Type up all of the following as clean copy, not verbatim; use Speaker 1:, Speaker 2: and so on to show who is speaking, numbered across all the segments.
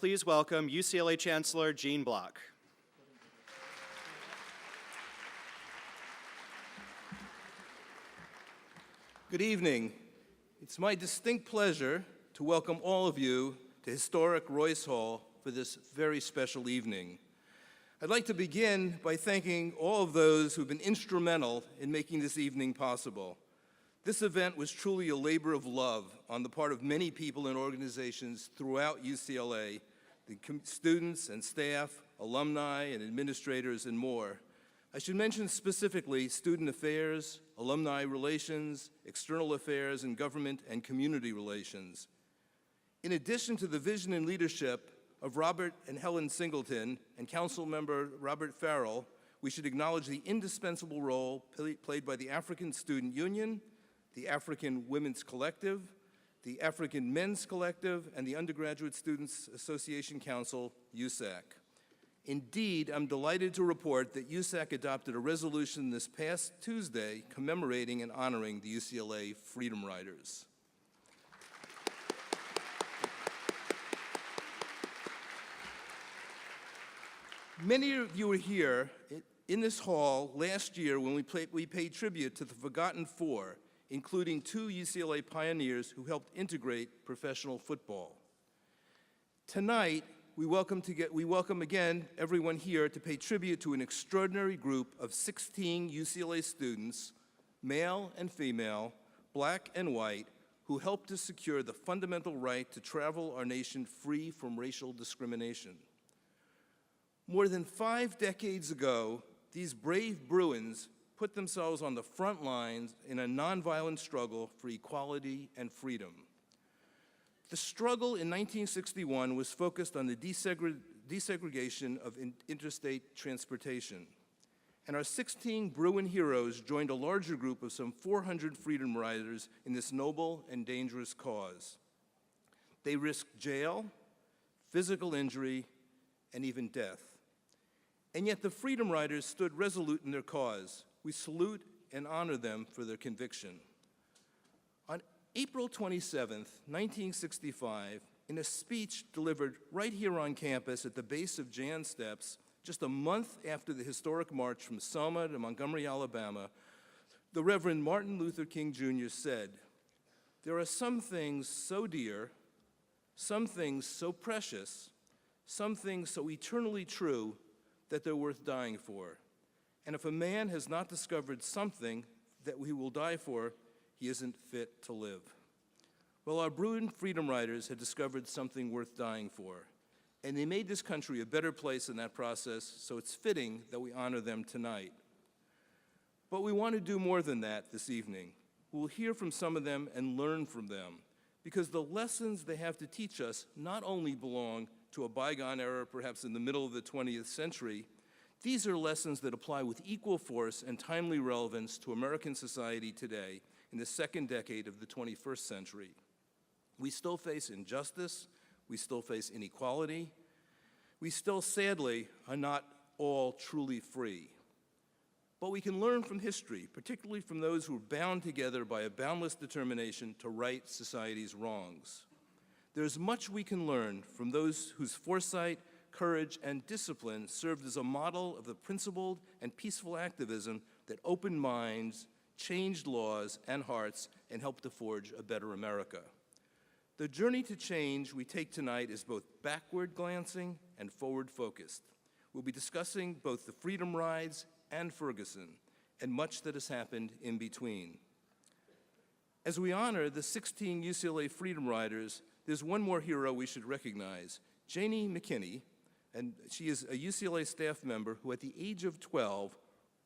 Speaker 1: please welcome UCLA Chancellor Gene Block.
Speaker 2: Good evening. It's my distinct pleasure to welcome all of you to historic Royce Hall for this very special evening. I'd like to begin by thanking all of those who've been instrumental in making this evening possible. This event was truly a labor of love on the part of many people and organizations throughout UCLA, the students and staff, alumni and administrators, and more. I should mention specifically student affairs, alumni relations, external affairs, and government and community relations. In addition to the vision and leadership of Robert and Helen Singleton and Council Member Robert Farrell, we should acknowledge the indispensable role played by the African Student Union, the African Women's Collective, the African Men's Collective, and the Undergraduate Students Association Council, USAC. Indeed, I'm delighted to report that USAC adopted a resolution this past Tuesday commemorating and honoring the UCLA Freedom Riders. Many of you were here in this hall last year when we paid tribute to the Forgotten Four, including two UCLA pioneers who helped integrate professional football. Tonight, we welcome again everyone here to pay tribute to an extraordinary group of 16 UCLA students, male and female, black and white, who helped to secure the fundamental right to travel our nation free from racial discrimination. More than 5 decades ago, these brave Bruins put themselves on the front lines in a nonviolent struggle for equality and freedom. The struggle in 1961 was focused on the desegregation of interstate transportation. And our 16 Bruin heroes joined a larger group of some 400 freedom riders in this noble and dangerous cause. They risked jail, physical injury, and even death. And yet the Freedom Riders stood resolute in their cause. We salute and honor them for their conviction. On April 27th, 1965, in a speech delivered right here on campus at the base of Jan Steps, just a month after the historic march from Selma to Montgomery, Alabama, the Reverend Martin Luther King Jr. said, "There are some things so dear, some things so precious, some things so eternally true that they're worth dying for. And if a man has not discovered something that he will die for, he isn't fit to live." Well, our Bruin Freedom Riders had discovered something worth dying for, and they made this country a better place in that process, so it's fitting that we honor them tonight. But we want to do more than that this evening. We'll hear from some of them and learn from them, because the lessons they have to teach us not only belong to a bygone era, perhaps in the middle of the 20th century, these are lessons that apply with equal force and timely relevance to American society today in the second decade of the 21st century. We still face injustice, we still face inequality, we still sadly are not all truly free. But we can learn from history, particularly from those who are bound together by a boundless determination to right society's wrongs. There's much we can learn from those whose foresight, courage, and discipline served as a model of the principled and peaceful activism that opened minds, changed laws and hearts, and helped to forge a better America. The journey to change we take tonight is both backward-glancing and forward-focused. We'll be discussing both the Freedom Rides and Ferguson, and much that has happened in between. As we honor the 16 UCLA Freedom Riders, there's one more hero we should recognize, Janie McKinney, and she is a UCLA staff member who at the age of 12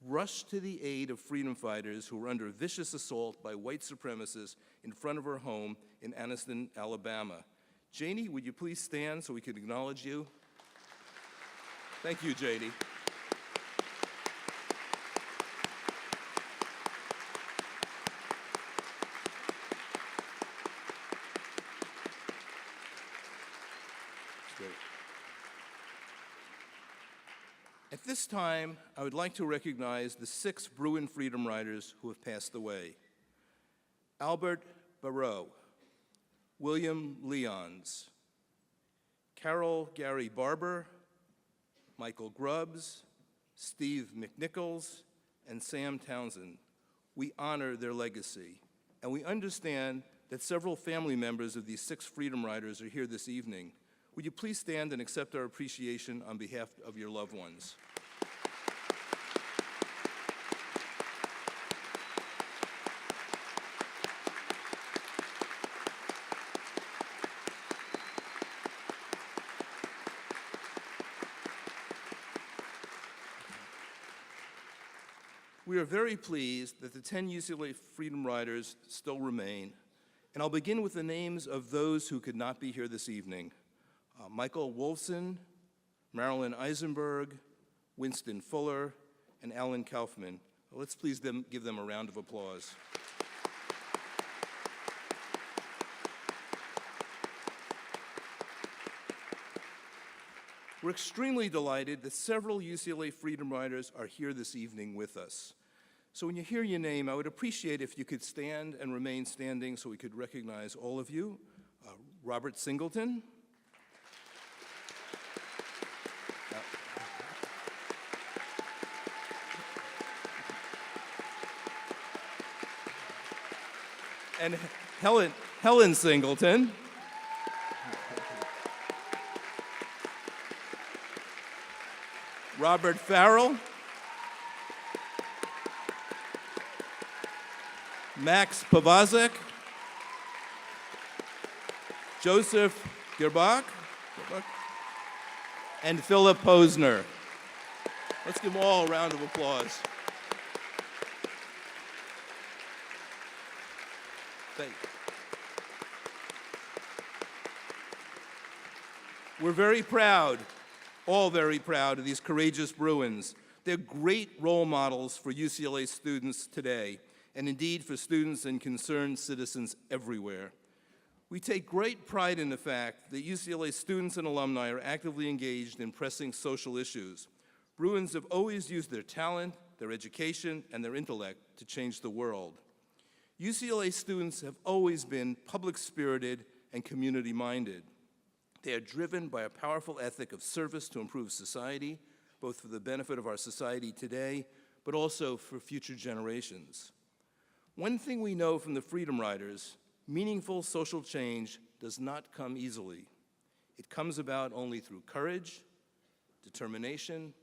Speaker 2: rushed to the aid of freedom fighters who were under vicious assault by white supremacists in front of her home in Anniston, Alabama. Janie, would you please stand so we can acknowledge you? Thank you, Janie. At this time, I would like to recognize the 6 Bruin Freedom Riders who have passed away. Albert Barreau, William Leons, Carol Gary Barber, Michael Grubbs, Steve McNichols, and Sam Townsend. We honor their legacy, and we understand that several family members of these 6 Freedom Riders are here this evening. Would you please stand and accept our appreciation on behalf of your loved ones? We are very pleased that the 10 UCLA Freedom Riders still remain, and I'll begin with the names of those who could not be here this evening. Michael Wolfson, Marilyn Eisenberg, Winston Fuller, and Alan Kaufman. Let's please give them a round of applause. We're extremely delighted that several UCLA Freedom Riders are here this evening with us. So when you hear your name, I would appreciate if you could stand and remain standing so we could recognize all of you. Robert Singleton. And Helen Singleton. Robert Farrell. Max Pavazek. Joseph Gerbach. And Philip Posner. Let's give them all a round of applause. Thank you. We're very proud, all very proud of these courageous Bruins. They're great role models for UCLA students today, and indeed for students and concerned citizens everywhere. We take great pride in the fact that UCLA students and alumni are actively engaged in pressing social issues. Bruins have always used their talent, their education, and their intellect to change the world. UCLA students have always been public-spirited and community-minded. They are driven by a powerful ethic of service to improve society, both for the benefit of our society today, but also for future generations. One thing we know from the Freedom Riders, meaningful social change does not come easily. It comes about only through courage, determination,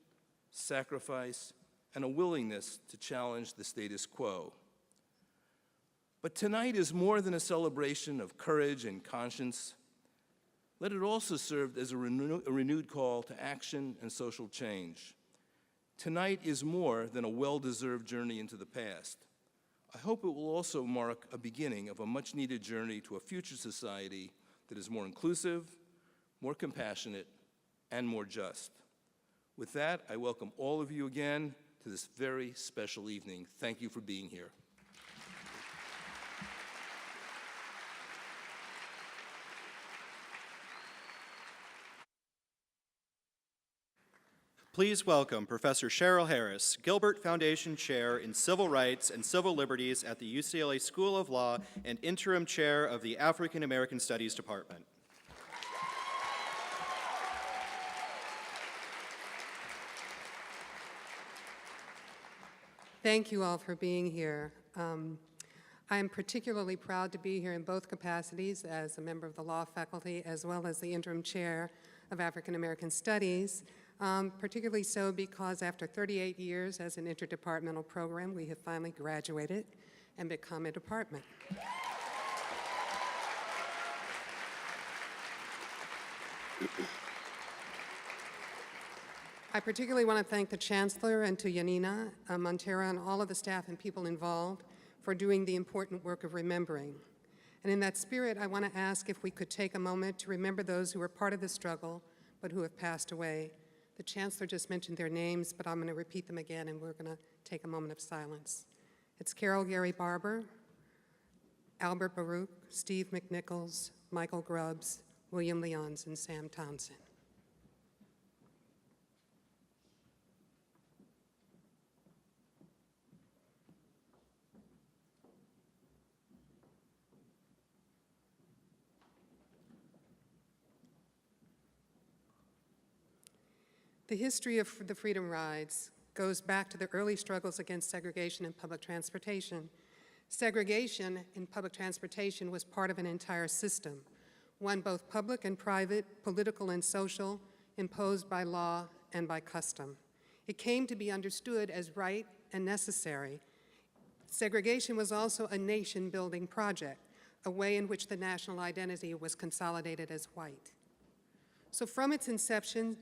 Speaker 2: sacrifice, and a willingness to challenge the status quo. But tonight is more than a celebration of courage and conscience. Let it also serve as a renewed call to action and social change. Tonight is more than a well-deserved journey into the past. I hope it will also mark a beginning of a much-needed journey to a future society that is more inclusive, more compassionate, and more just. With that, I welcome all of you again to this very special evening. Thank you for being here.
Speaker 1: Please welcome Professor Cheryl Harris, Gilbert Foundation Chair in Civil Rights and Civil Liberties at the UCLA School of Law and Interim Chair of the African American Studies Department.
Speaker 3: Thank you all for being here. I am particularly proud to be here in both capacities as a member of the law faculty as well as the interim chair of African American Studies, particularly so because after 38 years as an interdepartmental program, we have finally graduated and become a department. I particularly want to thank the Chancellor and to Yanina Montero and all of the staff and people involved for doing the important work of remembering. And in that spirit, I want to ask if we could take a moment to remember those who were part of the struggle but who have passed away. The Chancellor just mentioned their names, but I'm going to repeat them again, and we're going to take a moment of silence. It's Carol Gary Barber, Albert Baruch, Steve McNichols, Michael Grubbs, William Leons, and Sam Townsend. The history of the Freedom Rides goes back to the early struggles against segregation in public transportation. Segregation in public transportation was part of an entire system, one both public and private, political and social, imposed by law and by custom. It came to be understood as right and necessary. Segregation was also a nation-building project, a way in which the national identity was consolidated as white. So from its inception,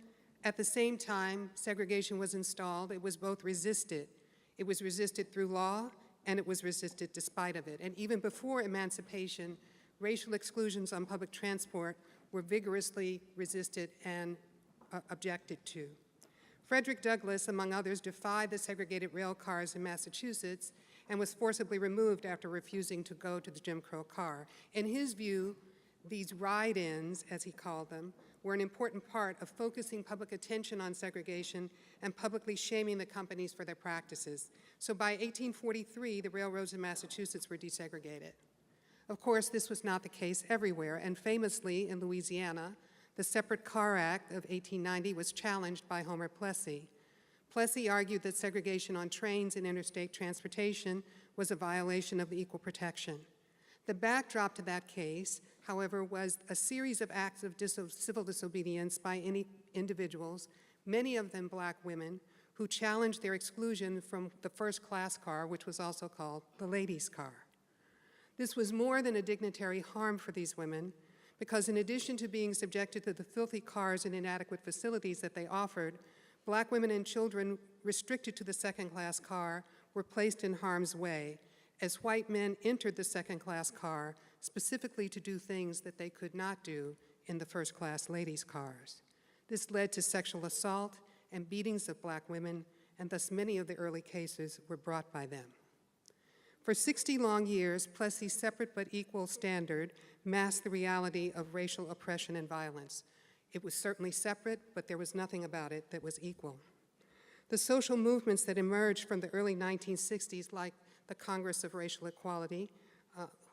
Speaker 3: at the same time segregation was installed, it was both resisted. It was resisted through law, and it was resisted despite of it. And even before emancipation, racial exclusions on public transport were vigorously resisted and objected to. Frederick Douglass, among others, defied the segregated rail cars in Massachusetts and was forcibly removed after refusing to go to the Jim Crow car. In his view, these ride-ins, as he called them, were an important part of focusing public attention on segregation and publicly shaming the companies for their practices. So by 1843, the railroads in Massachusetts were desegregated. Of course, this was not the case everywhere, and famously in Louisiana, the Separate Car Act of 1890 was challenged by Homer Plessy. Plessy argued that segregation on trains in interstate transportation was a violation of equal protection. The backdrop to that case, however, was a series of acts of civil disobedience by individuals, many of them black women, who challenged their exclusion from the first-class car, which was also called the ladies' car. This was more than a dignitary harm for these women, because in addition to being subjected to the filthy cars and inadequate facilities that they offered, black women and children restricted to the second-class car were placed in harm's way as white men entered the second-class car specifically to do things that they could not do in the first-class ladies' cars. This led to sexual assault and beatings of black women, and thus many of the early cases were brought by them. For 60 long years, Plessy's separate but equal standard masked the reality of racial oppression and violence. It was certainly separate, but there was nothing about it that was equal. The social movements that emerged from the early 1960s, like the Congress of Racial Equality,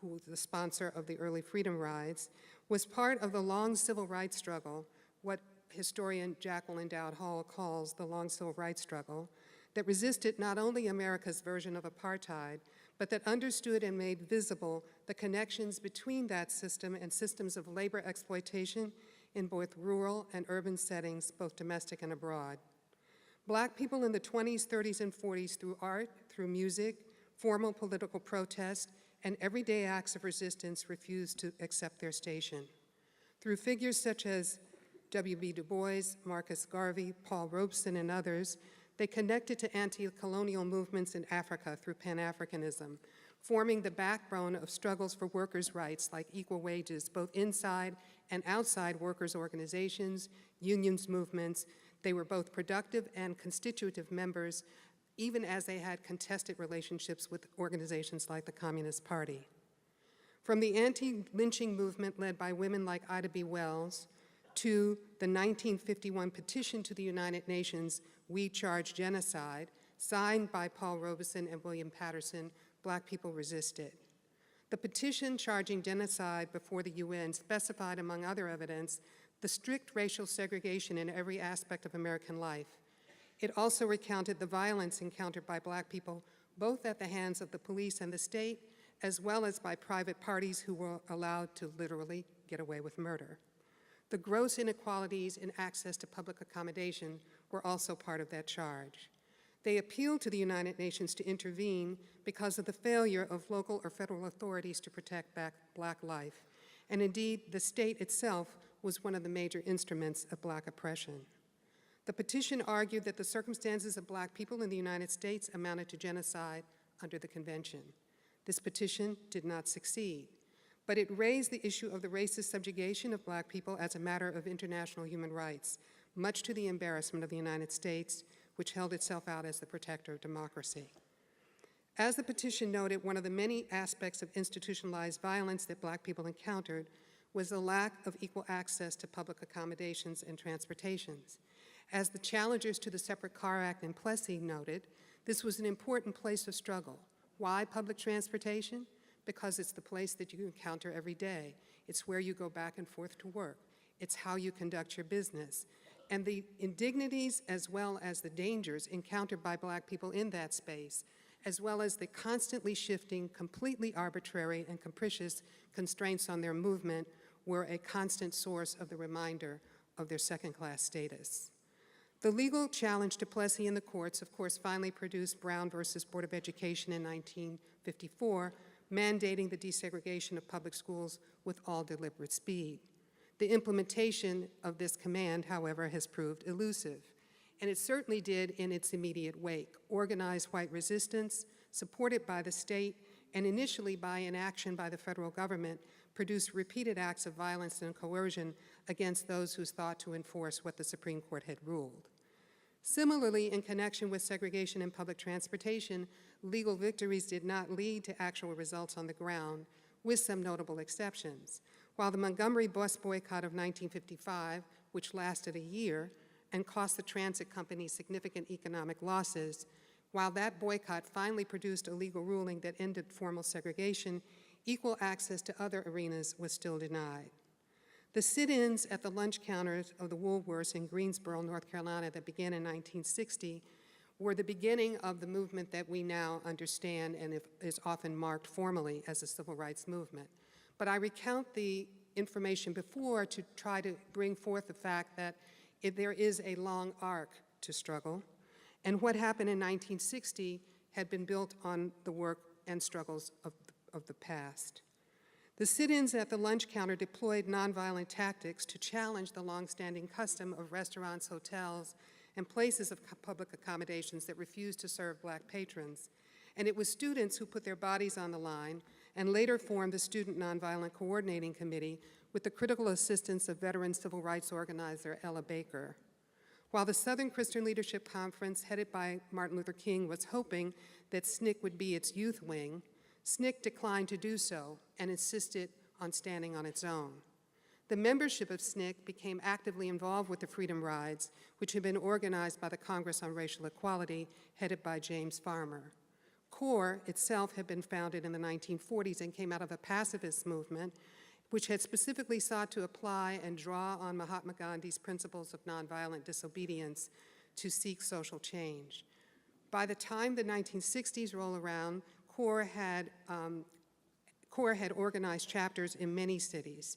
Speaker 3: who was the sponsor of the early Freedom Rides, was part of the long civil rights struggle, what historian Jacqueline Dowd Hall calls the long civil rights struggle, that resisted not only America's version of apartheid, but that understood and made visible the connections between that system and systems of labor exploitation in both rural and urban settings, both domestic and abroad. Black people in the 20s, 30s, and 40s, through art, through music, formal political protest, and everyday acts of resistance, refused to accept their station. Through figures such as W.B. Du Bois, Marcus Garvey, Paul Robeson, and others, they connected to anti-colonial movements in Africa through Pan-Africanism, forming the backbone of struggles for workers' rights like equal wages, both inside and outside workers' organizations, unions, movements. They were both productive and constitutive members, even as they had contested relationships with organizations like the Communist Party. From the anti-lynching movement led by women like Ida B. Wells to the 1951 petition to the United Nations, We Charge Genocide, signed by Paul Robeson and William Patterson, Black people resisted. The petition charging genocide before the UN specified, among other evidence, the strict racial segregation in every aspect of American life. It also recounted the violence encountered by Black people, both at the hands of the police and the state, as well as by private parties who were allowed to literally get away with murder. The gross inequalities in access to public accommodation were also part of that charge. They appealed to the United Nations to intervene because of the failure of local or federal authorities to protect Black life. And indeed, the state itself was one of the major instruments of Black oppression. The petition argued that the circumstances of Black people in the United States amounted to genocide under the convention. This petition did not succeed, but it raised the issue of the racist subjugation of Black people as a matter of international human rights, much to the embarrassment of the United States, which held itself out as the protector of democracy. As the petition noted, one of the many aspects of institutionalized violence that Black people encountered was the lack of equal access to public accommodations and transportations. As the challengers to the Separate Car Act in Plessy noted, this was an important place of struggle. Why public transportation? Because it's the place that you encounter every day. It's where you go back and forth to work. It's how you conduct your business. and the indignities as well as the dangers encountered by Black people in that space, as well as the constantly shifting, completely arbitrary and capricious constraints on their movement, were a constant source of the reminder of their second-class status. The legal challenge to Plessy in the courts, of course, finally produced Brown versus Board of Education in 1954, mandating the desegregation of public schools with all deliberate speed. The implementation of this command, however, has proved elusive, and it certainly did in its immediate wake. Organized white resistance, supported by the state and initially by inaction by the federal government, produced repeated acts of violence and coercion against those who sought to enforce what the Supreme Court had ruled. Similarly, in connection with segregation in public transportation, legal victories did not lead to actual results on the ground, with some notable exceptions. While the Montgomery bus boycott of 1955, which lasted a year and cost the transit company significant economic losses, while that boycott finally produced a legal ruling that ended formal segregation, equal access to other arenas was still denied. The sit-ins at the lunch counters of the Woolworths in Greensboro, North Carolina, that began in 1960 were the beginning of the movement that we now understand and is often marked formally as the civil rights movement. But I recount the information before to try to bring forth the fact that there is a long arc to struggle, and what happened in 1960 had been built on the work and struggles of the past. The sit-ins at the lunch counter deployed nonviolent tactics to challenge the longstanding custom of restaurants, hotels, and places of public accommodations that refused to serve Black patrons. And it was students who put their bodies on the line and later formed the Student Nonviolent Coordinating Committee with the critical assistance of veteran civil rights organizer Ella Baker. While the Southern Christian Leadership Conference, headed by Martin Luther King, was hoping that SNCC would be its youth wing, SNCC declined to do so and insisted on standing on its own. The membership of SNCC became actively involved with the Freedom Rides, which had been organized by the Congress on Racial Equality, headed by James Farmer. CORE itself had been founded in the 1940s and came out of a pacifist movement, which had specifically sought to apply and draw on Mahatma Gandhi's principles of nonviolent disobedience to seek social change. By the time the 1960s roll around, CORE had organized chapters in many cities.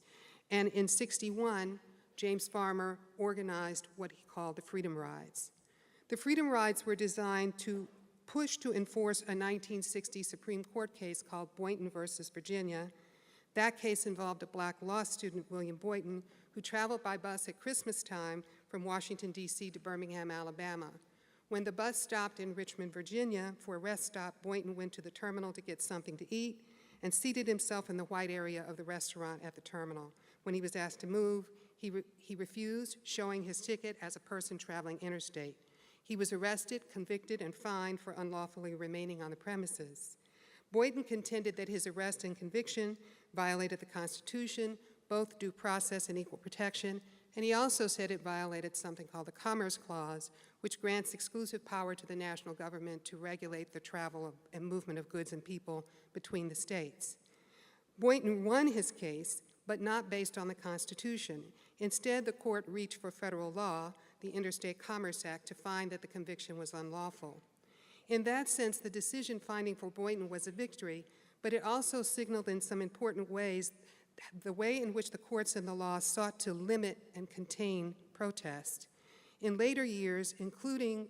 Speaker 3: And in '61, James Farmer organized what he called the Freedom Rides. The Freedom Rides were designed to push to enforce a 1960 Supreme Court case called Boynton versus Virginia. That case involved a Black law student, William Boynton, who traveled by bus at Christmas time from Washington, D.C. to Birmingham, Alabama. When the bus stopped in Richmond, Virginia for a rest stop, Boynton went to the terminal to get something to eat and seated himself in the white area of the restaurant at the terminal. When he was asked to move, he refused, showing his ticket as a person traveling interstate. He was arrested, convicted, and fined for unlawfully remaining on the premises. Boynton contended that his arrest and conviction violated the Constitution, both due process and equal protection, and he also said it violated something called the Commerce Clause, which grants exclusive power to the national government to regulate the travel and movement of goods and people between the states. Boynton won his case, but not based on the Constitution. Instead, the court reached for federal law, the Interstate Commerce Act, to find that the conviction was unlawful. In that sense, the decision finding for Boynton was a victory, but it also signaled in some important ways the way in which the courts and the law sought to limit and contain protest. In later years, including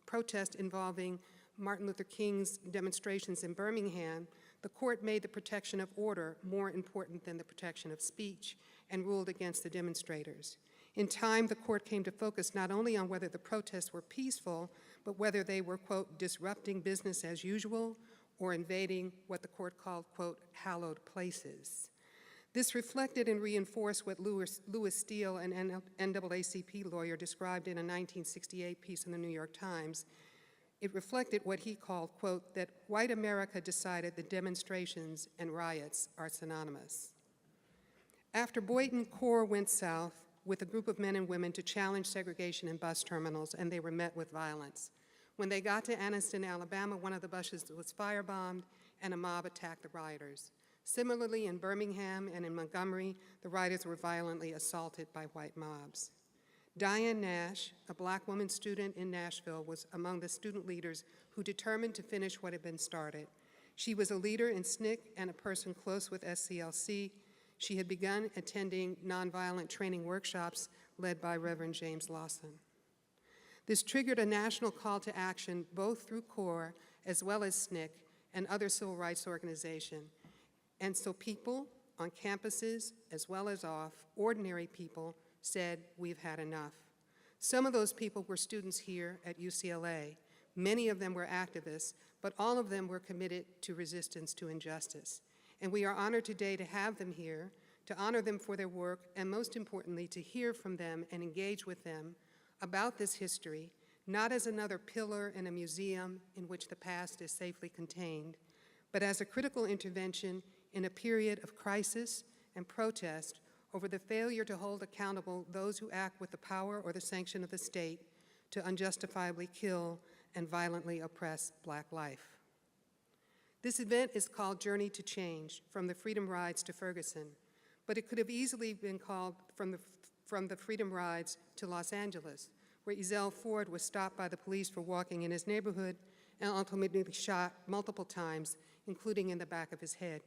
Speaker 3: protest involving Martin Luther King's demonstrations in Birmingham, the court made the protection of order more important than the protection of speech and ruled against the demonstrators. In time, the court came to focus not only on whether the protests were peaceful, but whether they were, quote, disrupting business as usual or invading what the court called, quote, hallowed places. This reflected and reinforced what Louis Steele, an NAACP lawyer, described in a 1968 piece in the New York Times. It reflected what he called, quote, that white America decided that demonstrations and riots are synonymous. After Boynton, CORE went south with a group of men and women to challenge segregation in bus terminals, and they were met with violence. When they got to Anniston, Alabama, one of the buses was firebombed and a mob attacked the rioters. Similarly, in Birmingham and in Montgomery, the rioters were violently assaulted by white mobs. Diane Nash, a Black woman student in Nashville, was among the student leaders who determined to finish what had been started. She was a leader in SNCC and a person close with SCLC. She had begun attending nonviolent training workshops led by Reverend James Lawson. This triggered a national call to action both through CORE as well as SNCC and other civil rights organizations. And so people on campuses as well as off, ordinary people, said, we've had enough. Some of those people were students here at UCLA. Many of them were activists, but all of them were committed to resistance to injustice. And we are honored today to have them here, to honor them for their work, and most importantly, to hear from them and engage with them about this history, not as another pillar in a museum in which the past is safely contained, but as a critical intervention in a period of crisis and protest over the failure to hold accountable those who act with the power or the sanction of the state to unjustifiably kill and violently oppress Black life. This event is called Journey to Change, From the Freedom Rides to Ferguson, but it could have easily been called From the Freedom Rides to Los Angeles, where Ezell Ford was stopped by the police for walking in his neighborhood and ultimately shot multiple times, including in the back of his head.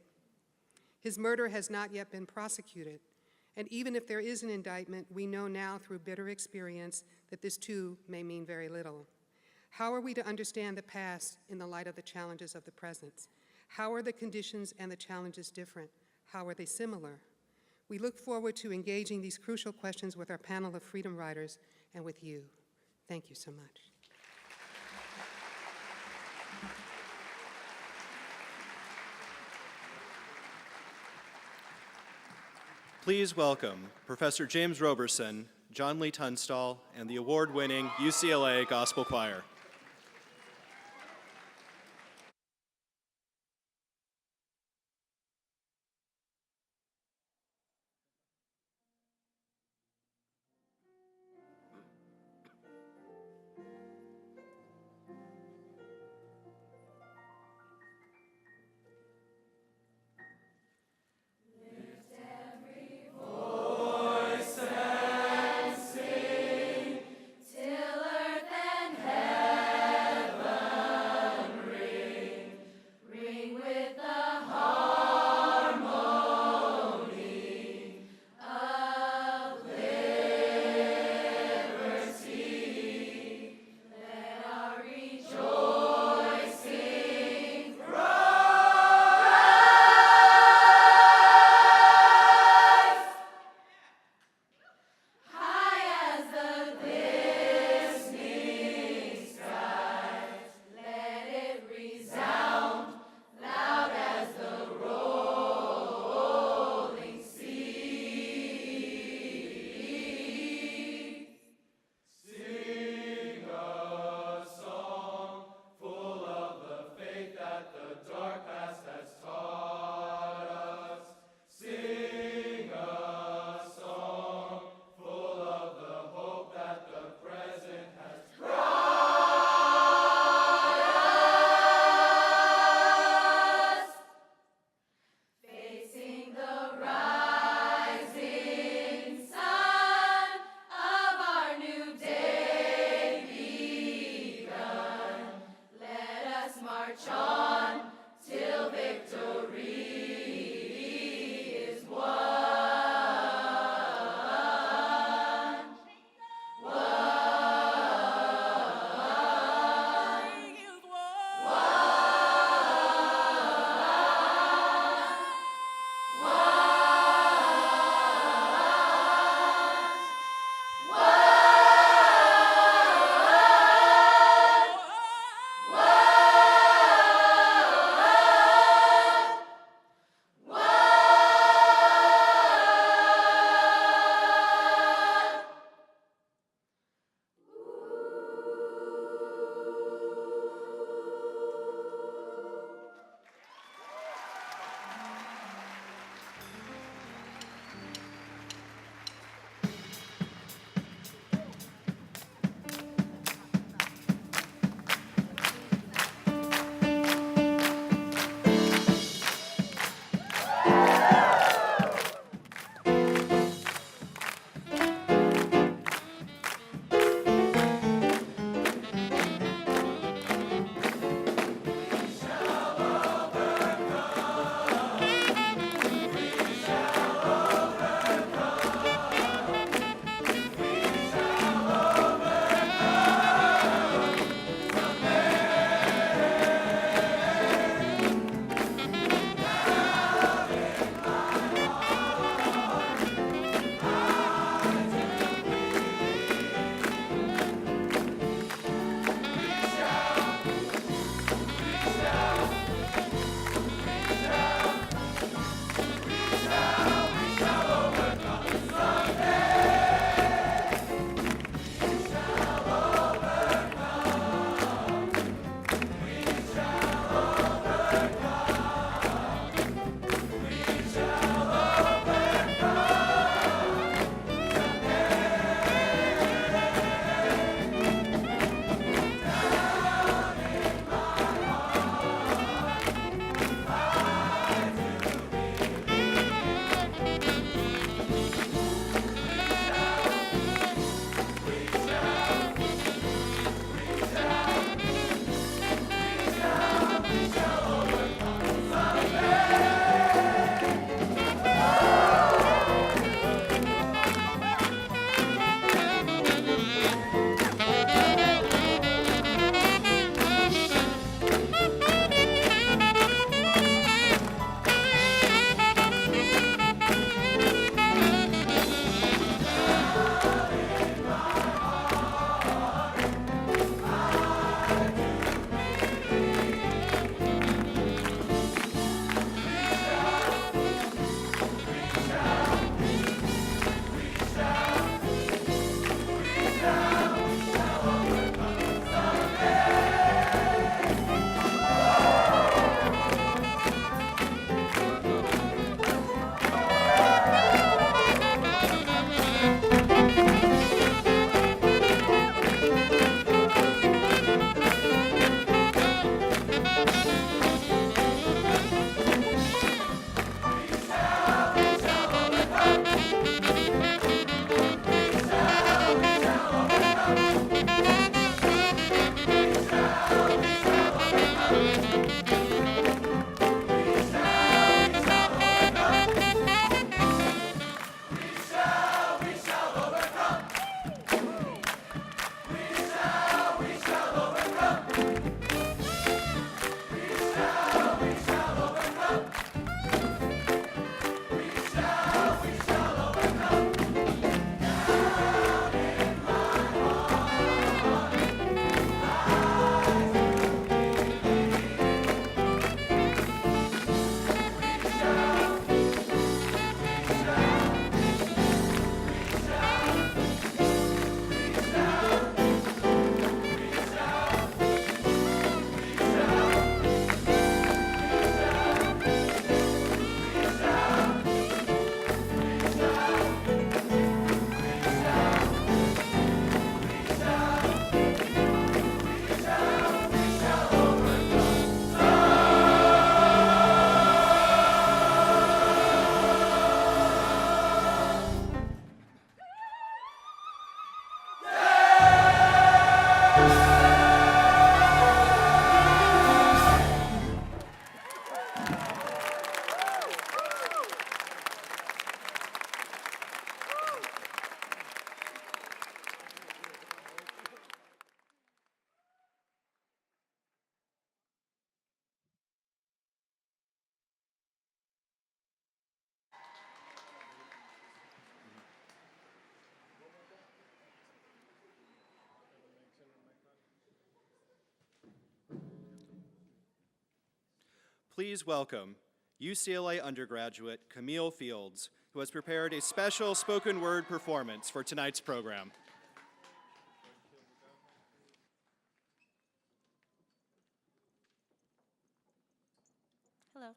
Speaker 3: His murder has not yet been prosecuted, and even if there is an indictment, we know now through bitter experience that this too may mean very little. How are we to understand the past in the light of the challenges of the present? How are the conditions and the challenges different? How are they similar? We look forward to engaging these crucial questions with our panel of freedom riders and with you. Thank you so much.
Speaker 1: Please welcome Professor James Roberson, John Lee Tunstall, and the award-winning UCLA Gospel Choir.
Speaker 4: Till earth and heaven
Speaker 1: please welcome UCLA undergraduate Camille Fields, who has prepared a special spoken word performance for tonight's program.
Speaker 4: Hello.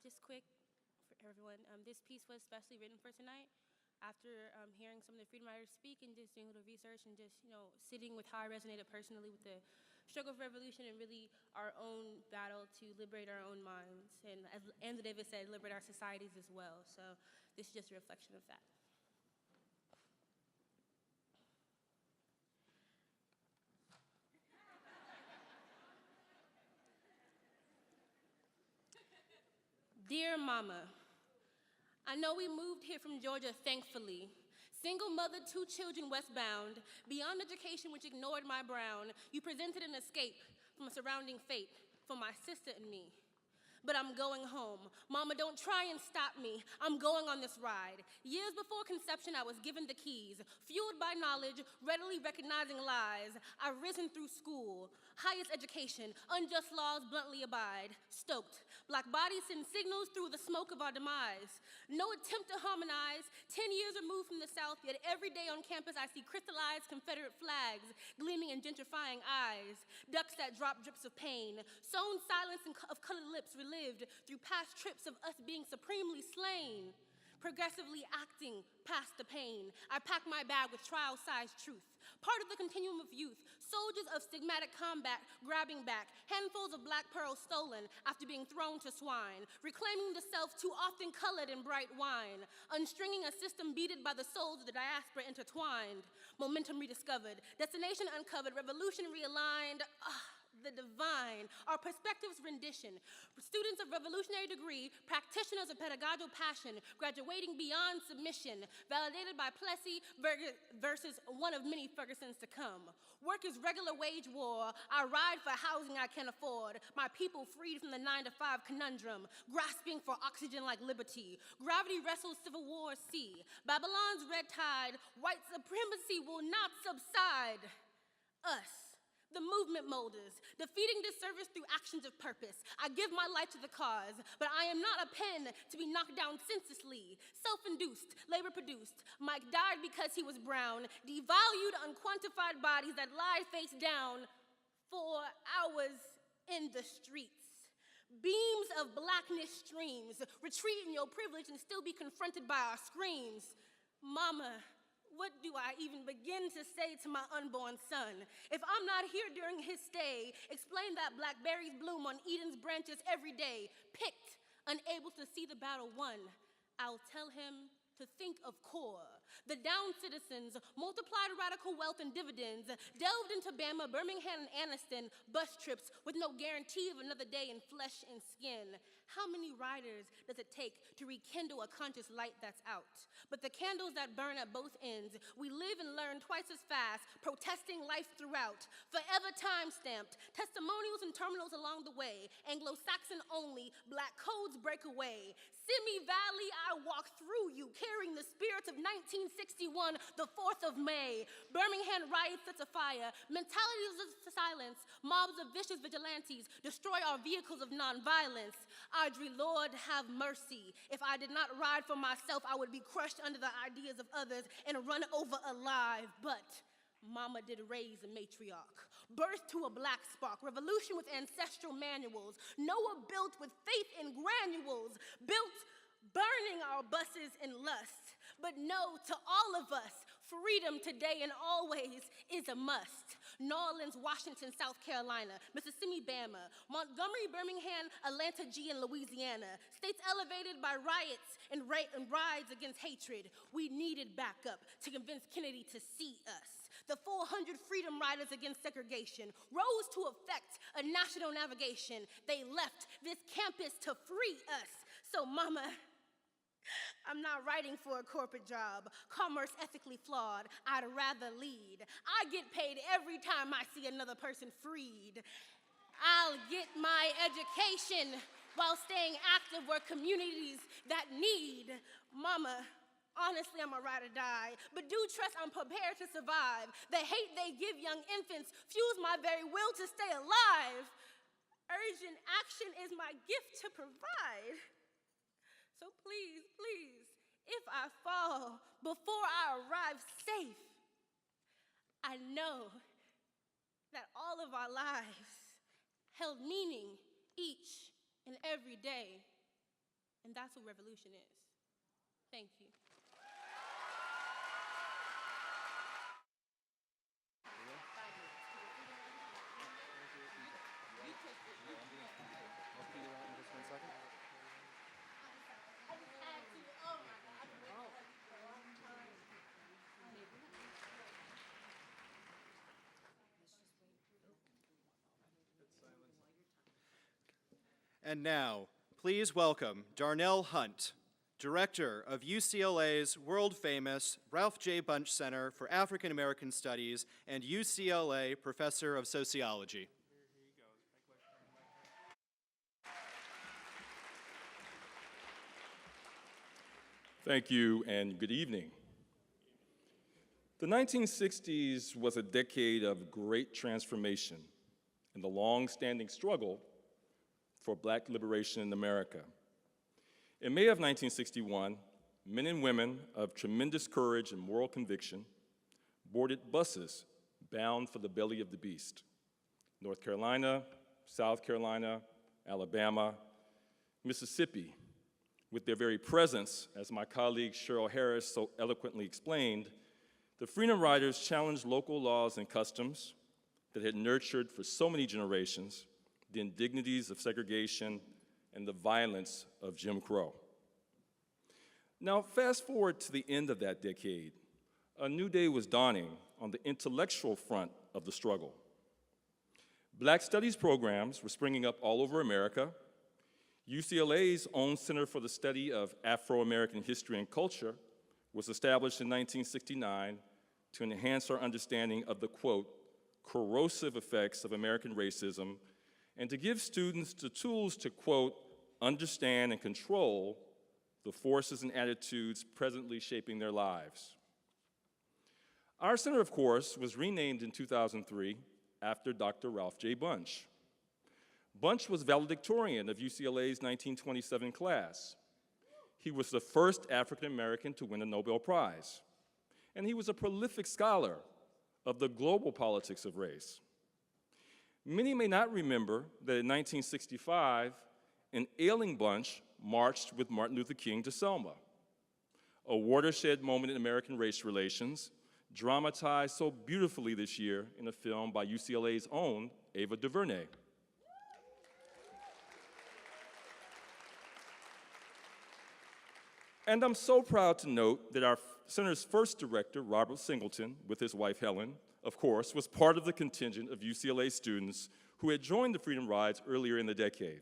Speaker 4: Just quick for everyone, this piece was specially written for tonight after hearing some of the freedom riders speak and just doing a little research and just, sitting with how I resonated personally with the struggle for revolution and really our own battle to liberate our own minds and, as Angela Davis said, liberate our societies as well. So this is just a reflection of that. Dear Mama, I know we moved here from Georgia, thankfully. Single mother, 2 children westbound, beyond education which ignored my brown, you presented an escape from a surrounding fate for my sister and me. But I'm going home. Mama, don't try and stop me. I'm going on this ride. Years before conception, I was given the keys. Fueled by knowledge, readily recognizing lies, I've risen through school. Highest education, unjust laws bluntly abide. Stoked, black bodies send signals through the smoke of our demise. No attempt to harmonize, 10 years removed from the South, yet every day on campus I see crystallized Confederate flags gleaming in gentrifying eyes. Ducks that drop drips of pain, sown silence of colored lips lived through past trips of us being supremely slain, progressively acting past the pain. I pack my bag with trial-sized truth, part of the continuum of youth, soldiers of stigmatic combat grabbing back, handfuls of black pearls stolen after being thrown to swine, reclaiming the self too often colored in bright wine, unstringing a system beaded by the souls of the diaspora intertwined, momentum rediscovered, destination uncovered, revolution realigned. The divine, our perspectives rendition, students of revolutionary degree, practitioners of pedagogical passion, graduating beyond submission, validated by Plessy versus one of many Fergusons to come. Work is regular wage war, I ride for housing I can afford, my people freed from the 9-to-5 conundrum, grasping for oxygen like liberty. Gravity wrestles civil war sea, Babylon's red tide, white supremacy will not subside. Us. The movement molders, defeating disservice through actions of purpose. I give my life to the cause, but I am not a pen to be knocked down senselessly. Self-induced, labor-produced. Mike died because he was brown. Devalued, unquantified bodies that lied face down for hours in the streets. Beams of blackness streams, retreat in your privilege and still be confronted by our screams. Mama, what do I even begin to say to my unborn son? If I'm not here during his stay, explain that blackberries bloom on Eden's branches every day, picked, unable to see the battle won. I'll tell him to think of core. The down citizens multiplied radical wealth and dividends, delved into Bama, Birmingham, and Anniston, bus trips with no guarantee of another day in flesh and skin. How many riders does it take to rekindle a conscious light that's out? But the candles that burn at both ends, we live and learn twice as fast, protesting life throughout, forever time-stamped, testimonials and terminals along the way, Anglo-Saxon only, black codes break away. Simi Valley, I walk through you, carrying the spirits of 1961, the 4th of May. Birmingham riots sets afire, mentalities of silence, mobs of vicious vigilantes destroy our vehicles of nonviolence. Audrey, Lord, have mercy. If I did not ride for myself, I would be crushed under the ideas of others and run over alive. But Mama did raise a matriarch, birth to a black spark, revolution with ancestral manuals, Noah built with faith in granules, built burning our buses in lust. But no, to all of us, freedom today and always is a must. New Orleans, Washington, South Carolina, Mississippi, Bama, Montgomery, Birmingham, Atlanta, G, and Louisiana. States elevated by riots and rides against hatred. We needed backup to convince Kennedy to see us. The 400 freedom riders against segregation rose to effect a national navigation. They left this campus to free us. So, Mama, I'm not writing for a corporate job, commerce ethically flawed, I'd rather lead. I get paid every time I see another person freed. I'll get my education while staying active where communities that need. Mama, Honestly, I'm a ride or die, but do trust I'm prepared to survive. The hate they give young infants fuels my very will to stay alive. Urgent action is my gift to provide. So please, please, if I fall before I arrive safe, I know that all of our lives held meaning each and every day, and that's what revolution is. Thank you.
Speaker 1: And now, please welcome Darnell Hunt, Director of UCLA's world-famous Ralph J. Bunche Center for African American Studies and UCLA Professor of Sociology.
Speaker 5: Thank you and good evening. The 1960s was a decade of great transformation in the long-standing struggle for Black liberation in America. In May of 1961, men and women of tremendous courage and moral conviction boarded buses bound for the belly of the beast. North Carolina, South Carolina, Alabama, Mississippi. With their very presence, as my colleague Cheryl Harris so eloquently explained, the Freedom Riders challenged local laws and customs that had nurtured for so many generations the indignities of segregation and the violence of Jim Crow. Now, fast forward to the end of that decade, a new day was dawning on the intellectual front of the struggle. Black studies programs were springing up all over America. UCLA's own Center for the Study of Afro-American History and Culture was established in 1969 to enhance our understanding of the, quote, corrosive effects of American racism and to give students the tools to, quote, understand and control the forces and attitudes presently shaping their lives. Our center, of course, was renamed in 2003 after Dr. Ralph J. Bunche. Bunche was valedictorian of UCLA's 1927 class. He was the first African American to win a Nobel Prize. And he was a prolific scholar of the global politics of race. Many may not remember that in 1965, an ailing Bunche marched with Martin Luther King to Selma, a watershed moment in American race relations, dramatized so beautifully this year in a film by UCLA's own Ava DuVernay. And I'm so proud to note that our center's first director, Robert Singleton, with his wife Helen, of course, was part of the contingent of UCLA students who had joined the Freedom Rides earlier in the decade.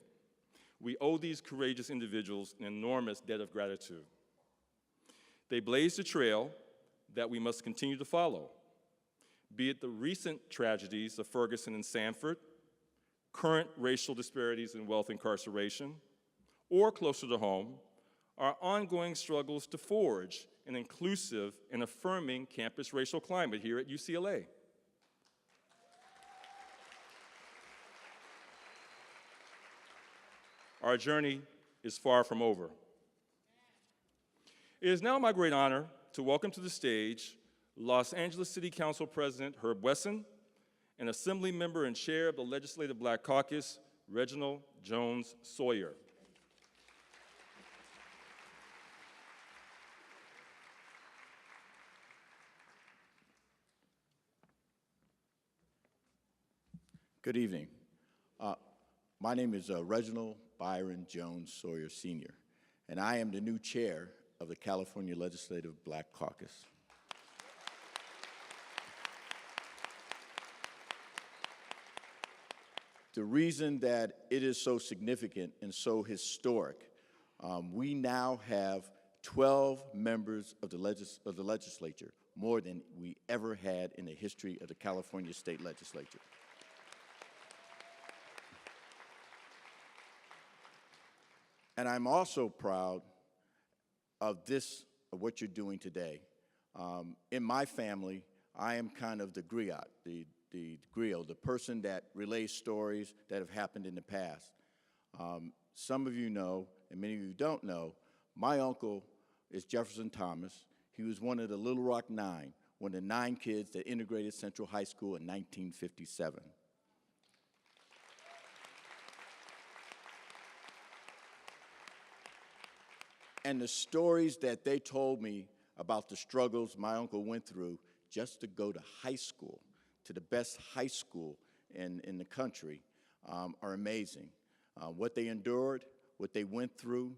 Speaker 5: We owe these courageous individuals an enormous debt of gratitude. They blazed a trail that we must continue to follow, be it the recent tragedies of Ferguson and Sanford, current racial disparities in wealth incarceration, or closer to home, our ongoing struggles to forge an inclusive and affirming campus racial climate here at UCLA. Our journey is far from over. It is now my great honor to welcome to the stage Los Angeles City Council President Herb Wesson and Assembly Member and Chair of the Legislative Black Caucus, Reginald Jones Sawyer.
Speaker 6: Good evening. My name is Reginald Byron Jones Sawyer Sr., and I am the new chair of the California Legislative Black Caucus. The reason that it is so significant and so historic, we now have 12 members of the legislature, more than we ever had in the history of the California State Legislature. And I'm also proud of this of what you're doing today. In my family, I am kind of the griot, the griot, the person that relays stories that have happened in the past. Some of you know, and many of you don't know, my uncle is Jefferson Thomas. He was one of the Little Rock Nine, one of the 9 kids that integrated Central High School in 1957. And the stories that they told me about the struggles my uncle went through just to go to high school, to the best high school in the country, are amazing. What they endured, what they went through,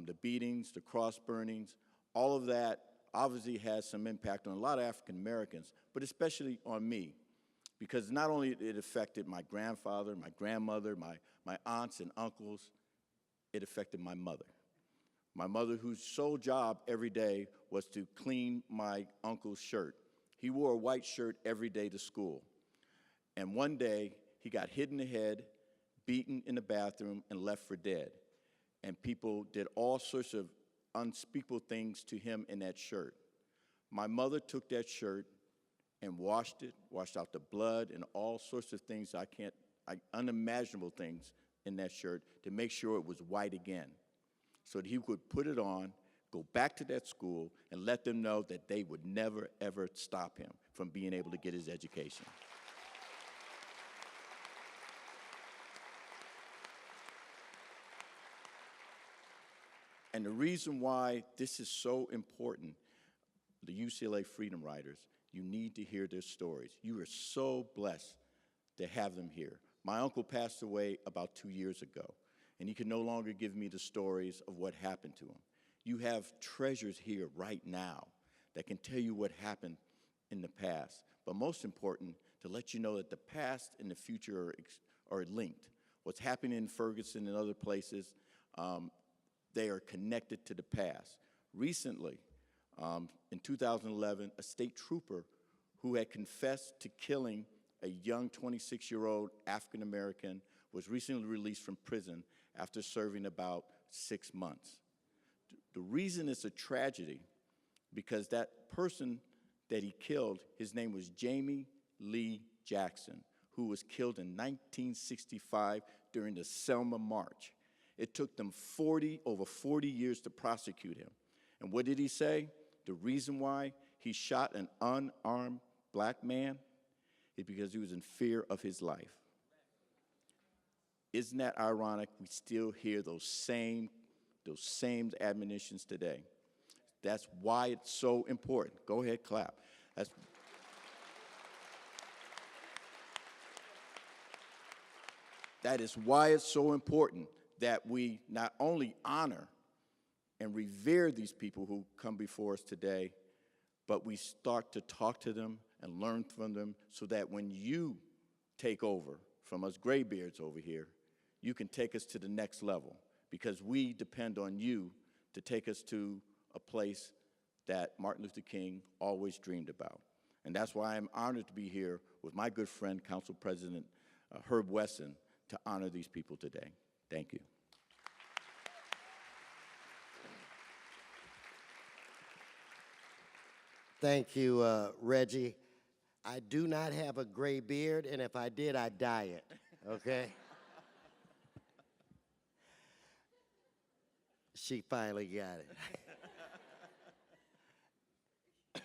Speaker 6: the beatings, the cross burnings, all of that obviously has some impact on a lot of African Americans, but especially on me, because not only it affected my grandfather, my grandmother, my aunts and uncles, it affected my mother. My mother, whose sole job every day was to clean my uncle's shirt. He wore a white shirt every day to school. And one day, he got hit in the head, beaten in the bathroom, and left for dead. And people did all sorts of unspeakable things to him in that shirt. My mother took that shirt and washed it, washed out the blood and all sorts of things unimaginable things in that shirt to make sure it was white again, so that he could put it on, go back to that school, and let them know that they would never, ever stop him from being able to get his education. And the reason why this is so important, the UCLA Freedom Riders, you need to hear their stories. You are so blessed to have them here. My uncle passed away about 2 years ago, and he can no longer give me the stories of what happened to him. You have treasures here right now that can tell you what happened in the past, but most important, to let you know that the past and the future are linked. What's happening in Ferguson and other places, they are connected to the past. Recently, in 2011, a state trooper who had confessed to killing a young 26-year-old African-American was recently released from prison after serving about 6 months. The reason it's a tragedy, because that person that he killed, his name was Jamie Lee Jackson, who was killed in 1965 during the Selma March. It took them over 40 years to prosecute him. And what did he say? The reason why he shot an unarmed black man is because he was in fear of his life. Isn't that ironic? We still hear those same admonitions today. That's why it's so important. Go ahead, clap. That is why it's so important that we not only honor and revere these people who come before us today, but we start to talk to them and learn from them so that when you take over from us graybeards over here, you can take us to the next level, because we depend on you to take us to a place that Martin Luther King always dreamed about. And that's why I'm honored to be here with my good friend, Council President Herb Wesson, to honor these people today. Thank you.
Speaker 7: Thank you, Reggie. I do not have a gray beard, and if I did, I'd dye it, okay? She finally got it.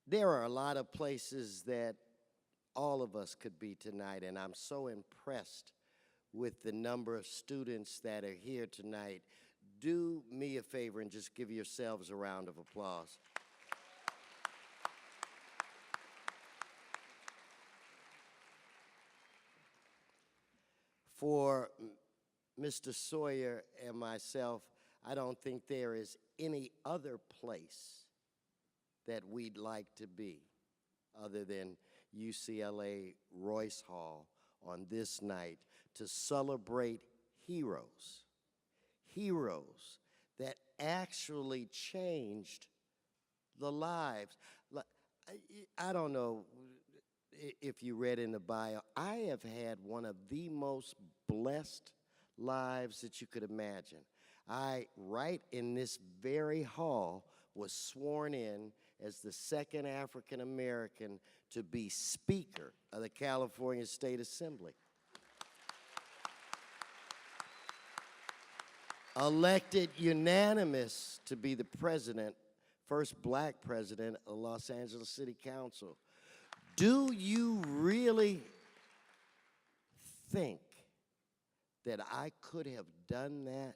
Speaker 7: There are a lot of places that all of us could be tonight, and I'm so impressed with the number of students that are here tonight. Do me a favor and just give yourselves a round of applause. For Mr. Sawyer and myself, I don't think there is any other place that we'd like to be other than UCLA Royce Hall on this night to celebrate heroes. Heroes that actually changed the lives. I don't know if you read in the bio, I have had one of the most blessed lives that you could imagine. I, right in this very hall, was sworn in as the second African American to be Speaker of the California State Assembly. Elected unanimous to be the president, first black president of Los Angeles City Council. Do you really think that I could have done that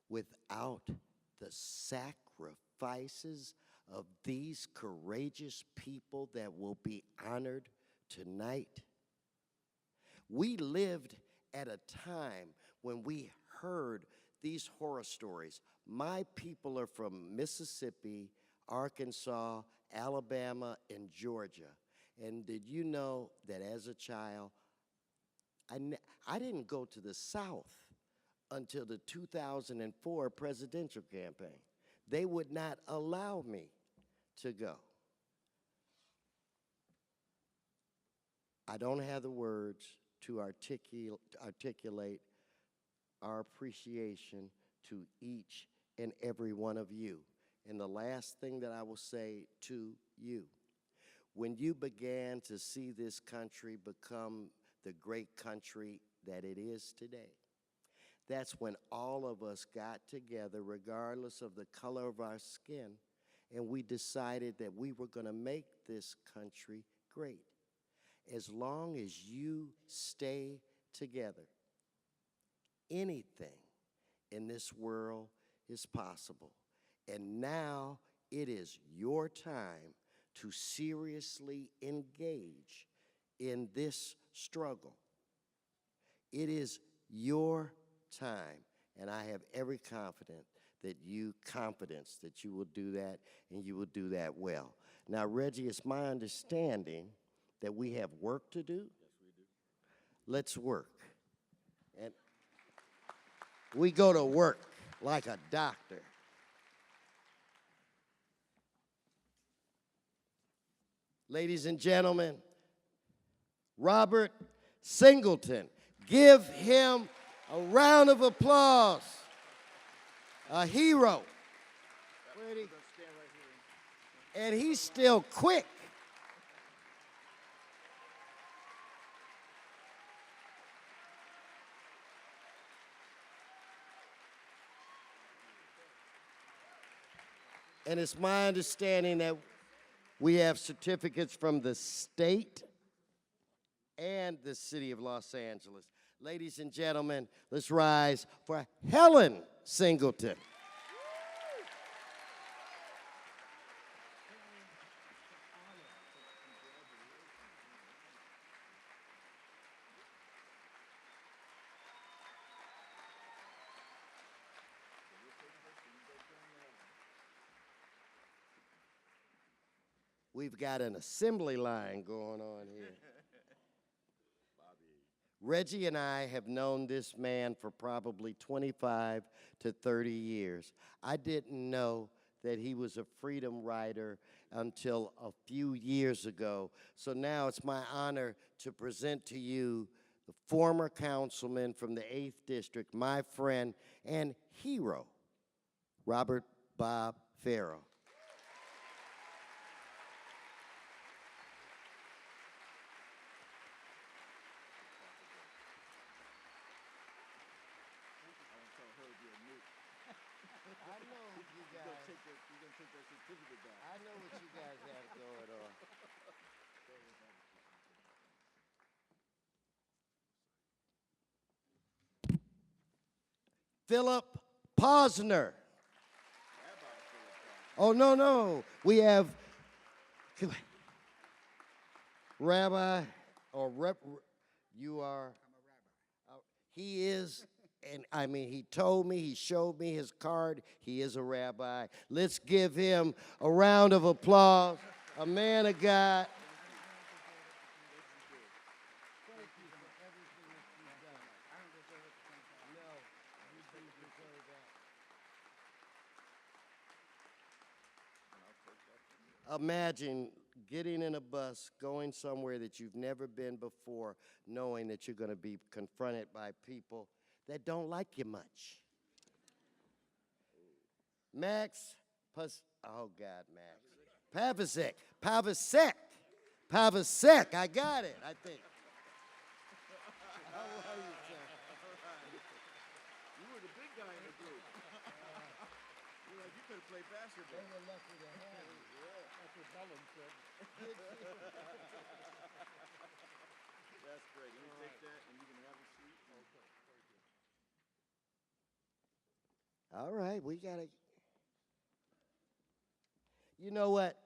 Speaker 7: without the sacrifices of these courageous people that will be honored tonight? We lived at a time when we heard these horror stories. My people are from Mississippi, Arkansas, Alabama, and Georgia. And did you know that as a child, I didn't go to the South until the 2004 presidential campaign. They would not allow me to go. I don't have the words to articulate our appreciation to each and every one of you. And the last thing that I will say to you, when you began to see this country become the great country that it is today, that's when all of us got together, regardless of the color of our skin, and we decided that we were going to make this country great. As long as you stay together, anything in this world is possible. And now it is your time to seriously engage in this struggle. It is your time, and I have every confidence that you will do that, and you will do that well. Now, Reggie, it's my understanding that we have work to do. Yes, we do. Let's work. And we go to work like a doctor. Ladies and gentlemen, Robert Singleton. Give him a round of applause. A hero. Where'd he? And he's still quick. And it's my understanding that we have certificates from the state and the city of Los Angeles. Ladies and gentlemen, let's rise for Helen Singleton. We've got an assembly line going on here. Reggie and I have known this man for probably 25 to 30 years. I didn't know that he was a freedom rider until a few years ago. So now it's my honor to present to you the former councilman from the 8th District, my friend and hero, Robert Bob Farrell. I know what you guys have going on. Philip Posner. Oh, no. We have Rabbi, or you are? I'm a rabbi. He is. And I mean, he told me, he showed me his card. He is a rabbi. Let's give him a round of applause. A man of God. Thank you for everything that you've done. I don't deserve it. No, you do deserve that. Imagine getting in a bus, going somewhere that you've never been before, knowing that you're going to be confronted by people that don't like you much. Max, oh God, Max. Pavasek, Pavasek, Pavasek. I got it, I think. How are you, sir?
Speaker 6: You were the big guy in the group. You're like, you could have played basketball.
Speaker 7: They were lucky to have you.
Speaker 6: That's what Bellum said. That's great. Let me take that, and you can have a seat. Okay, very good.
Speaker 7: All right, we gotta. You know what?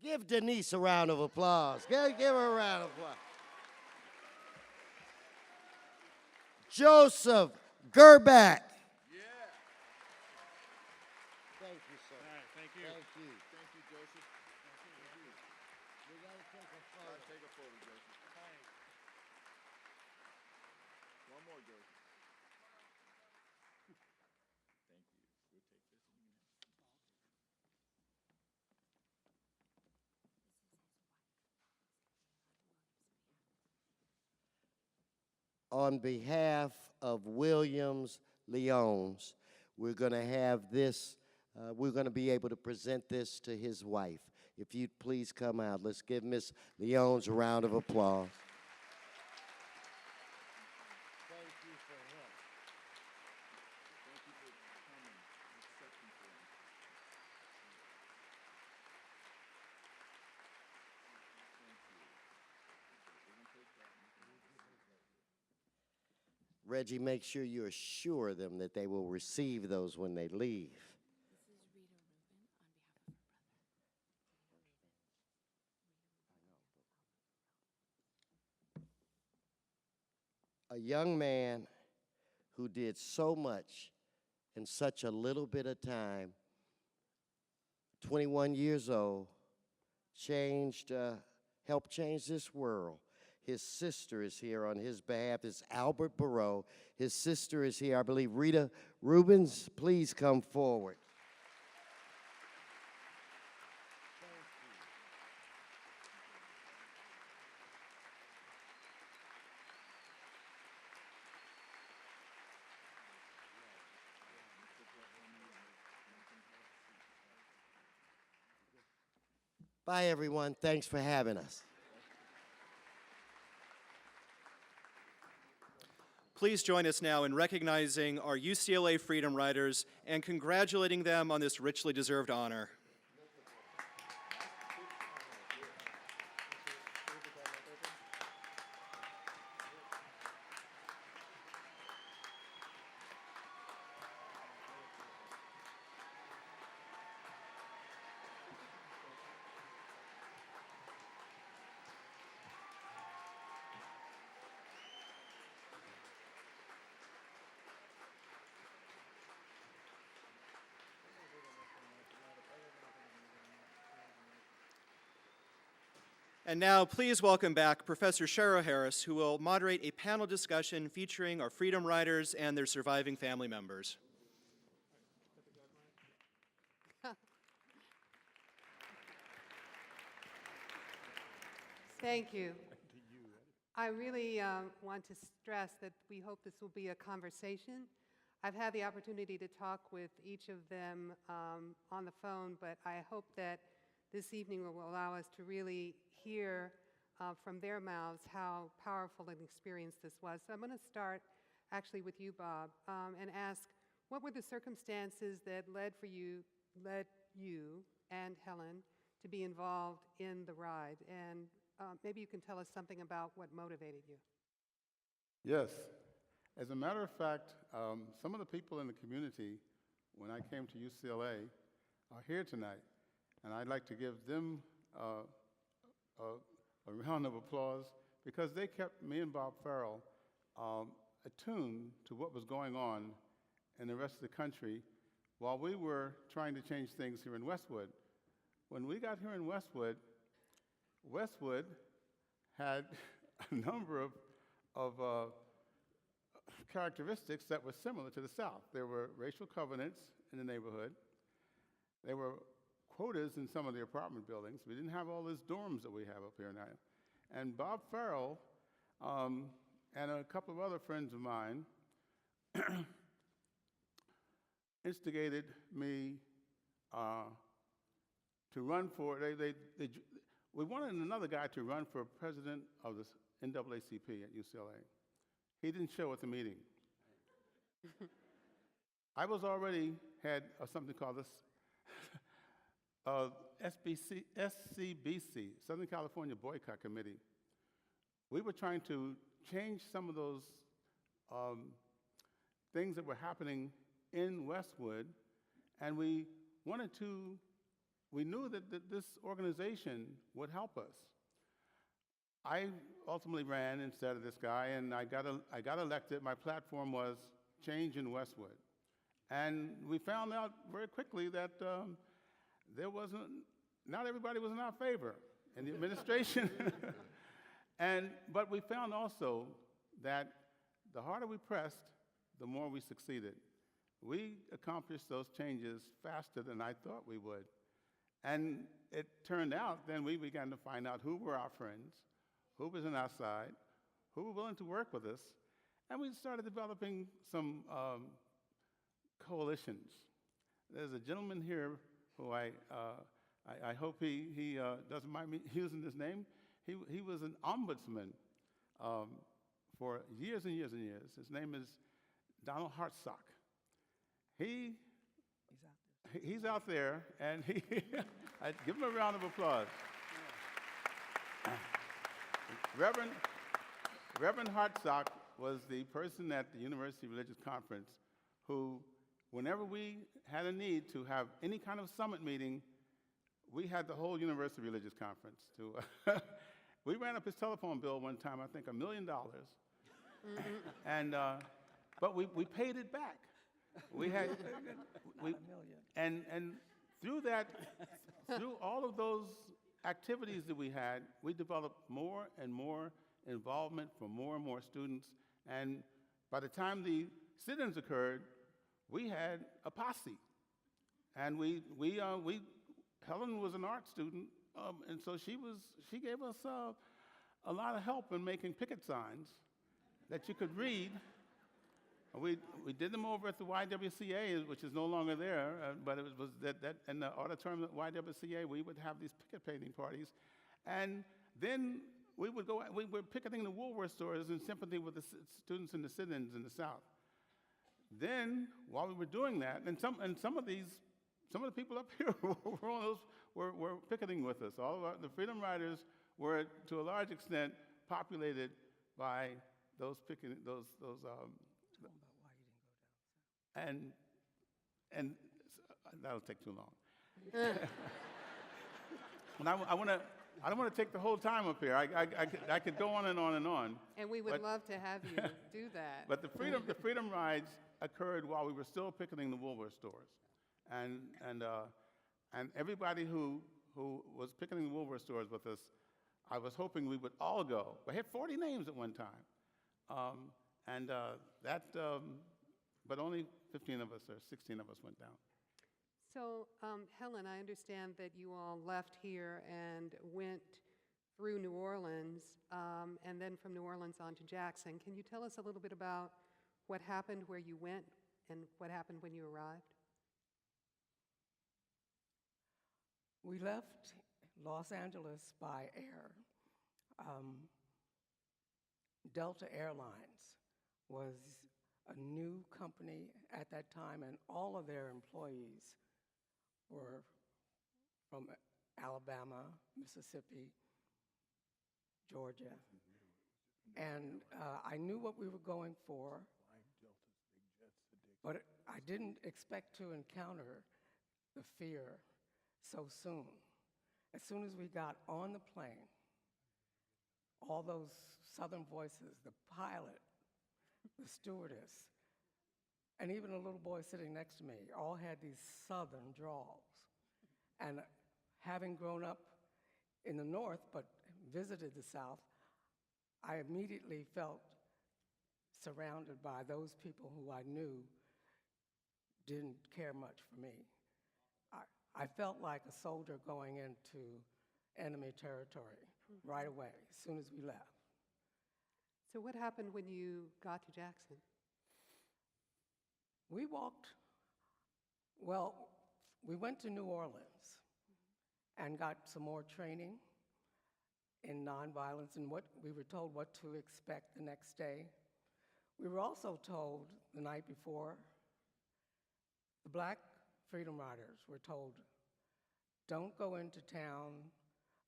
Speaker 7: Give Denise a round of applause. Give her a round of applause. Joseph Gerback.
Speaker 6: Yeah.
Speaker 7: Thank you, sir.
Speaker 8: All right, thank you.
Speaker 7: Thank you.
Speaker 6: Thank you, Joseph. Thank you.
Speaker 7: We gotta take a photo.
Speaker 6: Gotta take a photo, Joseph. One more, Joseph. Thank you. We'll take this and you can have
Speaker 7: On behalf of Williams Leones, we're going to have this, we're going to be able to present this to his wife. If you'd please come out, let's give Miss Leones a round of applause. Thank you for him.
Speaker 6: Thank you for coming and accepting for me. Thank you. We're going to take that.
Speaker 7: Reggie, make sure you assure them that they will receive those when they leave. A young man who did so much in such a little bit of time, 21 years old, helped change this world. His sister is here on his behalf. It's Albert Barreau. His sister is here, I believe. Rita Rubens, please come forward. Bye, everyone. Thanks for having us.
Speaker 1: Please join us now in recognizing our UCLA Freedom Riders and congratulating them on this richly deserved honor. And now, please welcome back Professor Cheryl Harris, who will moderate a panel discussion featuring our Freedom Riders and their surviving family members.
Speaker 3: Thank you. I really want to stress that we hope this will be a conversation. I've had the opportunity to talk with each of them on the phone, but I hope that this evening will allow us to really hear from their mouths how powerful an experience this was. So I'm going to start actually with you, Bob, and ask, what were the circumstances that led you and Helen to be involved in the ride? And maybe you can tell us something about what motivated you.
Speaker 8: Yes. As a matter of fact, some of the people in the community, when I came to UCLA, are here tonight. And I'd like to give them a round of applause because they kept me and Bob Farrell attuned to what was going on in the rest of the country while we were trying to change things here in Westwood. When we got here in Westwood, Westwood had a number of characteristics that were similar to the South. There were racial covenants in the neighborhood. There were quotas in some of the apartment buildings. We didn't have all these dorms that we have up here now. And Bob Farrell and a couple of other friends of mine instigated me to run for, we wanted another guy to run for president of the NAACP at UCLA. He didn't show at the meeting. I was already had something called this SCBC, Southern California Boycott Committee. We were trying to change some of those things that were happening in Westwood, and we knew that this organization would help us. I ultimately ran instead of this guy, and I got elected. My platform was change in Westwood. And we found out very quickly that not everybody was in our favor in the administration. But we found also that the harder we pressed, the more we succeeded. We accomplished those changes faster than I thought we would. And it turned out, then we began to find out who were our friends, who was on our side, who were willing to work with us, and we started developing some coalitions. There's a gentleman here who I hope he doesn't mind me using his name. He was an ombudsman for years and years and years. His name is Donald Hartsock. He's out there, and I'd give him a round of applause. Reverend Hartsock was the person at the University Religious Conference who, whenever we had a need to have any kind of summit meeting, we had the whole University Religious Conference to. We ran up his telephone bill one time, I think $1 million, and but we paid it back. We had and through that, through all of those activities that we had, we developed more and more involvement from more and more students. And by the time the sit-ins occurred, we had a posse. And Helen was an art student, and so she gave us a lot of help in making picket signs that you could read. We did them over at the YWCA, which is no longer there, but it was that in the auditorium at YWCA, we would have these picket painting parties. And then we were picketing the Woolworth stores in sympathy with the students in the sit-ins in the South. Then, while we were doing that, and some of the people up here were picketing with us. All of the Freedom Riders were, to a large extent, populated by those picketing, and that'll take too long. And I don't want to take the whole time up here. I could go on and on and on.
Speaker 3: And we would love to have you do that.
Speaker 8: But the Freedom Rides occurred while we were still picketing the Woolworth stores, and everybody who was picketing the Woolworth stores with us, I was hoping we would all go. We had 40 names at one time, but only 15 of us or 16 of us went down.
Speaker 3: So, Helen, I understand that you all left here and went through New Orleans, and then from New Orleans on to Jackson. Can you tell us a little bit about what happened where you went and what happened when you arrived?
Speaker 9: We left Los Angeles by air. Delta Airlines was a new company at that time, and all of their employees were from Alabama, Mississippi, Georgia. And I knew what we were going for, but I didn't expect to encounter the fear so soon. As soon as we got on the plane, all those Southern voices, the pilot, the stewardess, and even a little boy sitting next to me, all had these Southern drawls. And having grown up in the North but visited the South, I immediately felt surrounded by those people who I knew didn't care much for me. I felt like a soldier going into enemy territory right away, as soon as we left.
Speaker 3: So what happened when you got to Jackson?
Speaker 9: We walked Well, we went to New Orleans and got some more training in nonviolence and what we were told what to expect the next day. We were also told the night before, the Black Freedom Riders were told, don't go into town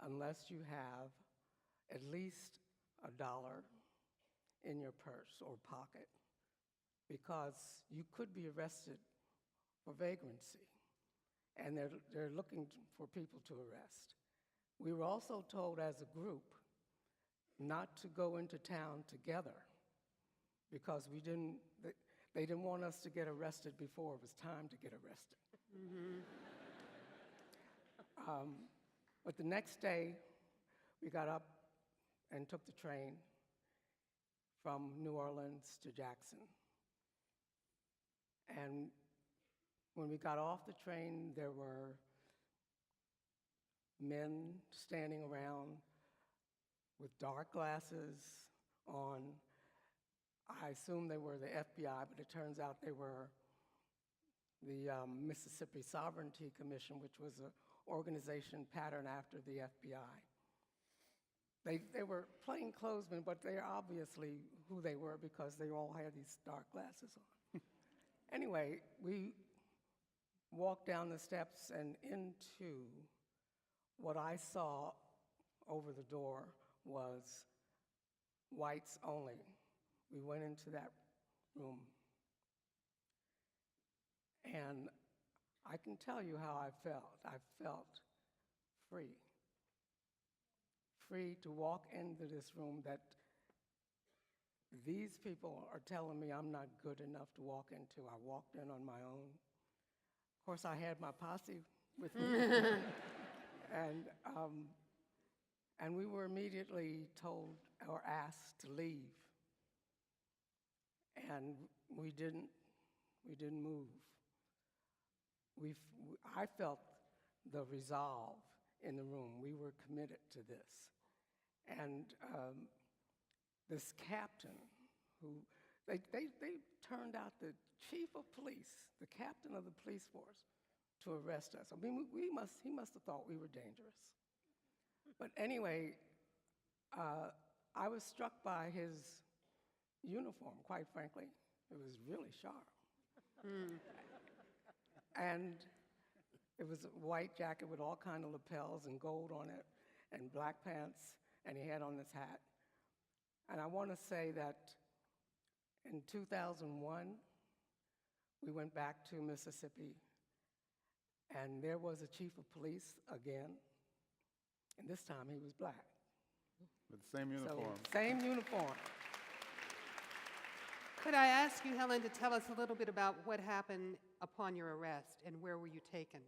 Speaker 9: unless you have at least $1 in your purse or pocket, because you could be arrested for vagrancy, and they're looking for people to arrest. We were also told as a group not to go into town together because they didn't want us to get arrested before it was time to get arrested. But the next day, we got up and took the train from New Orleans to Jackson. And when we got off the train, there were men standing around with dark glasses on. I assumed they were the FBI, but it turns out they were the Mississippi Sovereignty Commission, which was an organization patterned after the FBI. They were plainclothesmen, but they're obviously who they were because they all had these dark glasses on. Anyway, we walked down the steps and into what I saw over the door was whites only. We went into that room, and I can tell you how I felt. I felt free. Free to walk into this room that these people are telling me I'm not good enough to walk into. I walked in on my own. Of course, I had my posse with me. And we were immediately told or asked to leave. And we didn't move. I felt the resolve in the room. We were committed to this. And this captain, who, they turned out the chief of police, the captain of the police force, to arrest us. I mean, he must have thought we were dangerous. But anyway, I was struck by his uniform, quite frankly. It was really sharp. And it was a white jacket with all kinds of lapels and gold on it, and black pants, and he had on this hat. And I want to say that in 2001, we went back to Mississippi, and there was a chief of police again, and this time he was black.
Speaker 8: With the same uniform.
Speaker 9: So, same uniform.
Speaker 3: Could I ask you, Helen, to tell us a little bit about what happened upon your arrest and where were you taken?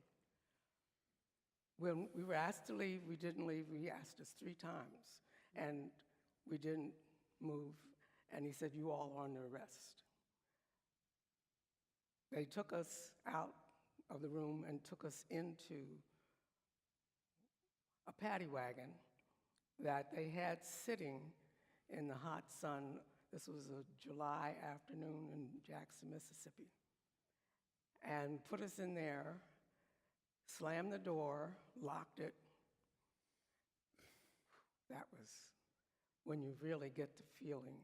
Speaker 9: When we were asked to leave, we didn't leave. He asked us 3 times, and we didn't move. And he said, you all are under arrest. They took us out of the room and took us into a paddy wagon that they had sitting in the hot sun. This was a July afternoon in Jackson, Mississippi. And put us in there, slammed the door, locked it. That was when you really get the feeling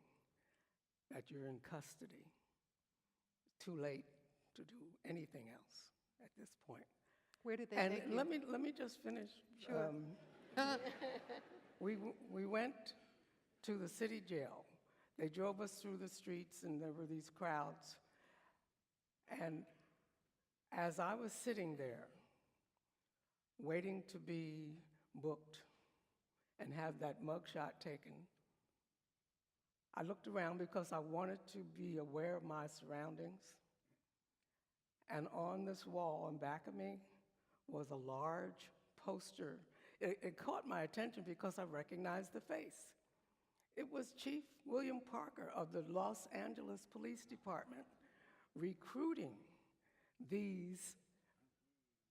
Speaker 9: that you're in custody. Too late to do anything else at this point.
Speaker 3: Where did they
Speaker 9: And
Speaker 3: take you?
Speaker 9: let me just finish.
Speaker 3: Sure.
Speaker 9: We went to the city jail. They drove us through the streets, and there were these crowds. And as I was sitting there, waiting to be booked and have that mugshot taken, I looked around because I wanted to be aware of my surroundings. And on this wall in back of me was a large poster. It caught my attention because I recognized the face. It was Chief William Parker of the Los Angeles Police Department recruiting these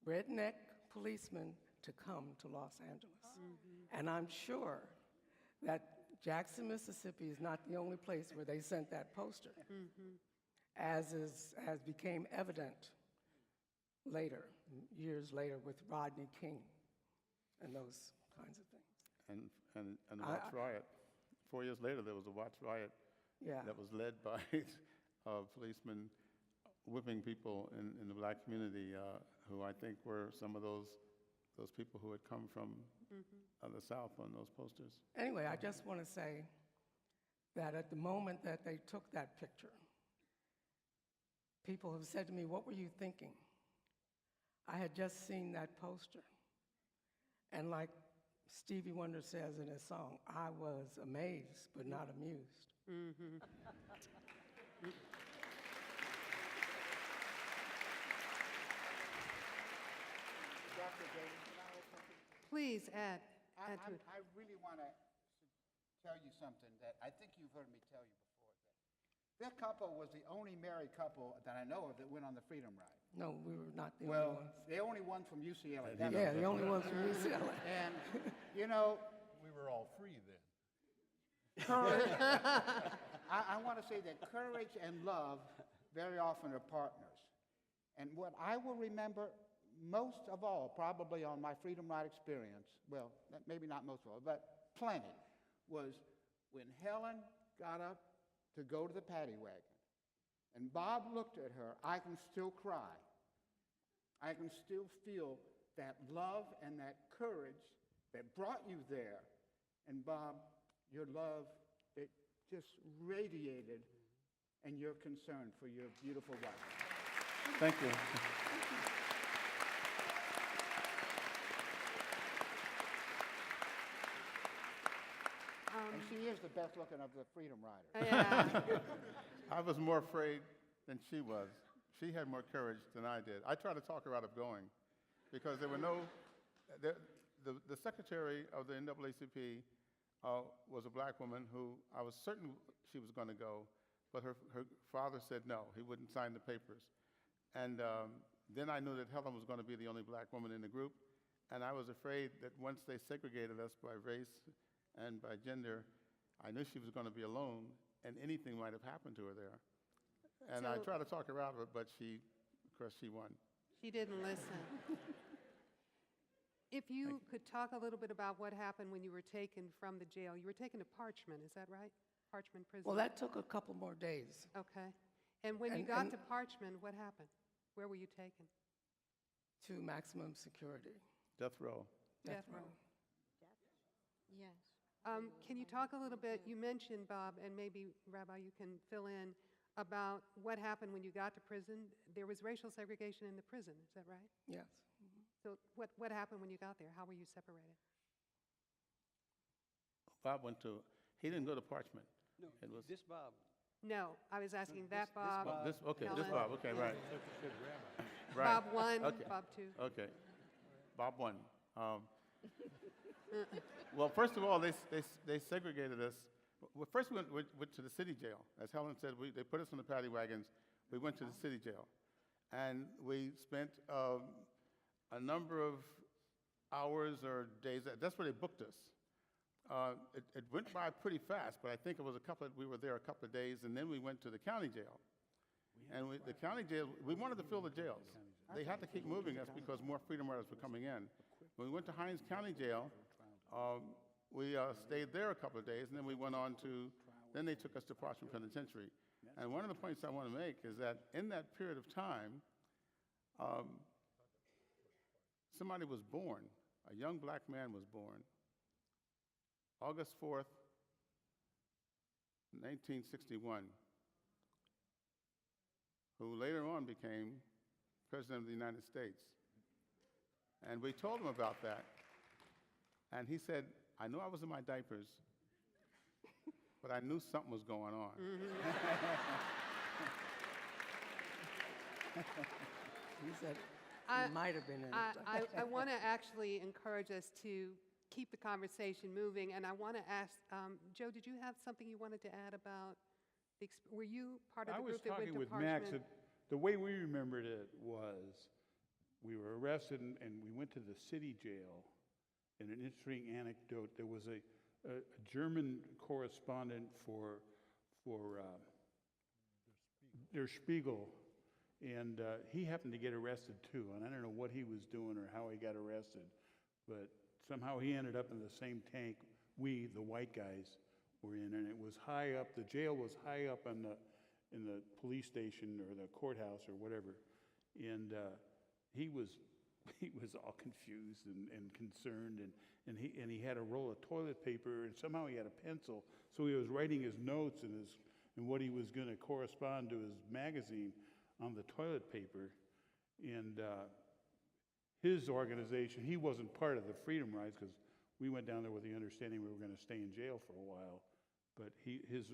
Speaker 9: redneck policemen to come to Los Angeles. And I'm sure that Jackson, Mississippi is not the only place where they sent that poster, as became evident later, years later, with Rodney King and those kinds of things.
Speaker 8: And the Watts riot. 4 years later, there was a Watts riot
Speaker 9: Yeah.
Speaker 8: that was led by policemen whipping people in the black community who I think were some of those people who had come from the South on those posters.
Speaker 9: Anyway, I just want to say that at the moment that they took that picture, people have said to me, "What were you thinking?" I had just seen that poster. And like Stevie Wonder says in his song, I was amazed but not amused.
Speaker 10: Dr. Davis, can I add something?
Speaker 3: Please add to it.
Speaker 10: I really want to tell you something that I think you've heard me tell you before. That couple was the only married couple that I know of that went on the Freedom Ride.
Speaker 9: No, we were not the only
Speaker 10: Well,
Speaker 9: ones.
Speaker 10: the only one from UCLA.
Speaker 9: Yeah, the only ones from UCLA.
Speaker 10: And, you know,
Speaker 11: We were all free then.
Speaker 10: courage, I want to say that courage and love very often are partners. And what I will remember most of all, probably on my Freedom Ride experience, well, maybe not most of all, but plenty, was when Helen got up to go to the paddy wagon. And Bob looked at her, I can still cry. I can still feel that love and that courage that brought you there. And Bob, your love, it just radiated, and your concern for your beautiful wife.
Speaker 8: Thank you.
Speaker 10: And she is the best looking of the Freedom Riders.
Speaker 3: Yeah.
Speaker 8: I was more afraid than she was. She had more courage than I did. I tried to talk her out of going because there were no, the secretary of the NAACP was a black woman who I was certain she was going to go, but her father said no, he wouldn't sign the papers. And then I knew that Helen was going to be the only black woman in the group, and I was afraid that once they segregated us by race and by gender, I knew she was going to be alone, and anything might have happened to her there. And I tried to talk her out of it, but of course, she won.
Speaker 3: She didn't listen. If you could talk a little bit about what happened when you were taken from the jail. You were taken to Parchman, is that right? Parchman prison?
Speaker 9: Well, that took a couple more days.
Speaker 3: Okay. And when you got to Parchman, what happened? Where were you taken?
Speaker 9: To maximum security.
Speaker 8: Death row.
Speaker 3: Death row.
Speaker 12: Yes.
Speaker 3: Can you talk a little bit, you mentioned, Bob, and maybe, Rabbi, you can fill in, about what happened when you got to prison. There was racial segregation in the prison, is that right?
Speaker 9: Yes.
Speaker 3: So what happened when you got there? How were you separated?
Speaker 8: Bob he didn't go to Parchman.
Speaker 11: No,
Speaker 8: It was-
Speaker 11: this Bob.
Speaker 3: No, I was asking that Bob.
Speaker 8: This
Speaker 3: Helen.
Speaker 8: Bob, okay, right. Right.
Speaker 3: Bob 1,
Speaker 8: Okay.
Speaker 3: Bob 2.
Speaker 8: Okay. Bob 1. Well, first of all, they segregated us. Well, first we went to the city jail. As Helen said, they put us on the paddy wagons. We went to the city jail. And we spent a number of hours or days. That's where they booked us. It went by pretty fast, but I think it was we were there a couple of days, and then we went to the county jail. And the county jail, we wanted to fill the jails. They had to keep moving us because more Freedom Riders were coming in. When we went to Hines County Jail, we stayed there a couple of days, and then we went on then they took us to Parchman Penitentiary. And one of the points I want to make is that in that period of time, somebody was born, a young black man was born, August 4th, 1961, who later on became President of the United States. And we told him about that. And he said, I knew I was in my diapers, but I knew something was going on.
Speaker 9: He said he might have been in it.
Speaker 3: I want to actually encourage us to keep the conversation moving, and I want to ask, Joe, did you have something you wanted to add about, were you part of the group that went to
Speaker 13: I was
Speaker 3: Parchman?
Speaker 13: talking with Max. The way we remembered it was we were arrested and we went to the city jail. And an interesting anecdote, there was a German correspondent for Der Spiegel And he happened to get arrested too, and I don't know what he was doing or how he got arrested, but somehow he ended up in the same tank we, the white guys, were in, and it was high up, the jail was high up in the police station or the courthouse or whatever, and he was all confused and concerned, and he had a roll of toilet paper, and somehow he had a pencil, so he was writing his notes and what he was going to correspond to his magazine on the toilet paper, and his organization, he wasn't part of the Freedom Rides because we went down there with the understanding we were going to stay in jail for a while, but his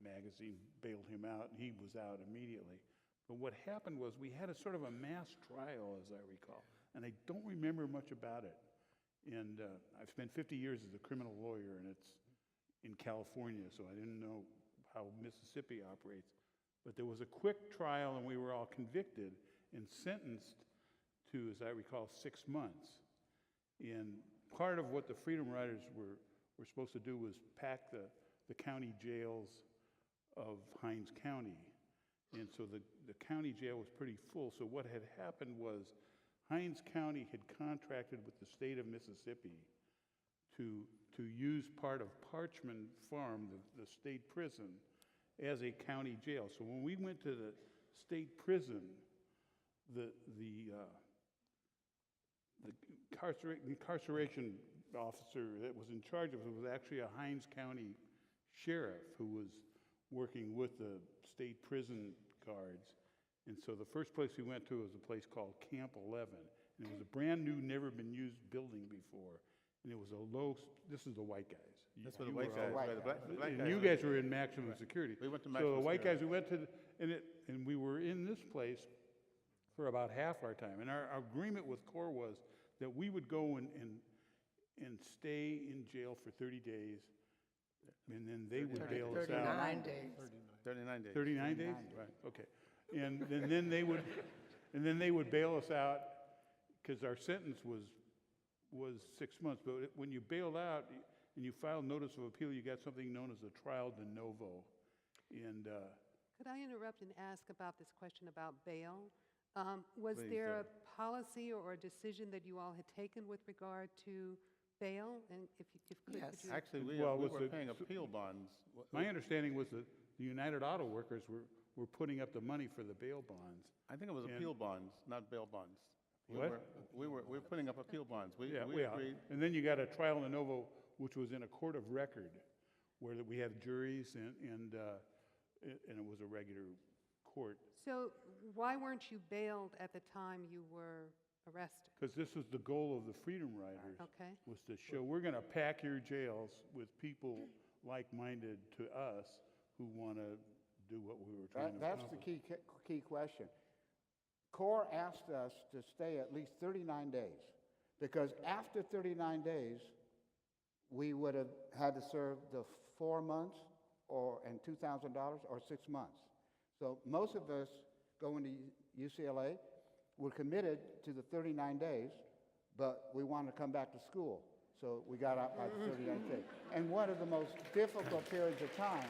Speaker 13: magazine bailed him out, and he was out immediately. But what happened was we had a sort of a mass trial, as I recall, and I don't remember much about it. And I've spent 50 years as a criminal lawyer, and it's in California, so I didn't know how Mississippi operates. But there was a quick trial, and we were all convicted and sentenced to, as I recall, 6 months. And part of what the Freedom Riders were supposed to do was pack the county jails of Hinds County. And so the county jail was pretty full. So what had happened was Hinds County had contracted with the state of Mississippi to use part of Parchman Farm, the state prison, as a county jail. So when we went to the state prison, the incarceration officer that was in charge of it was actually a Hinds County sheriff who was working with the state prison guards. And so the first place we went to was a place called Camp 11. And it was a brand new, never been used building before. And it was a low, this is the white guys.
Speaker 8: That's what the white guys, right, the black
Speaker 13: And
Speaker 8: guys.
Speaker 13: you guys were in maximum security.
Speaker 8: We went to
Speaker 13: So
Speaker 8: maximum
Speaker 13: the white
Speaker 8: security.
Speaker 13: guys, we went to, and we were in this place for about half our time. And our agreement with CORE was that we would go and stay in jail for 30 days, and then they would bail us out.
Speaker 9: 39 days.
Speaker 8: 39 days.
Speaker 13: 39 days? Right, okay. And then they would bail us out, because our sentence was 6 months. But when you bailed out and you filed notice of appeal, you got something known as a trial de novo. And
Speaker 3: Could I interrupt and ask about this question about bail? Was
Speaker 8: Please,
Speaker 3: there a policy or a decision that you all had taken with regard to bail? And if you could,
Speaker 9: Yes.
Speaker 3: could you?
Speaker 8: Actually, we
Speaker 13: Well,
Speaker 8: were
Speaker 13: was the-
Speaker 8: paying appeal bonds.
Speaker 13: my understanding was that the United Auto Workers were putting up the money for the bail bonds.
Speaker 8: I think it was
Speaker 13: And-
Speaker 8: appeal bonds, not bail bonds.
Speaker 13: What?
Speaker 8: We were putting up appeal bonds. We
Speaker 13: Yeah,
Speaker 8: agreed.
Speaker 13: and then you got a trial de novo, which was in a court of record, where we had juries and it was a regular court.
Speaker 3: So why weren't you bailed at the time you were arrested?
Speaker 13: Because this was the goal of the Freedom Riders.
Speaker 3: Okay.
Speaker 13: Was to show, we're going to pack your jails with people like-minded to us who want to do what we were trying to
Speaker 10: That's the
Speaker 13: accomplish.
Speaker 10: key question. CORE asked us to stay at least 39 days, because after 39 days, we would have had to serve the 4 months and $2,000 or 6 months. So most of us going to UCLA were committed to the 39 days, but we wanted to come back to school. So we got out by the 39th day. And one of the most difficult periods of time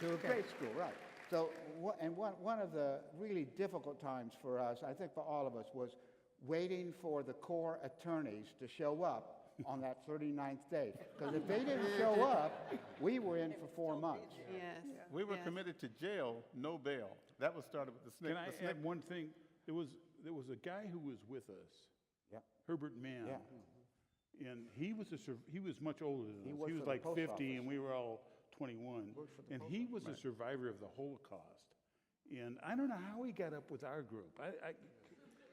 Speaker 10: to a grade school, right. So, one of the really difficult times for us, I think for all of us, was waiting for the CORE attorneys to show up on that 39th day. Because if they didn't show up, we were in for 4 months.
Speaker 3: Yes.
Speaker 8: We were
Speaker 3: yes.
Speaker 8: committed to jail, no bail. That was started with the SNCC.
Speaker 13: Can I add one thing? There was a guy who was with us,
Speaker 10: Yeah.
Speaker 13: Herbert Mann.
Speaker 10: Yeah.
Speaker 13: And he was much older than
Speaker 10: He
Speaker 13: us.
Speaker 10: worked
Speaker 13: He was
Speaker 10: for the
Speaker 13: like
Speaker 10: post
Speaker 13: 50,
Speaker 10: office.
Speaker 13: and we were all 21.
Speaker 10: Worked for the
Speaker 13: And
Speaker 10: post
Speaker 13: he was a survivor of the Holocaust. And I don't know how he got up with our group.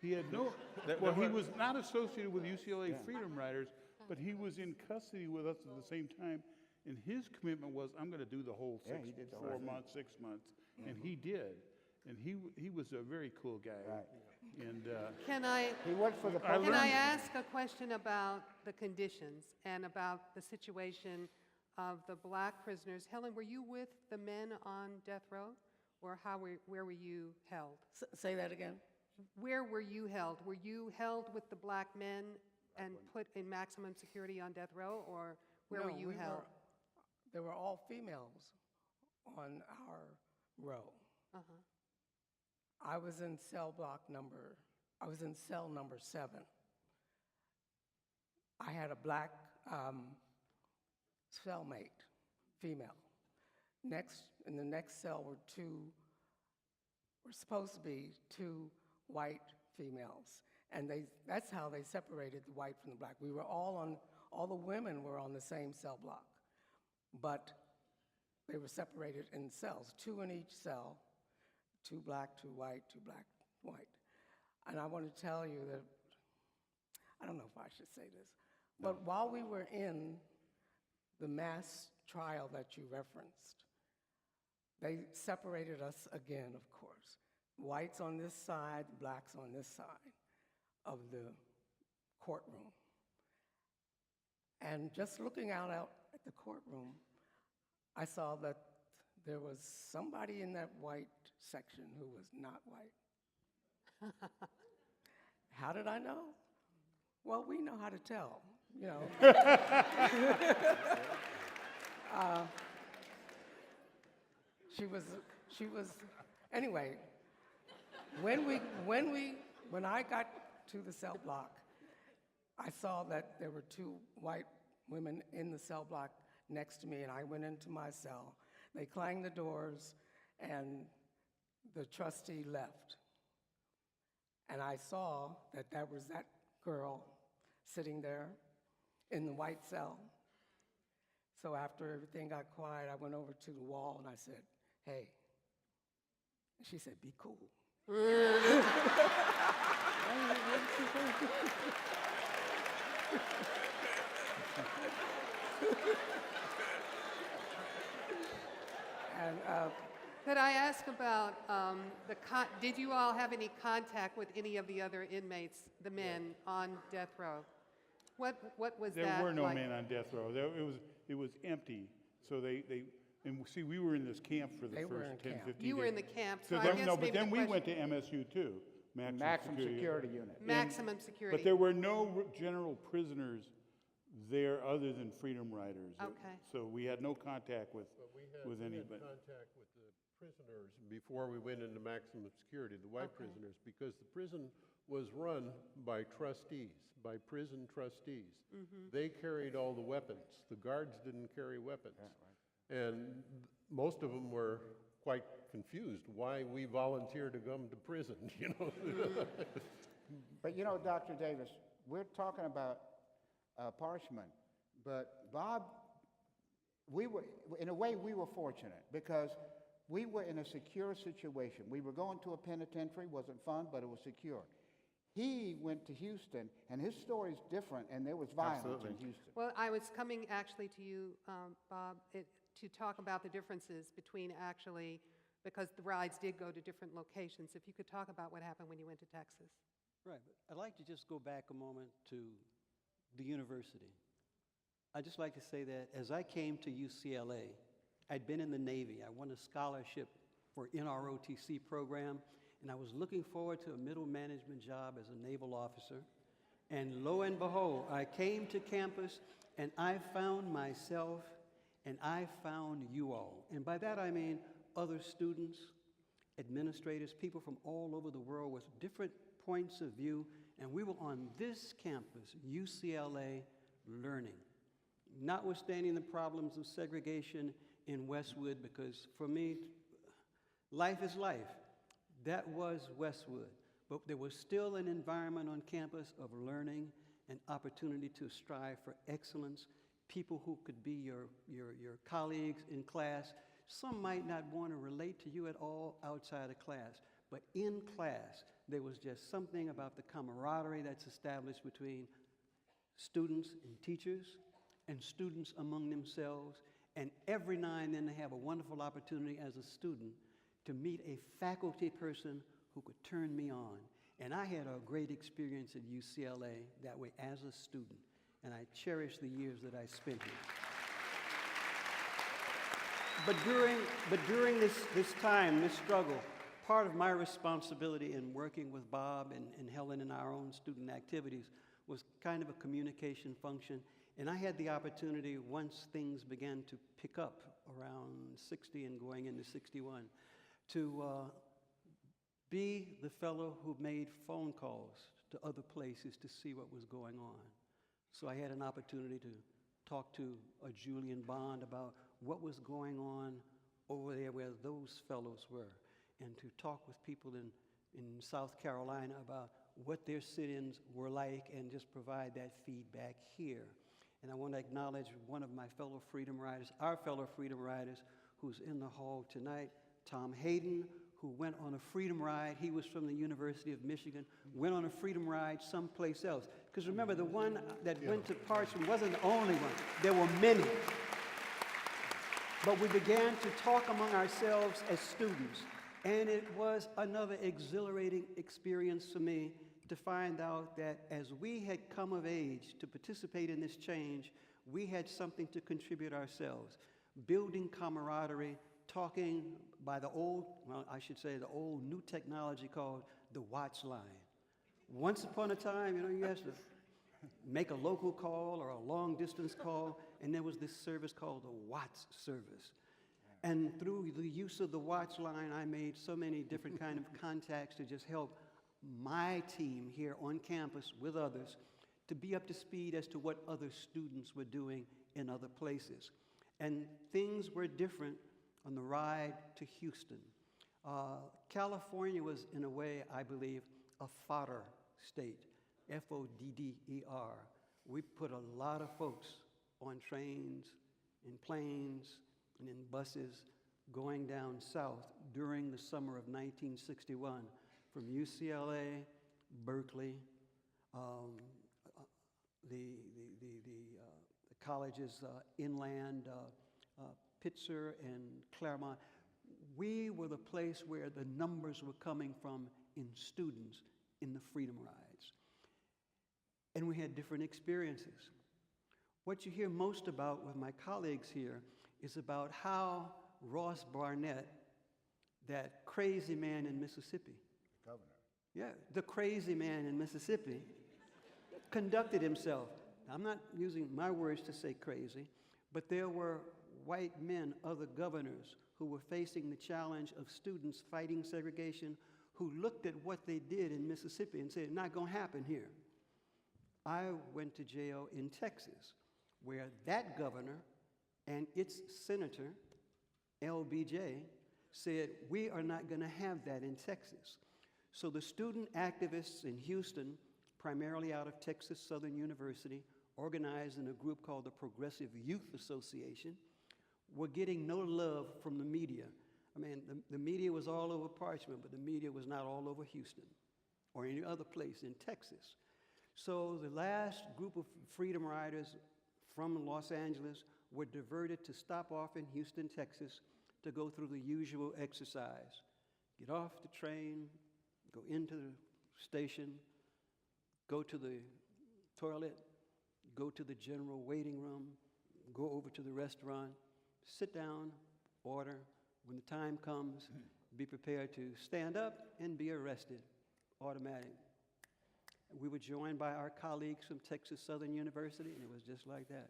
Speaker 13: He had no. Well, he was not associated with UCLA Freedom Riders, but he was in custody with us at the same time. And his commitment was, I'm going to do the whole
Speaker 10: Yeah, he did the whole
Speaker 13: 4
Speaker 10: thing.
Speaker 13: months, 6 months, and he did. And he was a very cool guy.
Speaker 10: Right.
Speaker 13: And
Speaker 3: Can I,
Speaker 10: He worked for the
Speaker 13: I
Speaker 10: post
Speaker 3: can I
Speaker 13: learned-
Speaker 3: ask a question about the conditions and about the situation of the black prisoners? Helen, were you with the men on death row, or where were you held?
Speaker 9: Say that again.
Speaker 3: Where were you held? Were you held with the black men and put in maximum security on death row, or where
Speaker 9: No,
Speaker 3: were you held?
Speaker 9: There were all females on our row.
Speaker 3: Uh-huh.
Speaker 9: I was in cell number 7. I had a black cellmate, female. In the next cell were supposed to be 2 white females. And that's how they separated the white from the black. We were all the women were on the same cell block, but they were separated in cells, 2 in each cell, 2 black, 2 white, 2 black, white. And I want to tell you that, I don't know if I should say this, but while we were in the mass trial that you referenced, they separated us again, of course. Whites on this side, blacks on this side of the courtroom. And just looking out at the courtroom, I saw that there was somebody in that white section who was not white. How did I know? Well, we know how to tell, you know. She was, anyway, when I got to the cell block, I saw that there were 2 white women in the cell block next to me, and I went into my cell. They clanged the doors, and the trustee left. And I saw that that was that girl sitting there in the white cell. So after everything got quiet, I went over to the wall and I said, "Hey." And she said, "Be cool." And
Speaker 3: Could I ask about did you all have any contact with any of the other inmates, the men on death row? What was that
Speaker 13: There were no
Speaker 3: like?
Speaker 13: men on death row. It was empty. So and see, we were in this camp for the
Speaker 9: They were
Speaker 13: first
Speaker 9: in
Speaker 13: 10,
Speaker 9: camp.
Speaker 13: 15
Speaker 3: You were
Speaker 13: days.
Speaker 3: in the camp,
Speaker 13: So
Speaker 3: so I
Speaker 13: then,
Speaker 3: guess
Speaker 13: no,
Speaker 3: maybe
Speaker 13: but then
Speaker 3: the
Speaker 13: we
Speaker 3: question-
Speaker 13: went to MSU too,
Speaker 10: Maximum security unit.
Speaker 3: Maximum security.
Speaker 13: But there were no general prisoners there other than freedom riders.
Speaker 3: Okay.
Speaker 13: So we had no contact with
Speaker 11: We had
Speaker 13: anybody.
Speaker 11: contact with the prisoners before we went into maximum security, the white
Speaker 3: Okay.
Speaker 11: prisoners, because the prison was run by trustees, by prison trustees. They carried all the weapons. The guards didn't carry weapons. And most of them were quite confused why we volunteered to come to prison, you know.
Speaker 10: But you know, Dr. Davis, we're talking about Parchman, but Bob, in a way, we were fortunate because we were in a secure situation. We were going to a penitentiary, wasn't fun, but it was secure. He went to Houston, and his story's different, and there was violence in Houston.
Speaker 3: Well, I was coming actually to you, Bob, to talk about the differences between actually, because the rides did go to different locations. If you could talk about what happened when you went to Texas.
Speaker 14: Right. I'd like to just go back a moment to the university. I'd just like to say that as I came to UCLA, I'd been in the Navy. I won a scholarship for NROTC program, and I was looking forward to a middle management job as a naval officer. And lo and behold, I came to campus, and I found myself, and I found you all. And by that I mean other students, administrators, people from all over the world with different points of view, and we were on this campus, UCLA, learning. Notwithstanding the problems of segregation in Westwood, because for me, life is life. That was Westwood. But there was still an environment on campus of learning and opportunity to strive for excellence, people who could be your colleagues in class. Some might not want to relate to you at all outside of class, but in class, there was just something about the camaraderie that's established between students and teachers, and students among themselves, and every now and then they have a wonderful opportunity as a student to meet a faculty person who could turn me on. And I had a great experience at UCLA that way as a student, and I cherish the years that I spent here. But during this time, this struggle, part of my responsibility in working with Bob and Helen in our own student activities was kind of a communication function. And I had the opportunity, once things began to pick up around 60 and going into 61, to be the fellow who made phone calls to other places to see what was going on. So I had an opportunity to talk to a Julian Bond about what was going on over there where those fellows were, and to talk with people in South Carolina about what their sit-ins were like and just provide that feedback here. And I want to acknowledge one of my fellow freedom riders, our fellow freedom riders, who's in the hall tonight, Tom Hayden, who went on a freedom ride. He was from the University of Michigan, went on a freedom ride someplace else. Because remember, the one that went to Parchment wasn't the only one. There were many. But we began to talk among ourselves as students. And it was another exhilarating experience for me to find out that as we had come of age to participate in this change, we had something to contribute ourselves, building camaraderie, talking by the old, well, I should say the old new technology called the Watts line. Once upon a time, you had to make a local call or a long distance call, and there was this service called the Watts service. And through the use of the Watts line, I made so many different kind of contacts to just help my team here on campus with others to be up to speed as to what other students were doing in other places. And things were different on the ride to Houston. California was, in a way, I believe, a fodder state, F-O-D-D-E-R. We put a lot of folks on trains, in planes, and in buses going down south during the summer of 1961 from UCLA, Berkeley, the colleges inland, Pitzer and Claremont. We were the place where the numbers were coming from in students in the Freedom Rides. And we had different experiences. What you hear most about with my colleagues here is about how Ross Barnett, that crazy man in Mississippi,
Speaker 10: The governor.
Speaker 14: yeah, the crazy man in Mississippi, conducted himself. Now, I'm not using my words to say crazy, but there were white men, other governors, who were facing the challenge of students fighting segregation, who looked at what they did in Mississippi and said, not going to happen here. I went to jail in Texas, where that governor and its senator, LBJ, said, we are not going to have that in Texas. So the student activists in Houston, primarily out of Texas Southern University, organized in a group called the Progressive Youth Association, were getting no love from the media. I mean, the media was all over Parchment, but the media was not all over Houston or any other place in Texas. So the last group of freedom riders from Los Angeles were diverted to stop off in Houston, Texas, to go through the usual exercise. Get off the train, go into the station, go to the toilet, go to the general waiting room, go over to the restaurant, sit down, order. When the time comes, be prepared to stand up and be arrested, automatic. We were joined by our colleagues from Texas Southern University, and it was just like that.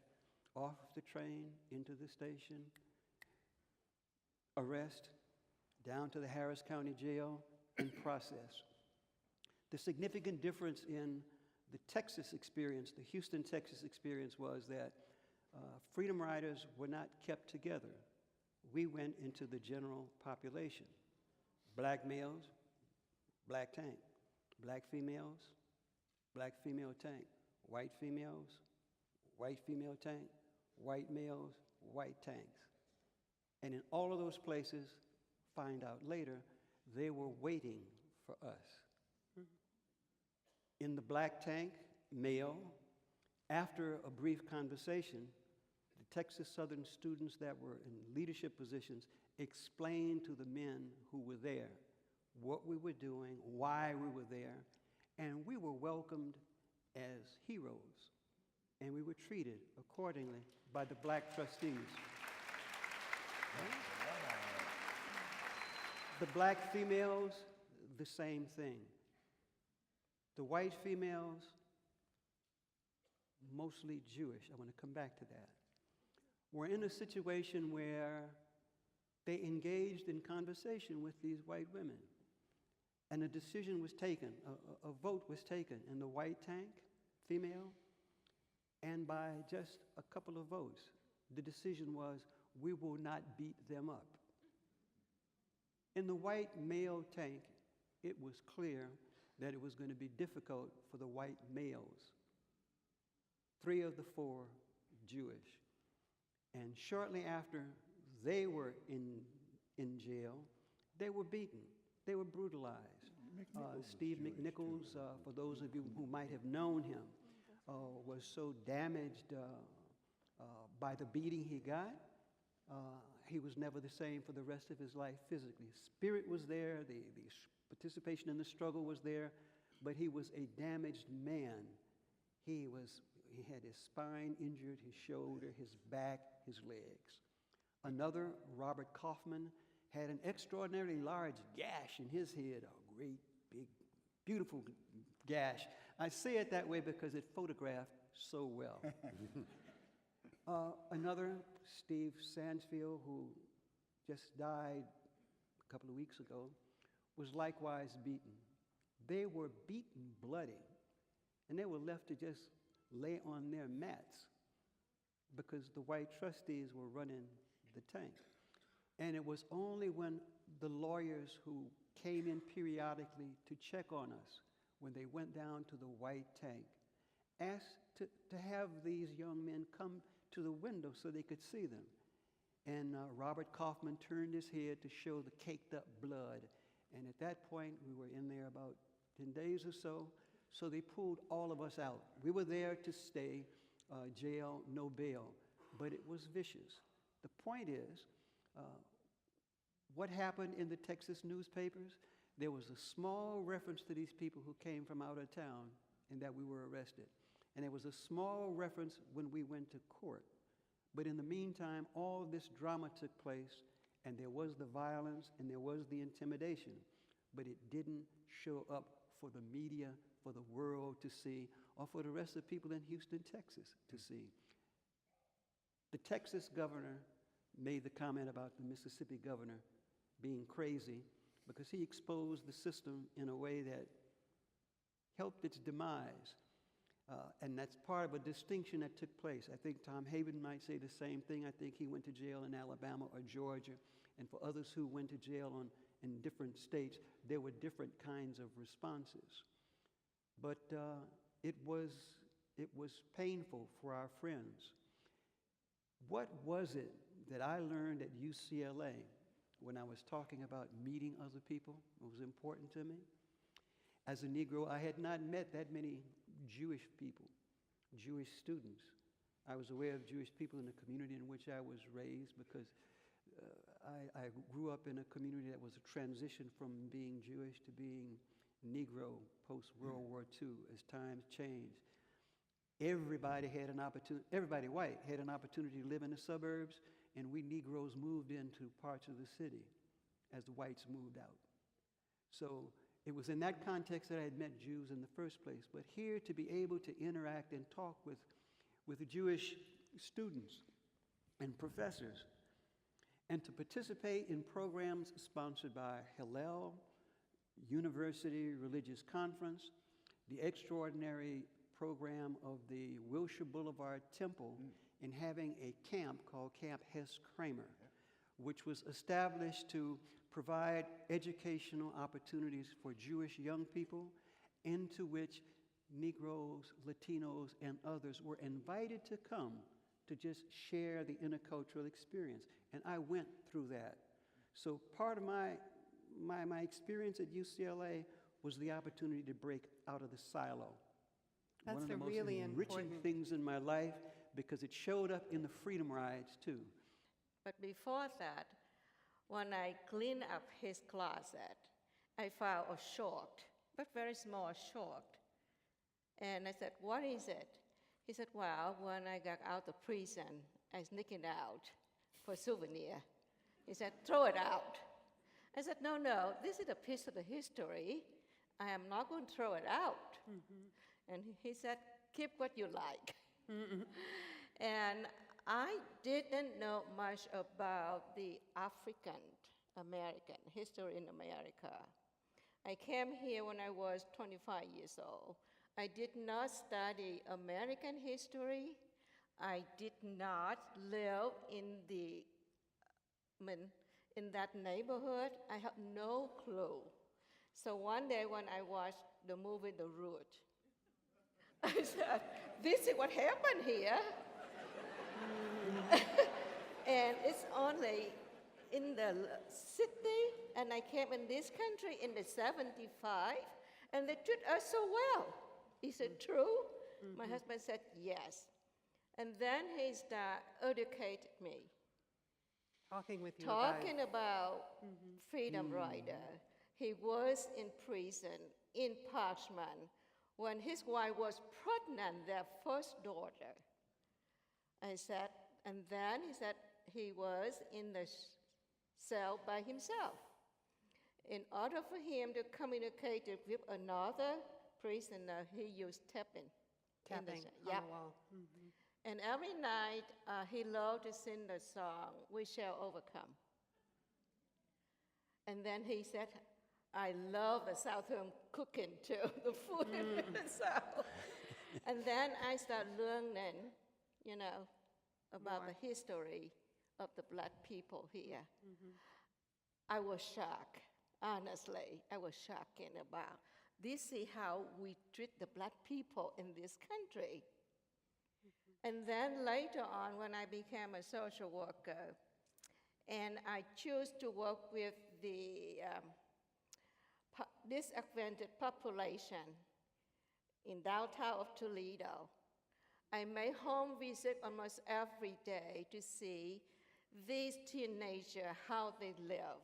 Speaker 14: Off the train, into the station, arrest, down to the Harris County Jail, and process. The significant difference in the Texas experience, the Houston, Texas experience, was that freedom riders were not kept together. We went into the general population. Black males, black tank. Black females, black female tank. White females, white female tank. White males, white tanks. And in all of those places, find out later, they were waiting for us. In the black tank, male, after a brief conversation, the Texas Southern students that were in leadership positions explained to the men who were there what we were doing, why we were there, and we were welcomed as heroes, and we were treated accordingly by the black trustees. The black females, the same thing. The white females, mostly Jewish. I want to come back to that. We're in a situation where they engaged in conversation with these white women. And a decision was taken, a vote was taken in the white tank, female, and by just a couple of votes, the decision was, we will not beat them up. In the white male tank, it was clear that it was going to be difficult for the white males. 3 of the 4 Jewish. And shortly after they were in jail, they were beaten. They were brutalized. Steve McNichols, for those of you who might have known him, was so damaged by the beating he got, he was never the same for the rest of his life physically. Spirit was there, the participation in the struggle was there, but he was a damaged man. He had his spine injured, his shoulder, his back, his legs. Another, Robert Kaufman, had an extraordinarily large gash in his head, a great, big, beautiful gash. I say it that way because it photographed so well. Another, Steve Sansfield, who just died a couple of weeks ago, was likewise beaten. They were beaten bloody, and they were left to just lay on their mats because the white trustees were running the tank. And it was only when the lawyers who came in periodically to check on us, when they went down to the white tank, asked to have these young men come to the window so they could see them. And Robert Kaufman turned his head to show the caked up blood. And at that point, we were in there about 10 days or so, so they pulled all of us out. We were there to stay, jail, no bail, but it was vicious. The point is, what happened in the Texas newspapers? There was a small reference to these people who came from out of town and that we were arrested. And there was a small reference when we went to court. But in the meantime, all this drama took place, and there was the violence and there was the intimidation. But it didn't show up for the media, for the world to see, or for the rest of the people in Houston, Texas to see. The Texas governor made the comment about the Mississippi governor being crazy because he exposed the system in a way that helped its demise. And that's part of a distinction that took place. I think Tom Haven might say the same thing. I think he went to jail in Alabama or Georgia. And for others who went to jail in different states, there were different kinds of responses. But it was painful for our friends. What was it that I learned at UCLA when I was talking about meeting other people? It was important to me. As a Negro, I had not met that many Jewish people, Jewish students. I was aware of Jewish people in the community in which I was raised because I grew up in a community that was a transition from being Jewish to being Negro post-World War II as times changed. Everybody had an opportunity, everybody white had an opportunity to live in the suburbs, and we Negroes moved into parts of the city as the whites moved out. So it was in that context that I had met Jews in the first place. But here to be able to interact and talk with the Jewish students and professors, and to participate in programs sponsored by Hillel, University Religious Conference, the extraordinary program of the Wilshire Boulevard Temple, in having a camp called Camp Hess Kramer, which was established to provide educational opportunities for Jewish young people, into which Negroes, Latinos, and others were invited to come to just share the intercultural experience. And I went through that. So part of my experience at UCLA was the opportunity to break out of the silo.
Speaker 3: That's
Speaker 14: One of the most
Speaker 3: really
Speaker 14: enriching
Speaker 3: important
Speaker 14: things in my life, because it showed up in the Freedom Rides too.
Speaker 12: But before that, when I cleaned up his closet, I found a short, but very small short. And I said, "What is it?" He said, "Well, when I got out of prison, I sneaked it out for souvenir." He said, "Throw it out." I said, "No, this is a piece of the history. I am not going to throw it out." And he said, "Keep what you like." And I didn't know much about the African American history in America. I came here when I was 25 years old. I did not study American history. I did not live in that neighborhood. I have no clue. So one day when I watched the movie The Root, I said, this is what happened here. And it's only in the city, and I came in this country in the 75, and they treat us so well. Is it true? My husband said, yes. And then he started educating me.
Speaker 3: Talking with you
Speaker 12: Talking about freedom rider. He was in prison in Parchman when his wife was pregnant, their first daughter. I said, and then he said he was in the cell by himself. In order for him to communicate with another prisoner, he used tapping.
Speaker 3: tapping on
Speaker 12: Yeah.
Speaker 3: the wall.
Speaker 12: And every night he loved to sing the song, We Shall Overcome. And then he said, I love the Southern cooking too, the food in the South. And then I started learning, about the history of the Black people here. I was shocked, honestly. I was shocked about this is how we treat the Black people in this country. And then later on, when I became a social worker, and I chose to work with the disadvantaged population in downtown of Toledo, I made home visit almost every day to see these teenagers, how they live.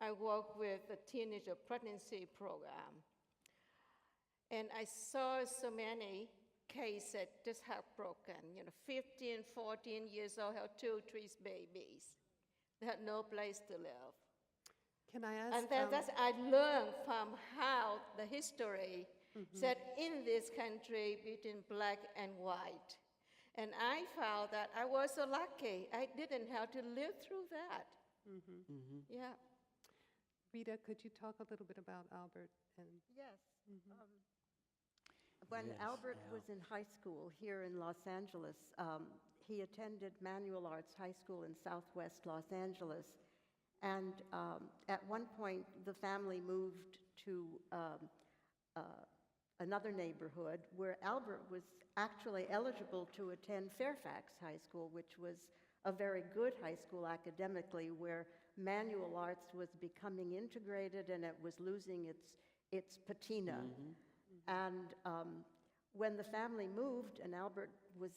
Speaker 12: I work with the teenager pregnancy program. And I saw so many cases just heartbroken, 15, 14 years old, have 2, 3 babies. They had no place to live.
Speaker 3: Can I ask?
Speaker 12: And then I learned from how the history said in this country between Black and white. And I found that I was so lucky. I didn't have to live through that. Yeah.
Speaker 3: Rita, could you talk a little bit about Albert?
Speaker 15: Yes. When Albert was in high school here in Los Angeles, he attended Manual Arts High School in Southwest Los Angeles. And at one point, the family moved to another neighborhood where Albert was actually eligible to attend Fairfax High School, which was a very good high school academically, where manual arts was becoming integrated and it was losing its patina. And when the family moved and Albert was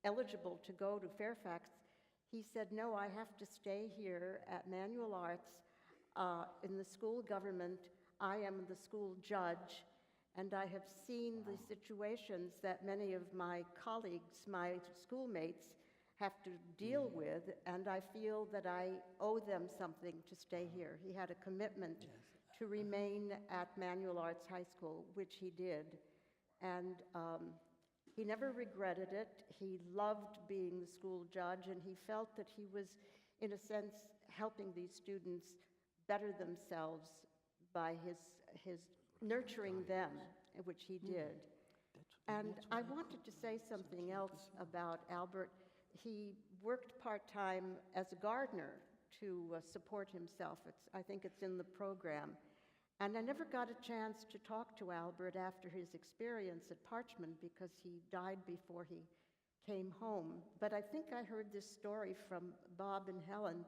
Speaker 15: eligible to go to Fairfax, he said, no, I have to stay here at Manual Arts in the school government. I am the school judge, and I have seen the situations that many of my colleagues, my schoolmates, have to deal with, and I feel that I owe them something to stay here. He had a commitment to remain at Manual Arts High School, which he did, and he never regretted it. He loved being the school judge, and he felt that he was, in a sense, helping these students better themselves by his nurturing them, which he did. And I wanted to say something else about Albert. He worked part-time as a gardener to support himself. I think it's in the program. And I never got a chance to talk to Albert after his experience at Parchman because he died before he came home. But I think I heard this story from Bob and Helen.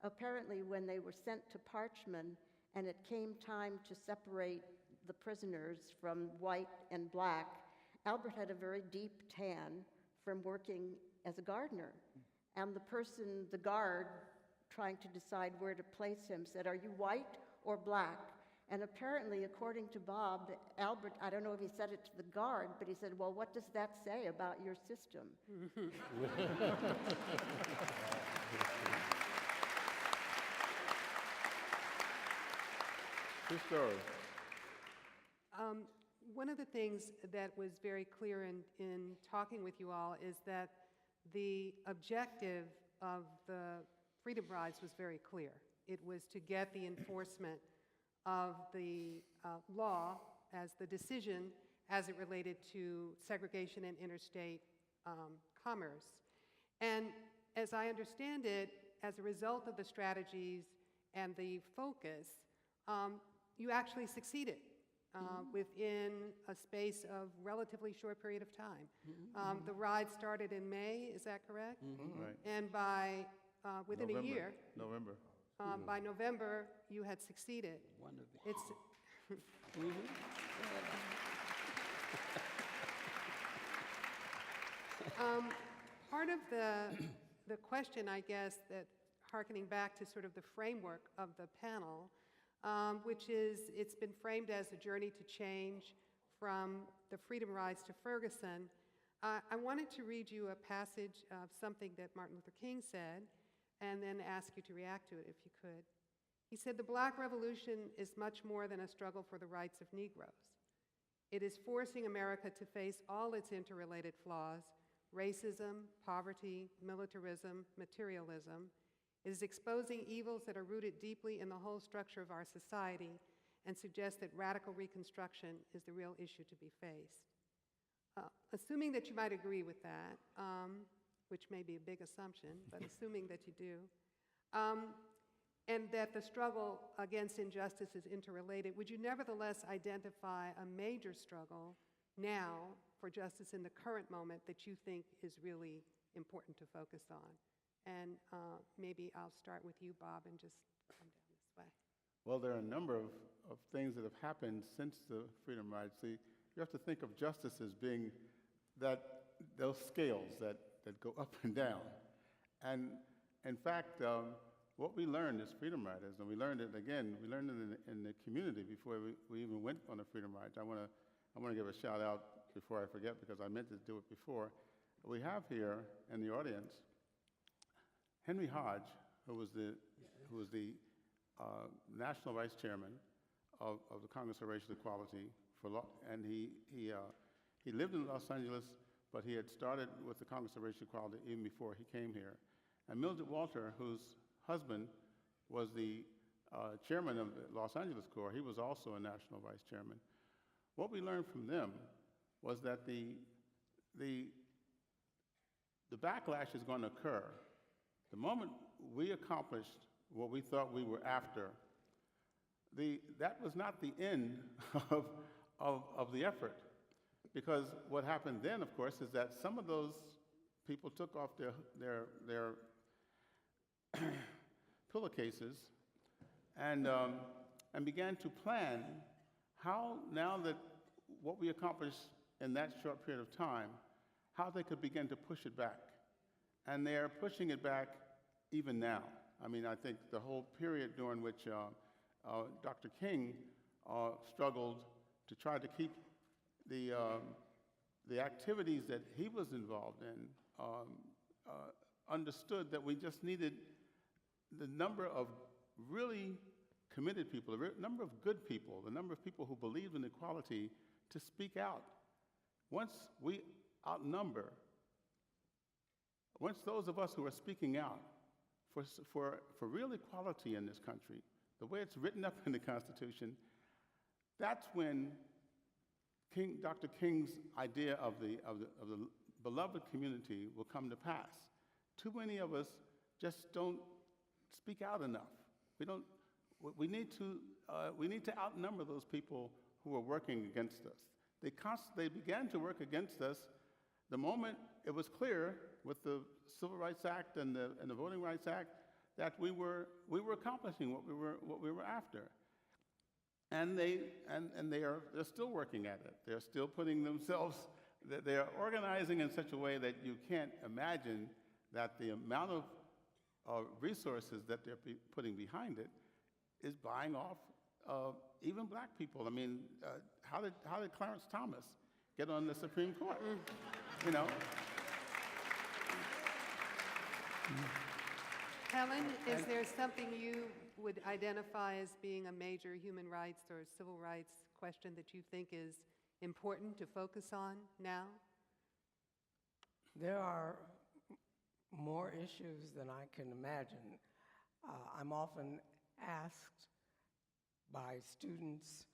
Speaker 15: Apparently, when they were sent to Parchman and it came time to separate the prisoners from white and black, Albert had a very deep tan from working as a gardener. And the guard, trying to decide where to place him, said, are you white or black? And apparently, according to Bob, Albert, I don't know if he said it to the guard, but he said, well, what does that say about your system?
Speaker 8: True story.
Speaker 3: One of the things that was very clear in talking with you all is that the objective of the Freedom Rides was very clear. It was to get the enforcement of the law as the decision as it related to segregation and interstate commerce. And as I understand it, as a result of the strategies and the focus, you actually succeeded within a space of relatively short period of time. The ride started in May, is that correct?
Speaker 8: Right.
Speaker 3: And by, within a year,
Speaker 8: November.
Speaker 3: by November, you had succeeded.
Speaker 14: Wonderful.
Speaker 3: It's, part of the question, I guess, that hearkening back to sort of the framework of the panel, which is it's been framed as a journey to change from the freedom rides to Ferguson. I wanted to read you a passage of something that Martin Luther King said, and then ask you to react to it if you could. He said, "The Black Revolution is much more than a struggle for the rights of Negroes. It is forcing America to face all its interrelated flaws: racism, poverty, militarism, materialism. It is exposing evils that are rooted deeply in the whole structure of our society and suggests that radical reconstruction is the real issue to be faced." Assuming that you might agree with that, which may be a big assumption, but assuming that you do, and that the struggle against injustice is interrelated, would you nevertheless identify a major struggle now for justice in the current moment that you think is really important to focus on? And maybe I'll start with you, Bob, and just come down this way.
Speaker 8: Well, there are a number of things that have happened since the Freedom Rides. See, you have to think of justice as being those scales that go up and down. And in fact, what we learned as Freedom Riders, and we learned it again, we learned it in the community before we even went on the Freedom Rides. I want to give a shout out before I forget, because I meant to do it before. We have here in the audience Henry Hodge, who was the National Vice Chairman of the Congress of Racial Equality and he lived in Los Angeles, but he had started with the Congress of Racial Equality even before he came here. And Mildred Walter, whose husband was the chairman of the Los Angeles Corps, he was also a national vice chairman. What we learned from them was that the backlash is going to occur the moment we accomplished what we thought we were after. That was not the end of the effort, because what happened then, of course, is that some of those people took off their pillowcases and began to plan how, now that what we accomplished in that short period of time, how they could begin to push it back. And they're pushing it back even now. I mean, I think the whole period during which Dr. King struggled to try to keep the activities that he was involved in, understood that we just needed the number of really committed people, the number of good people, the number of people who believed in equality to speak out. Once we outnumber, once those of us who are speaking out for real equality in this country, the way it's written up in the Constitution, that's when Dr. King's idea of the beloved community will come to pass. Too many of us just don't speak out enough. We need to outnumber those people who are working against us. They began to work against us the moment it was clear with the Civil Rights Act and the Voting Rights Act that we were accomplishing what we were after. And they're still working at it. They're still putting themselves, they're organizing in such a way that you can't imagine that the amount of resources that they're putting behind it is buying off even black people. I mean, how did Clarence Thomas get on the Supreme Court? You know?
Speaker 3: Helen, is there something you would identify as being a major human rights or civil rights question that you think is important to focus on now?
Speaker 9: There are more issues than I can imagine. I'm often asked by students,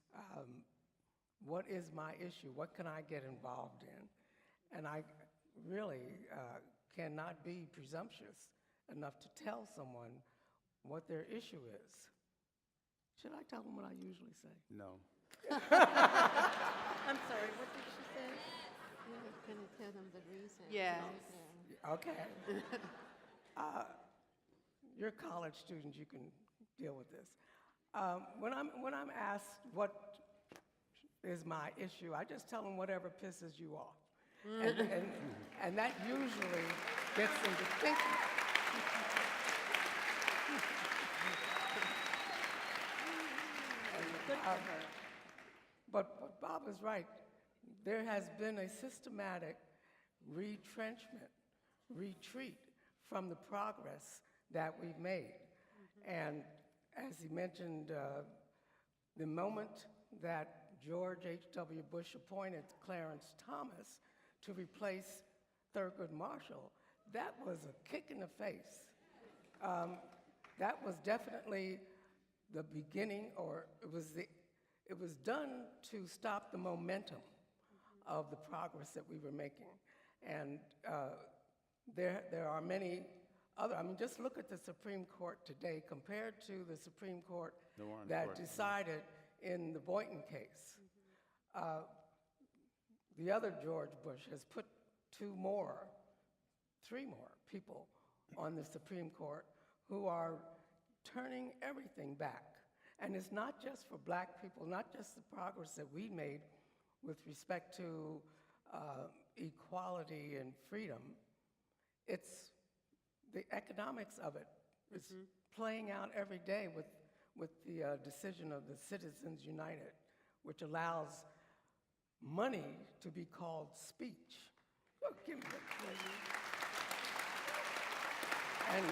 Speaker 9: what is my issue? What can I get involved in? And I really cannot be presumptuous enough to tell someone what their issue is. Should I tell them what I usually say?
Speaker 8: No.
Speaker 15: I'm sorry, what did she say?
Speaker 12: You're going to tell them the reason.
Speaker 3: Yes.
Speaker 9: Okay. You're a college student, you can deal with this. When I'm asked what is my issue, I just tell them whatever pisses you off. And that usually gets them to thinking. But Bob is right. There has been a systematic retrenchment, retreat from the progress that we've made. And as he mentioned, the moment that George H.W. Bush appointed Clarence Thomas to replace Thurgood Marshall, that was a kick in the face. That was definitely the beginning, or it was done to stop the momentum of the progress that we were making. And there are many other, I mean, just look at the Supreme Court today compared to the Supreme Court that decided in the Boynton case. The other George Bush has put three more people on the Supreme Court who are turning everything back. And it's not just for black people, not just the progress that we made with respect to equality and freedom, it's the economics of it. It's playing out every day with the decision of the Citizens United, which allows money to be called speech. Oh, give me that. And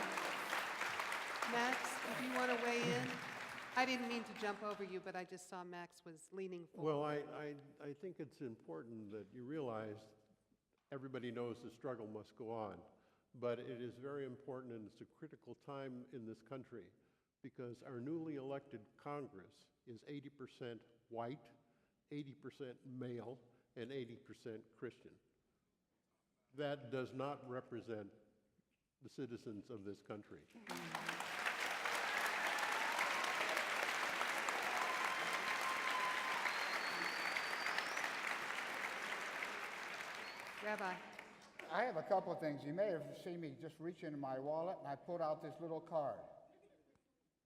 Speaker 3: Max, do you want to weigh in? I didn't mean to jump over you, but I just saw Max was leaning forward.
Speaker 11: Well, I think it's important that you realize everybody knows the struggle must go on, but it is very important and it's a critical time in this country because our newly elected Congress is 80% white, 80% male, and 80% Christian. That does not represent the citizens of this country.
Speaker 3: Rabbi.
Speaker 10: I have a couple of things. You may have seen me just reach into my wallet and I pulled out this little card.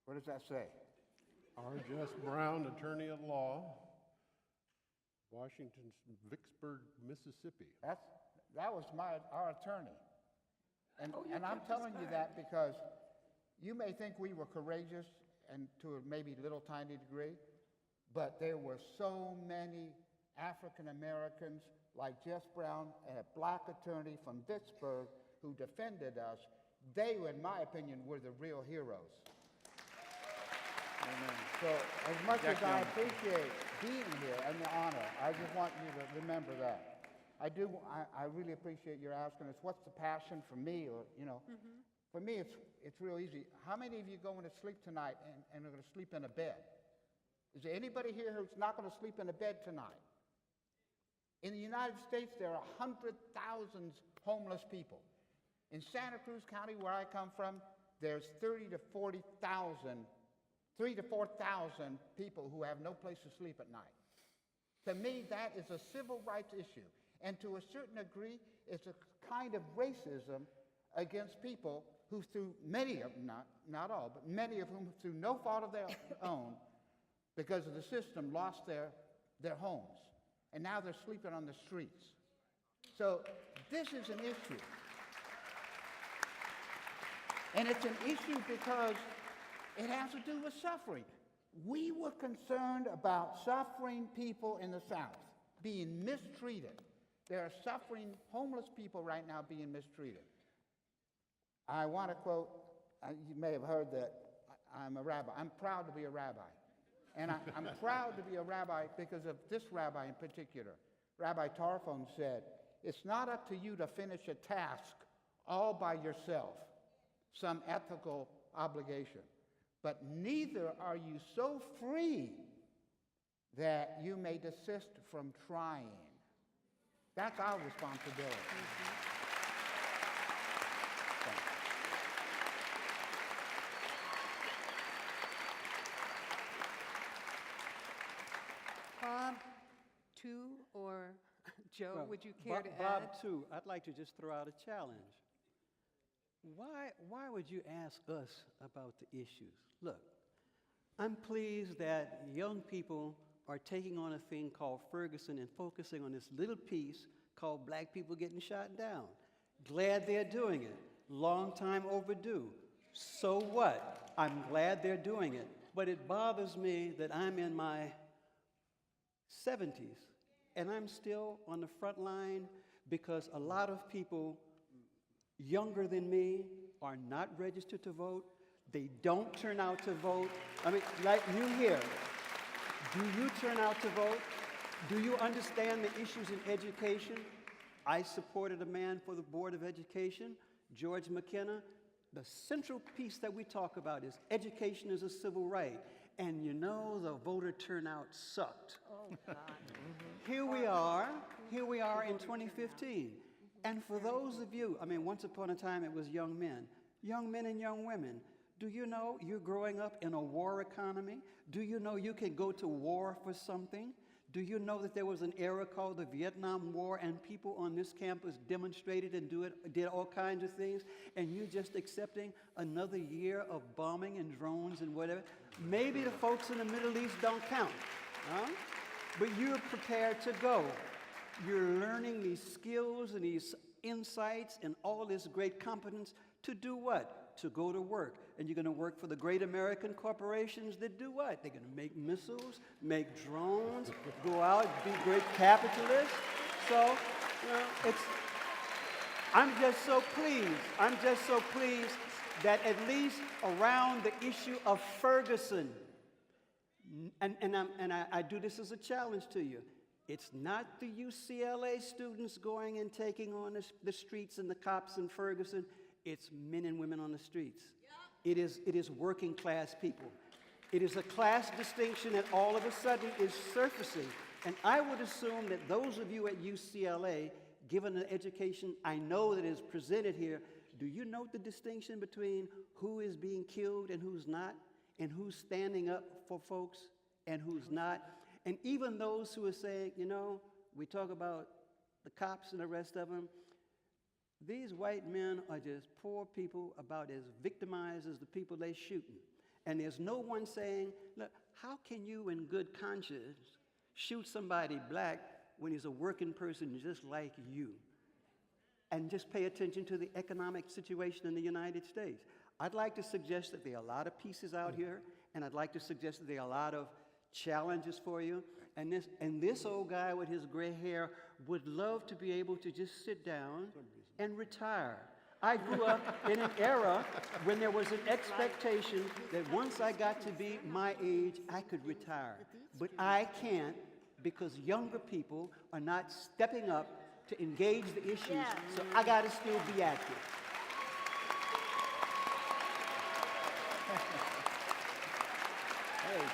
Speaker 10: What does that say?
Speaker 11: R. Jess Brown, attorney at law, Washington, Vicksburg, Mississippi.
Speaker 10: That was our attorney. And I'm telling you that because you may think we were courageous and to a maybe little tiny degree, but there were so many African Americans like Jess Brown, a black attorney from Vicksburg who defended us. They, in my opinion, were the real heroes. Amen. So as much as I appreciate being here and the honor, I just want you to remember that. I really appreciate your asking us, what's the passion for me? Or, for me, it's real easy. How many of you going to sleep tonight and are going to sleep in a bed? Is there anybody here who's not going to sleep in a bed tonight? In the United States, there are 100,000 homeless people. In Santa Cruz County, where I come from, there's 3,000 to 4,000 people who have no place to sleep at night. To me, that is a civil rights issue. And to a certain degree, it's a kind of racism against people who through many of them, not all, but many of whom through no fault of their own, because of the system, lost their homes. And now they're sleeping on the streets. So this is an issue. And it's an issue because it has to do with suffering. We were concerned about suffering people in the South being mistreated. There are suffering homeless people right now being mistreated. I want to quote, you may have heard that I'm a rabbi. I'm proud to be a rabbi. And I'm proud to be a rabbi because of this rabbi in particular. Rabbi Tarfon said, it's not up to you to finish a task all by yourself, some ethical obligation, but neither are you so free that you may desist from trying. That's our responsibility.
Speaker 3: Bob, too, or Joe,
Speaker 14: Well,
Speaker 3: would you care to
Speaker 14: Bob,
Speaker 3: add?
Speaker 14: too, I'd like to just throw out a challenge. Why would you ask us about the issues? Look, I'm pleased that young people are taking on a thing called Ferguson and focusing on this little piece called black people getting shot down. Glad they're doing it. Long time overdue. So what? I'm glad they're doing it. But it bothers me that I'm in my 70s and I'm still on the front line because a lot of people younger than me are not registered to vote. They don't turn out to vote. I mean, like you here, do you turn out to vote? Do you understand the issues in education? I supported a man for the Board of Education, George McKenna. The central piece that we talk about is education is a civil right. And you know, the voter turnout sucked.
Speaker 15: Oh, God.
Speaker 14: Here we are in 2015. And for those of you, I mean, once upon a time it was young men and young women. Do you know you're growing up in a war economy? Do you know you can go to war for something? Do you know that there was an era called the Vietnam War and people on this campus demonstrated and did all kinds of things, and you're just accepting another year of bombing and drones and whatever? Maybe the folks in the Middle East don't count, huh? But you're prepared to go. You're learning these skills and these insights and all this great competence to do what? To go to work. And you're going to work for the great American corporations that do what? They're going to make missiles, make drones, go out, be great capitalists. So, you know, I'm just so pleased that at least around the issue of Ferguson, and I do this as a challenge to you. It's not the UCLA students going and taking on the streets and the cops in Ferguson. It's men and women on the streets. It is working class people. It is a class distinction that all of a sudden is surfacing. And I would assume that those of you at UCLA, given the education I know that is presented here, do you note the distinction between who is being killed and who's not? And who's standing up for folks and who's not? And even those who are saying, you know, we talk about the cops and the rest of them. These white men are just poor people, about as victimized as the people they shooting. And there's no one saying, look, how can you in good conscience shoot somebody black when he's a working person just like you? And just pay attention to the economic situation in the United States. I'd like to suggest that there are a lot of pieces out here, and I'd like to suggest that there are a lot of challenges for you. And this old guy with his gray hair would love to be able to just sit down and retire. I grew up in an era when there was an expectation that once I got to be my age, I could retire. But I can't because younger people are not stepping up to engage the issues, so I gotta still be active. There you go.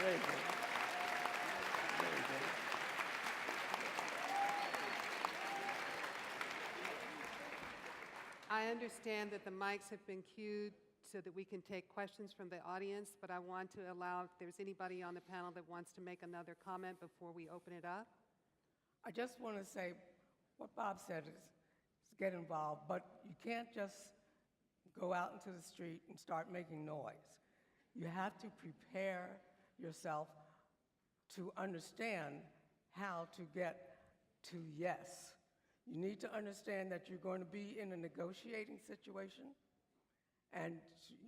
Speaker 14: There you go. There you go.
Speaker 3: I understand that the mics have been queued so that we can take questions from the audience, but I want to allow if there's anybody on the panel that wants to make another comment before we open it up.
Speaker 9: I just want to say what Bob said is get involved, but you can't just go out into the street and start making noise. You have to prepare yourself to understand how to get to yes. You need to understand that you're going to be in a negotiating situation, and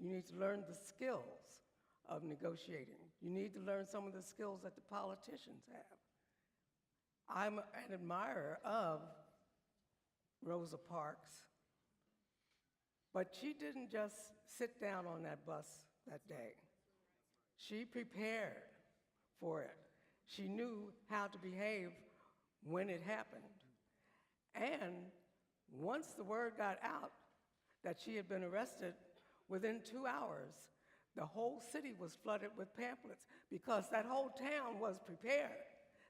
Speaker 9: you need to learn the skills of negotiating. You need to learn some of the skills that the politicians have. I'm an admirer of Rosa Parks, but she didn't just sit down on that bus that day. She prepared for it. She knew how to behave when it happened. And once the word got out that she had been arrested, Within 2 hours, the whole city was flooded with pamphlets because that whole town was prepared.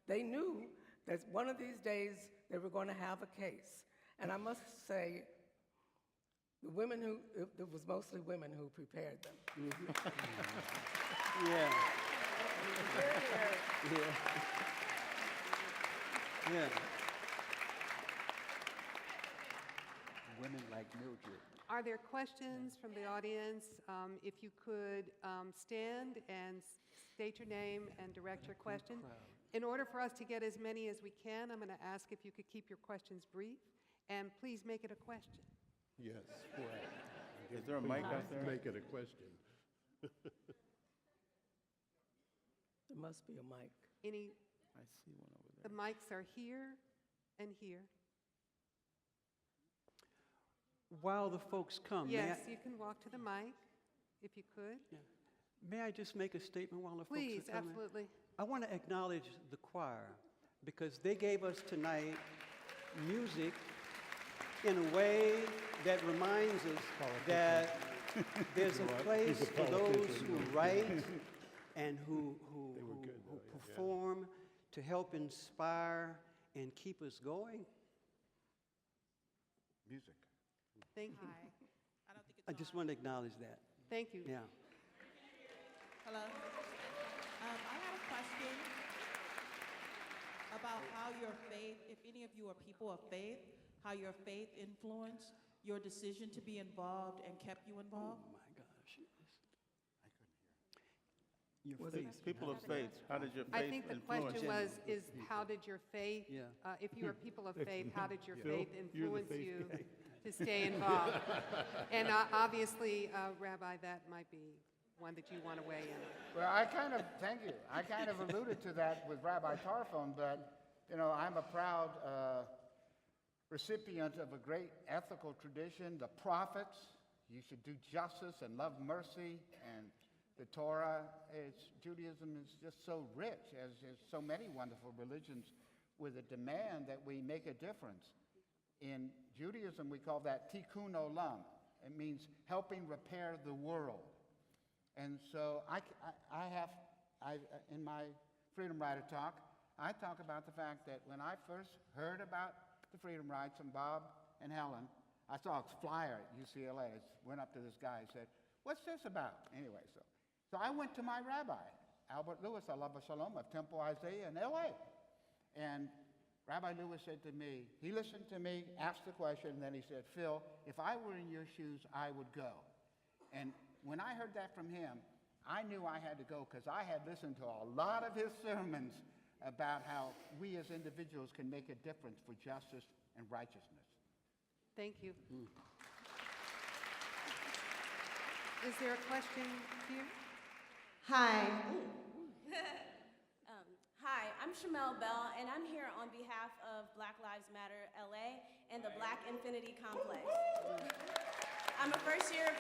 Speaker 9: They knew that one of these days they were going to have a case. And I must say, it was mostly women who prepared them.
Speaker 14: Yeah. Yeah. Yeah. Women like Mildred.
Speaker 3: Are there questions from the audience? If you could stand and state your name and direct your question. In order for us to get as many as we can, I'm going to ask if you could keep your questions brief, and please make it a question.
Speaker 11: Yes, right.
Speaker 8: Is there a mic out there?
Speaker 11: Make it a question.
Speaker 9: There must be a mic.
Speaker 3: Any?
Speaker 8: I see one over
Speaker 3: The
Speaker 8: there.
Speaker 3: mics are here and here.
Speaker 14: While the folks come,
Speaker 3: Yes, you can walk to the mic, if you could.
Speaker 14: may I just make a statement while the
Speaker 3: Please,
Speaker 14: folks are coming?
Speaker 3: absolutely.
Speaker 14: I want to acknowledge the choir because they gave us tonight music in a way that reminds us that there's a place for those who write and who perform to help inspire and keep us going.
Speaker 8: Music.
Speaker 3: Thank you.
Speaker 14: I just want to acknowledge that.
Speaker 3: Thank you.
Speaker 14: Yeah.
Speaker 16: Hello. I had a question about how your faith, if any of you are people of faith, how your faith influenced your decision to be involved and kept you involved.
Speaker 14: Oh my gosh.
Speaker 9: Was
Speaker 14: Your
Speaker 9: it-
Speaker 14: faith.
Speaker 8: People of faith, how did your faith
Speaker 3: I think the
Speaker 8: influence
Speaker 3: question was, is how did your faith,
Speaker 14: Yeah.
Speaker 3: if you are people of faith, how did your
Speaker 8: Phil,
Speaker 3: faith
Speaker 8: you're the
Speaker 3: influence
Speaker 8: faith
Speaker 3: you
Speaker 8: guy.
Speaker 3: to stay involved? And obviously, Rabbi, that might be one that you want to weigh in on.
Speaker 10: Well, thank you. I kind of alluded to that with Rabbi Tarfon, but, I'm a proud recipient of a great ethical tradition. The prophets, you should do justice and love mercy, and the Torah. Judaism is just so rich, as is so many wonderful religions, with a demand that we make a difference. In Judaism, we call that tikkun olam. It means helping repair the world. And so in my Freedom Rider talk, I talk about the fact that when I first heard about the Freedom Rides from Bob and Helen, I saw a flyer at UCLA. I went up to this guy and said, "What's this about?" Anyway, so I went to my rabbi, Albert Lewis, Alav Shalom, of Temple Isaiah in LA. And Rabbi Lewis said to me, he listened to me, asked the question, and then he said, "Phil, if I were in your shoes, I would go." And when I heard that from him, I knew I had to go because I had listened to a lot of his sermons about how we as individuals can make a difference for justice and righteousness.
Speaker 3: Thank you. Is there a question here?
Speaker 17: Hi. Hi, I'm Shamel Bell, and I'm here on behalf of Black Lives Matter LA and the Black Infinity Complex. I'm a first-year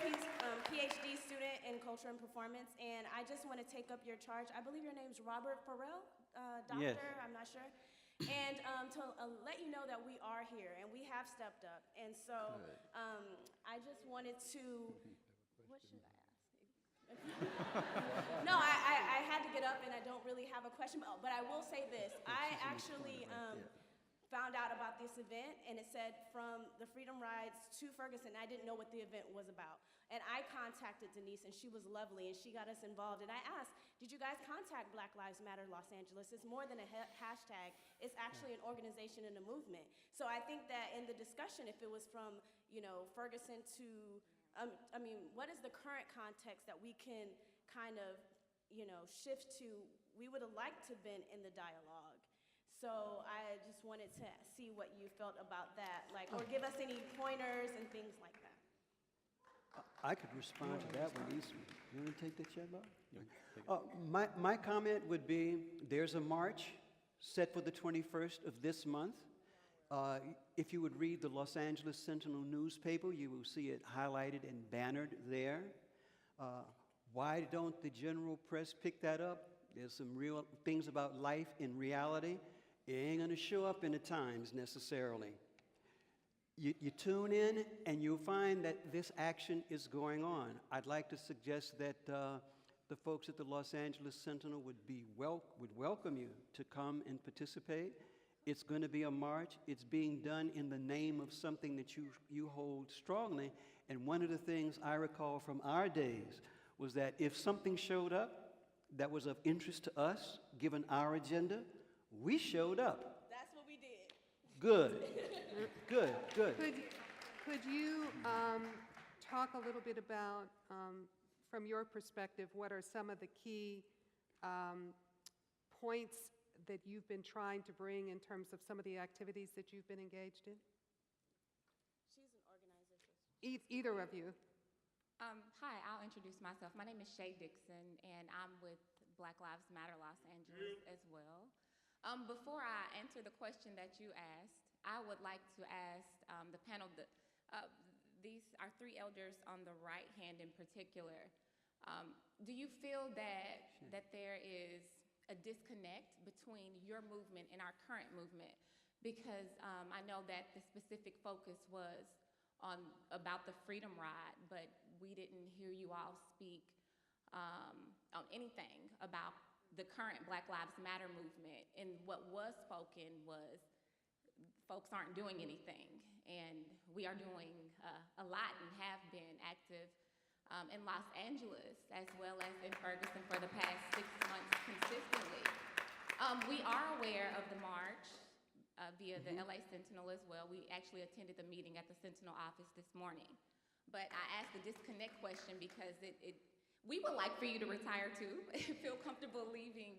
Speaker 17: PhD student in culture and performance, and I just want to take up your charge. I believe your name's Robert Farrell, doctor,
Speaker 14: Yes.
Speaker 17: I'm not sure. And to let you know that we are here, and we have stepped up. And so I just wanted to, what should I ask? No, I had to get up, and I don't really have a question, but I will say this. I actually found out about this event, and it said from the Freedom Rides to Ferguson. I didn't know what the event was about. And I contacted Denise, and she was lovely, and she got us involved. And I asked, did you guys contact Black Lives Matter Los Angeles? It's more than a hashtag. It's actually an organization and a movement. So I think that in the discussion, if it was from, Ferguson to, what is the current context that we can kind of, shift to? We would have liked to have been in the dialogue. So I just wanted to see what you felt about that, or give us any pointers and things like that.
Speaker 14: I could respond to that one easily. You want to take the chair, Bob? My comment would be, there's a march set for the 21st of this month. If you would read the Los Angeles Sentinel newspaper, you will see it highlighted and bannered there. Why don't the general press pick that up? There's some real things about life in reality. It ain't going to show up in the Times necessarily. You tune in and you'll find that this action is going on. I'd like to suggest that the folks at the Los Angeles Sentinel would welcome you to come and participate. It's going to be a march. It's being done in the name of something that you hold strongly. And one of the things I recall from our days was that if something showed up that was of interest to us, given our agenda, we showed up.
Speaker 4: That's what we did.
Speaker 14: Good. Good, good.
Speaker 3: Could you talk a little bit about, from your perspective, what are some of the key points that you've been trying to bring in terms of some of the activities that you've been engaged in?
Speaker 4: She's an organizer.
Speaker 3: Either of you.
Speaker 18: Hi, I'll introduce myself. My name is Shay Dixon, and I'm with Black Lives Matter Los Angeles as well. Before I answer the question that you asked, I would like to ask the panel, these are three elders on the right hand in particular. Do you feel that there is a disconnect between your movement and our current movement? Because I know that the specific focus was about the Freedom Ride, but we didn't hear you all speak on anything about the current Black Lives Matter movement. And what was spoken was folks aren't doing anything, and we are doing a lot and have been active in Los Angeles as well as in Ferguson for the past 6 months consistently. We are aware of the march via the LA Sentinel as well. We actually attended the meeting at the Sentinel office this morning. But I asked the disconnect question because we would like for you to retire too, feel comfortable leaving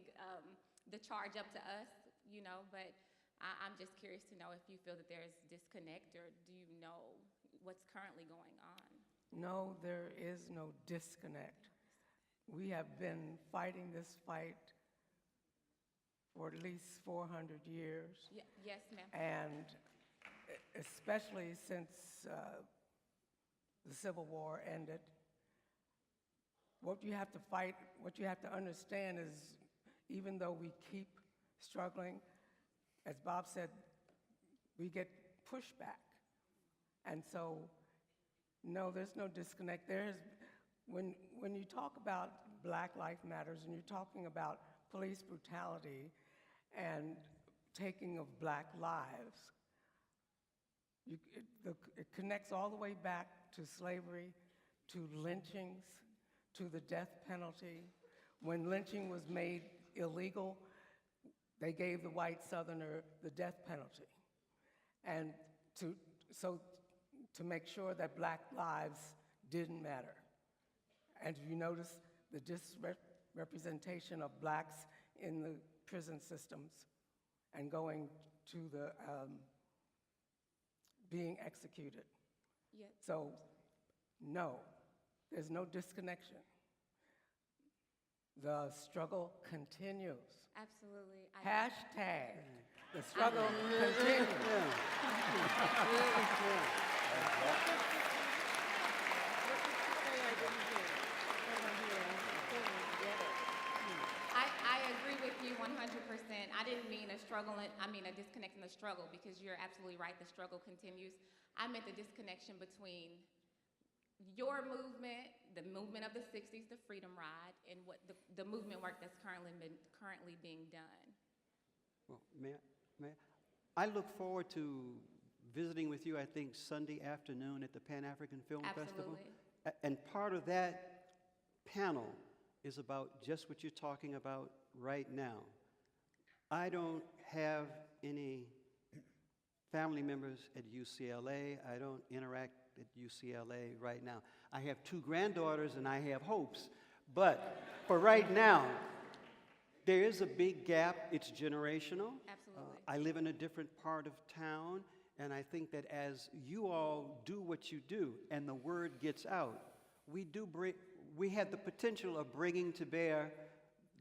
Speaker 18: the charge up to us, you know, but I'm just curious to know if you feel that there's disconnect, or do you know what's currently going on?
Speaker 9: No, there is no disconnect. We have been fighting this fight for at least 400 years.
Speaker 18: Yes, ma'am.
Speaker 9: And especially since the Civil War ended, what you have to fight, what you have to understand is, even though we keep struggling, as Bob said, we get pushback. And so, no, there's no disconnect. When you talk about Black Lives Matters and you're talking about police brutality and taking of Black lives, it connects all the way back to slavery, to lynchings, to the death penalty. When lynching was made illegal, they gave the white Southerner the death penalty. And to make sure that Black lives didn't matter. And if you notice the disrepresentation of Blacks in the prison systems and going to the being executed.
Speaker 18: Yes.
Speaker 9: So, no, there's no disconnection. The struggle continues.
Speaker 18: Absolutely.
Speaker 9: Hashtag, the struggle continues.
Speaker 18: I agree with you 100%. I didn't mean a disconnect in the struggle, because you're absolutely right, the struggle continues. I meant the disconnection between your movement, the movement of the 60s, the Freedom Ride, and what the movement work that's currently being done.
Speaker 14: Well, I look forward to visiting with you, I think, Sunday afternoon at the Pan-African Film Festival. And part of that panel is about just what you're talking about right now. I don't have any family members at UCLA. I don't interact at UCLA right now. I have 2 granddaughters and I have hopes. But for right now, there is a big gap. It's generational.
Speaker 18: Absolutely.
Speaker 14: I live in a different part of town, and I think that as you all do what you do and the word gets out, we have the potential of bringing to bear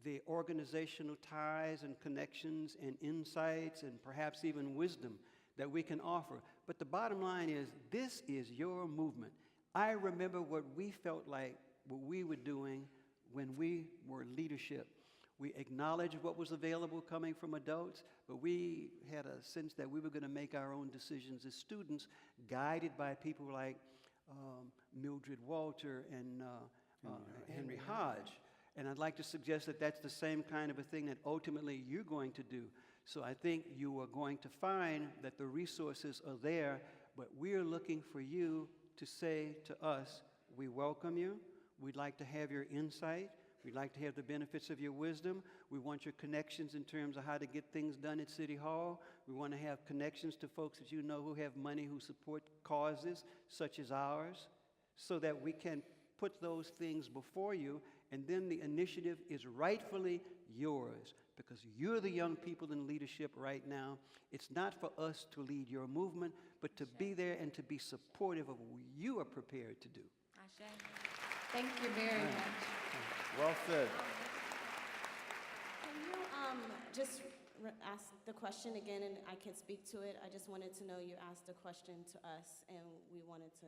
Speaker 14: the organizational ties and connections and insights and perhaps even wisdom that we can offer. But the bottom line is, this is your movement. I remember what we felt like, what we were doing when we were leadership. We acknowledged what was available coming from adults, but we had a sense that we were going to make our own decisions as students, guided by people like Mildred Walter and Henry Hodge. And I'd like to suggest that that's the same kind of a thing that ultimately you're going to do. So I think you are going to find that the resources are there, but we're looking for you to say to us, we welcome you, we'd like to have your insight, we'd like to have the benefits of your wisdom, we want your connections in terms of how to get things done at City Hall, we want to have connections to folks that you know who have money, who support causes such as ours, so that we can put those things before you, and then the initiative is rightfully yours, because you're the young people in leadership right now. It's not for us to lead your movement, but to be there and to be supportive of what you are prepared to do.
Speaker 19: Thank you very much.
Speaker 6: Well said.
Speaker 4: Can you just ask the question again, and I can speak to it? I just wanted to know you asked a question to us, and we wanted to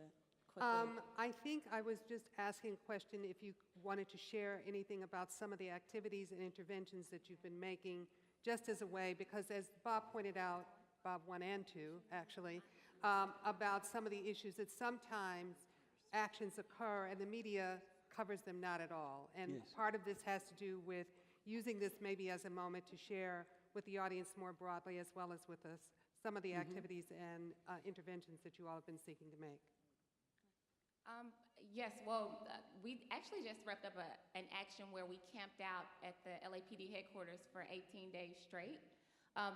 Speaker 4: quickly.
Speaker 3: I think I was just asking a question if you wanted to share anything about some of the activities and interventions that you've been making, just as a way, because as Bob pointed out, Bob 1 and 2, actually, about some of the issues that sometimes actions occur and the media covers them not at all. And
Speaker 14: Yes.
Speaker 3: part of this has to do with using this maybe as a moment to share with the audience more broadly, as well as with us, some of the activities and interventions that you all have been seeking to make.
Speaker 19: Yes, well, we actually just wrapped up an action where we camped out at the LAPD headquarters for 18 days straight.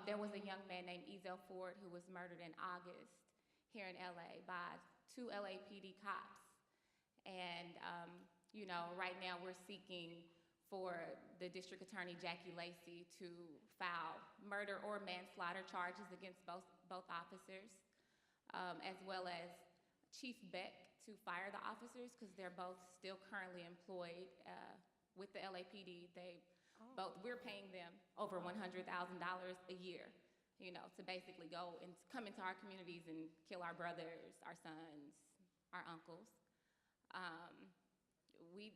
Speaker 19: There was a young man named Ezel Ford who was murdered in August here in LA by 2 LAPD cops. And, you know, right now we're seeking for the District Attorney Jackie Lacey to file murder or manslaughter charges against both officers, as well as Chief Beck to fire the officers, because they're both still currently employed with the LAPD. We're paying them over $100,000 a year, you know, to basically go and come into our communities and kill our brothers, our sons, our uncles.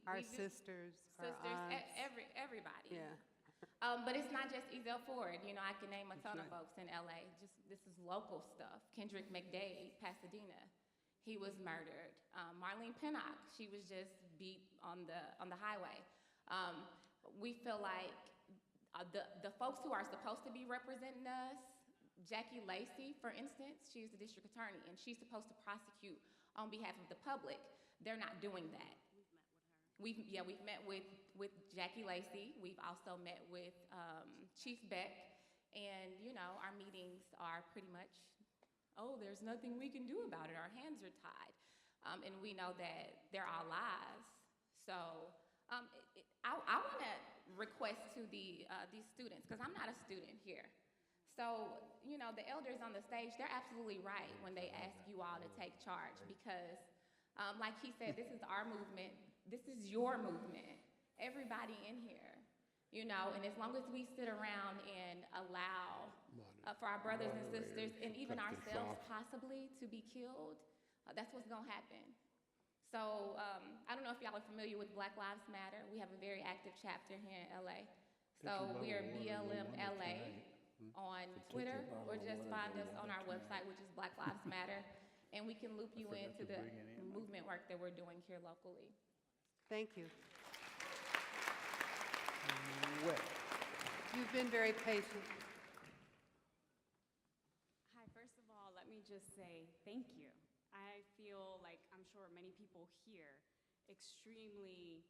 Speaker 3: Our sisters, our aunts.
Speaker 19: Everybody.
Speaker 3: Yeah.
Speaker 19: But it's not just Ezel Ford. You know, I can name a ton of folks in LA. This is local stuff. Kendrick McDade, Pasadena. He was murdered. Marlene Pinnock, she was just beat on the highway. We feel like the folks who are supposed to be representing us, Jackie Lacey, for instance, she's the district attorney, and she's supposed to prosecute on behalf of the public. They're not doing that. We've met with Jackie Lacey. We've also met with Chief Beck, and you know, our meetings are pretty much, oh, there's nothing we can do about it. Our hands are tied. And we know that they're our lives. So I want to request to these students, because I'm not a student here. So, you know, the elders on the stage, they're absolutely right when they ask you all to take charge, because like he said, this is our movement. This is your movement. Everybody in here, you know, and as long as we sit around and allow for our brothers and sisters and even ourselves possibly to be killed, that's what's gonna happen. So I don't know if y'all are familiar with Black Lives Matter. We have a very active chapter here in LA. So we are BLM LA on Twitter, or just find us on our website, which is Black Lives Matter, and we can loop you into the movement work that we're doing here locally.
Speaker 3: Thank you. You've been very patient.
Speaker 20: Hi, first of all, let me just say thank you. I feel like, I'm sure many people here, extremely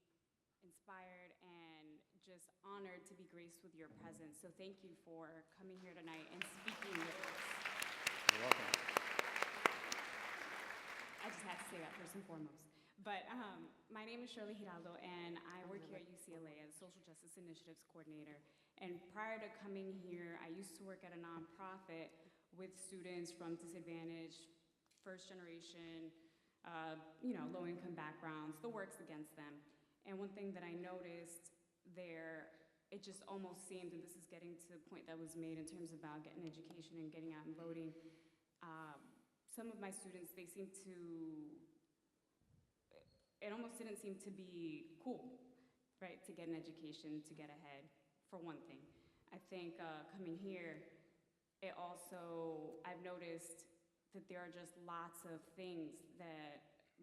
Speaker 20: inspired and just honored to be graced with your presence. So thank you for coming here tonight and speaking with us.
Speaker 6: You're welcome.
Speaker 20: I just had to say that first and foremost. But my name is Shirley Giraldo, and I work here at UCLA as Social Justice Initiatives Coordinator. And prior to coming here, I used to work at a nonprofit with students from disadvantaged, first generation, you know, low-income backgrounds, the works against them. And one thing that I noticed there, it just almost seemed, and this is getting to the point that was made in terms about getting education and getting out and voting, some of my students, they seem to, it almost didn't seem to be cool, right, to get an education, to get ahead for one thing. I think coming here, I've noticed that there are just lots of things that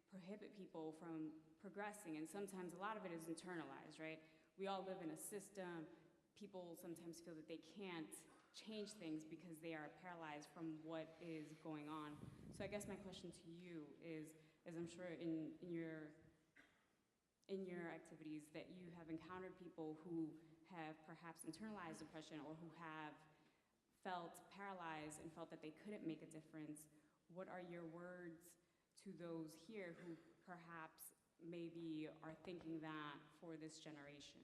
Speaker 20: prohibit people from progressing, and sometimes a lot of it is internalized, right? We all live in a system. People sometimes feel that they can't change things because they are paralyzed from what is going on. So I guess my question to you is, as I'm sure in your activities that you have encountered people who have perhaps internalized depression or who have felt paralyzed and felt that they couldn't make a difference, what are your words to those here who perhaps maybe are thinking that for this generation?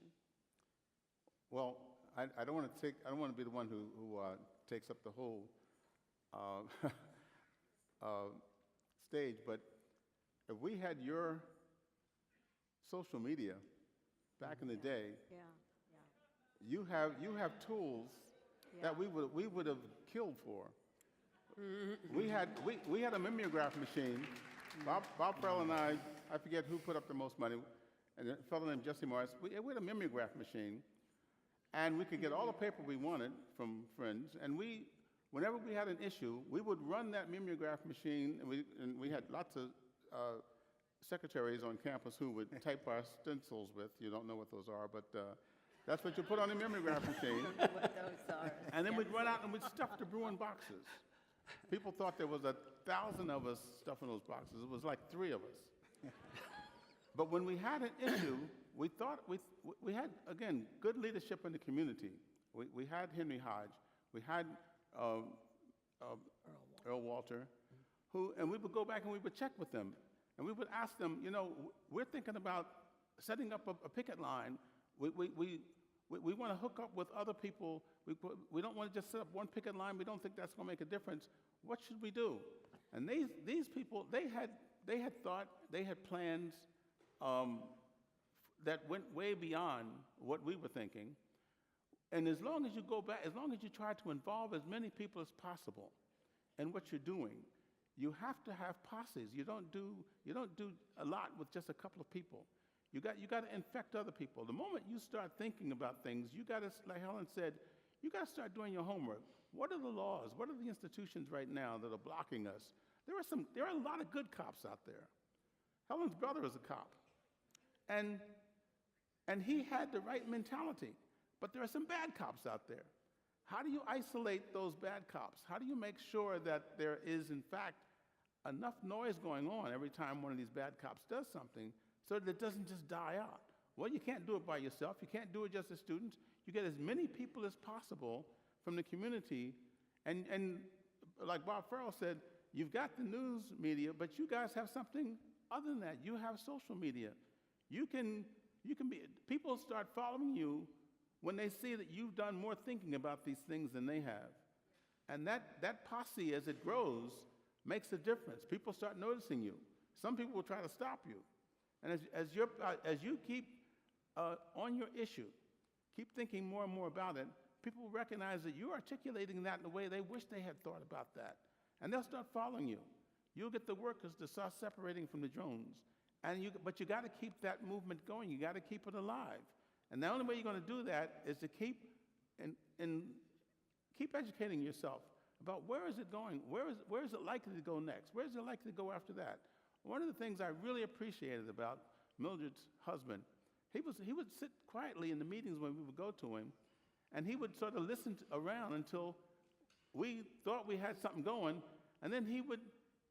Speaker 8: Well, I don't want to be the one who takes up the whole stage, but if we had your social media back in the day, you have tools that we would have killed for. We had a mimeograph machine. Bob Farrell and I forget who put up the most money, and a fellow named Jesse Morris. We had a mimeograph machine, and we could get all the paper we wanted from friends, and whenever we had an issue, we would run that mimeograph machine, and we had lots of secretaries on campus who would type our stencils with. You don't know what those are, but that's what you put on the mimeograph machine.
Speaker 15: I don't know what those are.
Speaker 8: And then we'd run out and we'd stuff the brew in boxes. People thought there was 1,000 of us stuffing those boxes. It was like 3 of us. But when we had an issue, we thought we had, again, good leadership in the community. We had Henry Hodge. We had Earl Walter, and we would go back and we would check with them. And we would ask them, we're thinking about setting up a picket line. We want to hook up with other people. We don't want to just set up one picket line. We don't think that's going to make a difference. What should we do? And these people, they had thought, they had plans that went way beyond what we were thinking. And as long as you go back, as long as you try to involve as many people as possible in what you're doing, you have to have posses. You don't do a lot with just a couple of people. You got to infect other people. The moment you start thinking about things, you got to, like Helen said, you got to start doing your homework. What are the laws? What are the institutions right now that are blocking us? There are a lot of good cops out there. Helen's brother is a cop, and he had the right mentality. But there are some bad cops out there. How do you isolate those bad cops? How do you make sure that there is, in fact, enough noise going on every time one of these bad cops does something so that it doesn't just die out? Well, you can't do it by yourself. You can't do it just as students. You get as many people as possible from the community. And like Bob Farrell said, you've got the news media, but you guys have something other than that. You have social media. People start following you when they see that you've done more thinking about these things than they have. And that posse, as it grows, makes a difference. People start noticing you. Some people will try to stop you. And as you keep on your issue, keep thinking more and more about it, people will recognize that you're articulating that in a way they wish they had thought about that. And they'll start following you. You'll get the workers to start separating from the drones. But you got to keep that movement going. You got to keep it alive. And the only way you're going to do that is to keep educating yourself about where is it going, where is it likely to go next, where is it likely to go after that. One of the things I really appreciated about Mildred's husband, he would sit quietly in the meetings when we would go to him, and he would sort of listen around until we thought we had something going, and then he would,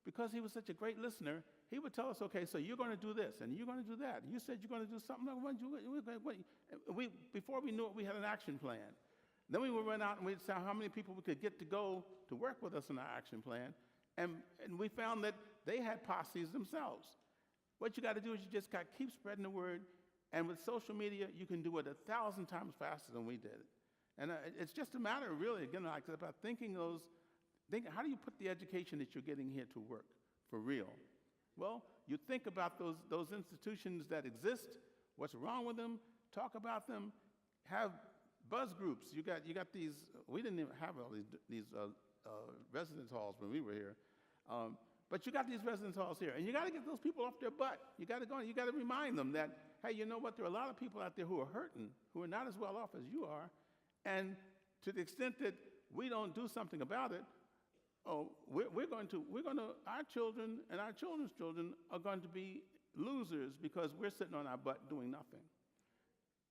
Speaker 8: because he was such a great listener, he would tell us, okay, so you're going to do this, and you're going to do that. You said you're going to do something. Before we knew it, we had an action plan. Then we would run out and we'd say how many people we could get to go to work with us in our action plan. And we found that they had posses themselves. What you got to do is you just got to keep spreading the word. And with social media, you can do it 1,000 times faster than we did it. And it's just a matter, really, again, like about thinking how do you put the education that you're getting here to work for real? Well, you think about those institutions that exist, what's wrong with them, talk about them, have buzz groups. You got these. We didn't even have all these residence halls when we were here, but you got these residence halls here, and you got to get those people off their butt. You got to go. You got to remind them that hey, you know what? There are a lot of people out there who are hurting, who are not as well off as you are. And to the extent that we don't do something about it, our children and our children's children are going to be losers because we're sitting on our butt doing nothing.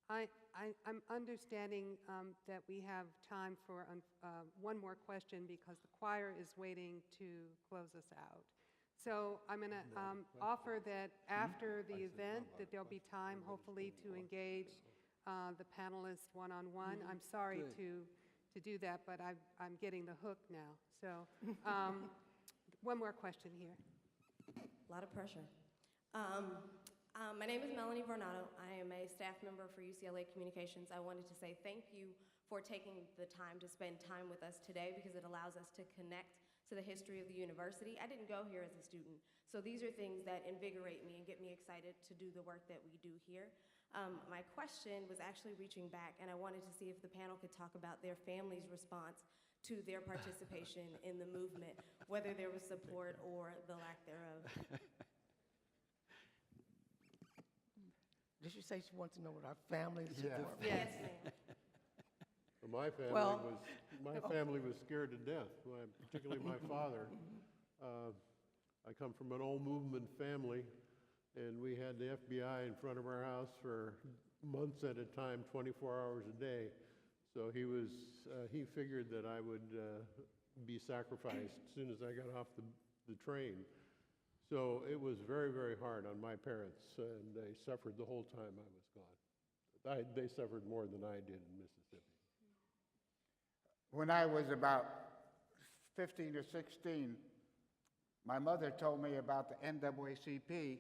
Speaker 3: I'm understanding that we have time for one more question because the choir is waiting to close us out. So I'm going to offer that after the event that there'll be time, hopefully, to engage the panelists one-on-one. I'm sorry to do that, but I'm getting the hook now. So one more question here.
Speaker 21: A lot of pressure. My name is Melanie Vornado. I am a staff member for UCLA Communications. I wanted to say thank you for taking the time to spend time with us today because it allows us to connect to the history of the university. I didn't go here as a student, so these are things that invigorate me and get me excited to do the work that we do here. My question was actually reaching back, and I wanted to see if the panel could talk about their family's response to their participation in the movement, whether there was support or the lack thereof.
Speaker 9: Did she say she wants to know what our family is for?
Speaker 21: Yes, ma'am.
Speaker 11: Well, my family was scared to death, particularly my father. I come from an old movement family, and we had the FBI in front of our house for months at a time, 24 hours a day. So he figured that I would be sacrificed as soon as I got off the train. So it was very, very hard on my parents, and they suffered the whole time I was gone. They suffered more than I did in Mississippi.
Speaker 10: When I was about 15 or 16, my mother told me about the NAACP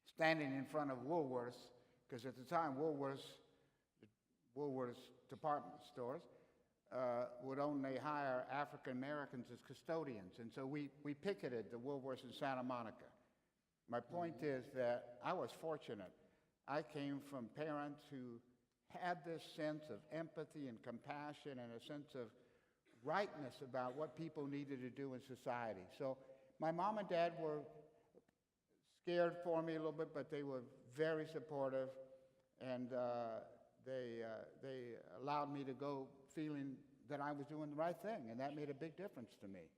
Speaker 10: standing in front of Woolworths, because at the time Woolworths department stores would only hire African Americans as custodians. And so we picketed the Woolworths in Santa Monica. My point is that I was fortunate. I came from parents who had this sense of empathy and compassion and a sense of rightness about what people needed to do in society. So my mom and dad were scared for me a little bit, but they were very supportive, and they allowed me to go feeling that I was doing the right thing, and that made a big difference to me.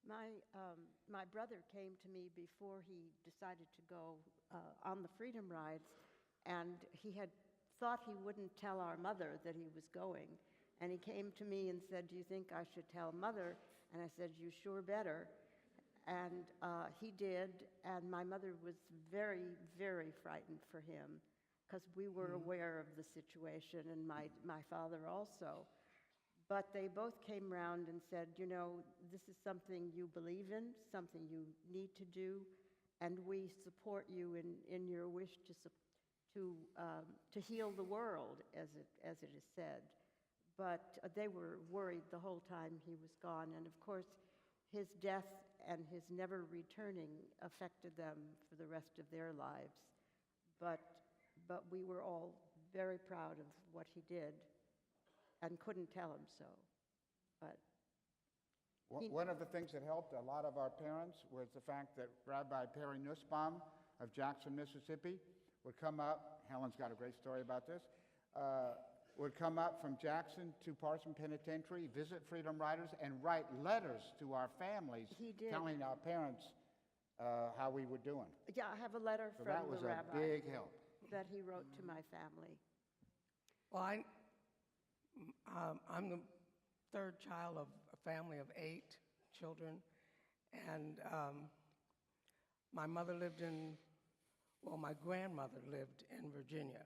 Speaker 15: My brother came to me before he decided to go on the Freedom Rides, and he had thought he wouldn't tell our mother that he was going. And he came to me and said, "Do you think I should tell Mother?" And I said, "You sure better." And he did, and my mother was very, very frightened for him, because we were aware of the situation, and my father also. But they both came around and said, "You know, this is something you believe in, something you need to do, and we support you in your wish to heal the world," as it is said. But they were worried the whole time he was gone, and of course, his death and his never returning affected them for the rest of their lives. But we were all very proud of what he did and couldn't tell him so. But
Speaker 10: one of the things that helped a lot of our parents was the fact that Rabbi Perry Nussbaum of Jackson, Mississippi, would come up. Helen's got a great story about this. Would come up from Jackson to Parson Penitentiary, visit Freedom Riders, and write letters to our families telling our parents how we were doing.
Speaker 15: Yeah, I have a letter
Speaker 10: So
Speaker 15: from
Speaker 10: that was
Speaker 15: the rabbi
Speaker 10: a big help.
Speaker 15: that he wrote to my family.
Speaker 9: Well, I'm the third child of a family of 8 children, and my mother lived my grandmother lived in Virginia,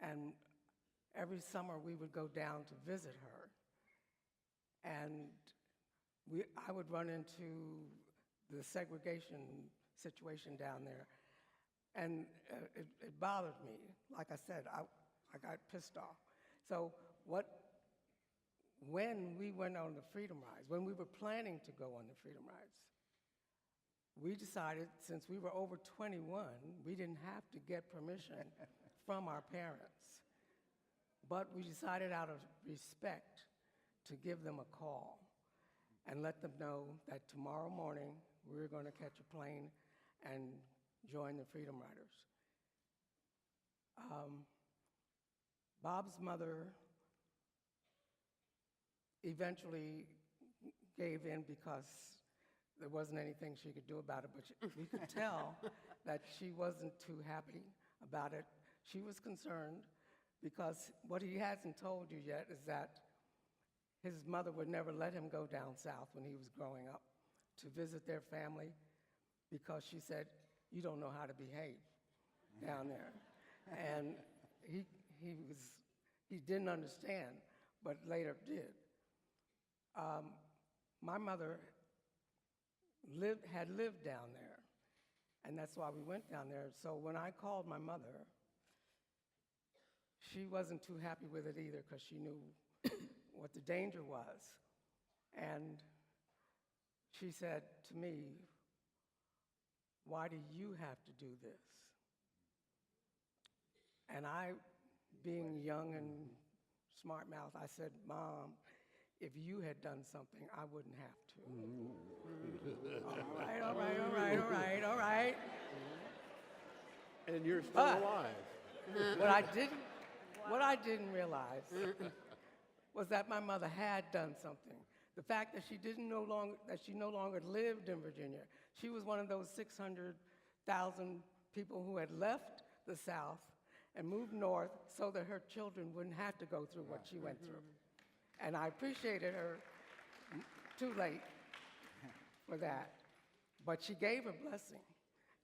Speaker 9: and every summer we would go down to visit her, and I would run into the segregation situation down there, and it bothered me. Like I said, I got pissed off. So when we went on the Freedom Rides, when we were planning to go on the Freedom Rides, we decided, since we were over 21, we didn't have to get permission from our parents. But we decided out of respect to give them a call and let them know that tomorrow morning we were going to catch a plane and join the Freedom Riders. Bob's mother eventually gave in because there wasn't anything she could do about it, but we could tell that she wasn't too happy about it. She was concerned because what he hasn't told you yet is that his mother would never let him go down south when he was growing up to visit their family because she said, you don't know how to behave down there. And he didn't understand, but later did. My mother had lived down there, and that's why we went down there. So when I called my mother, she wasn't too happy with it either because she knew what the danger was. And she said to me, why do you have to do this? And I, being young and smart-mouthed, I said, Mom, if you had done something, I wouldn't have to. All right.
Speaker 11: And you're still alive.
Speaker 9: What I didn't realize was that my mother had done something. The fact that she no longer lived in Virginia. She was one of those 600,000 people who had left the South and moved north so that her children wouldn't have to go through what she went through. And I appreciated her too late for that. But she gave a blessing.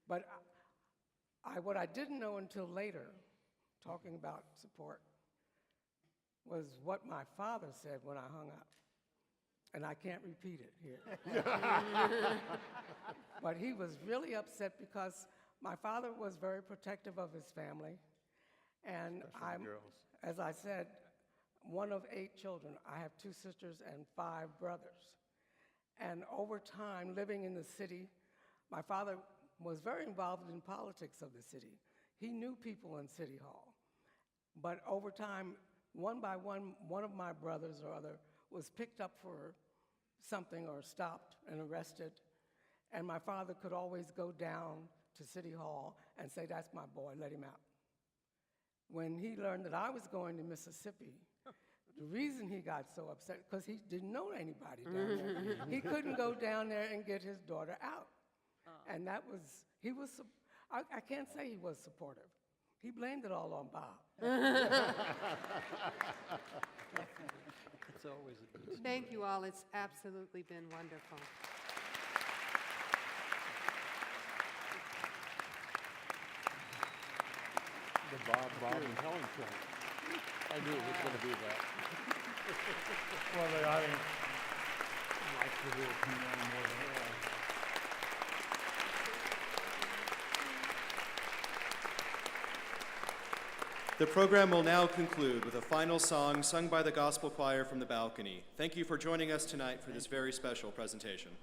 Speaker 9: But what I didn't know until later, talking about support, was what my father said when I hung up. And I can't repeat it here. But he was really upset because my father was very protective of his family. And I'm, as I said, one of 8 children. I have 2 sisters and 5 brothers. And over time, living in the city, my father was very involved in politics of the city. He knew people in City Hall. But over time, one by one of my brothers or other was picked up for something or stopped and arrested. And my father could always go down to City Hall and say, that's my boy, let him out. When he learned that I was going to Mississippi, the reason he got so upset, because he didn't know anybody down there. He couldn't go down there and get his daughter out. And that was, I can't say he was supportive. He blamed it all on Bob.
Speaker 14: It's always a good story.
Speaker 3: Thank you all. It's absolutely been wonderful.
Speaker 11: The Bob and Helen show. I knew it was going to be that.
Speaker 10: Well, the audience likes to hear it from them more than
Speaker 1: The program will now conclude with a final song sung by the gospel choir from the balcony. Thank you for joining us tonight for this very special presentation.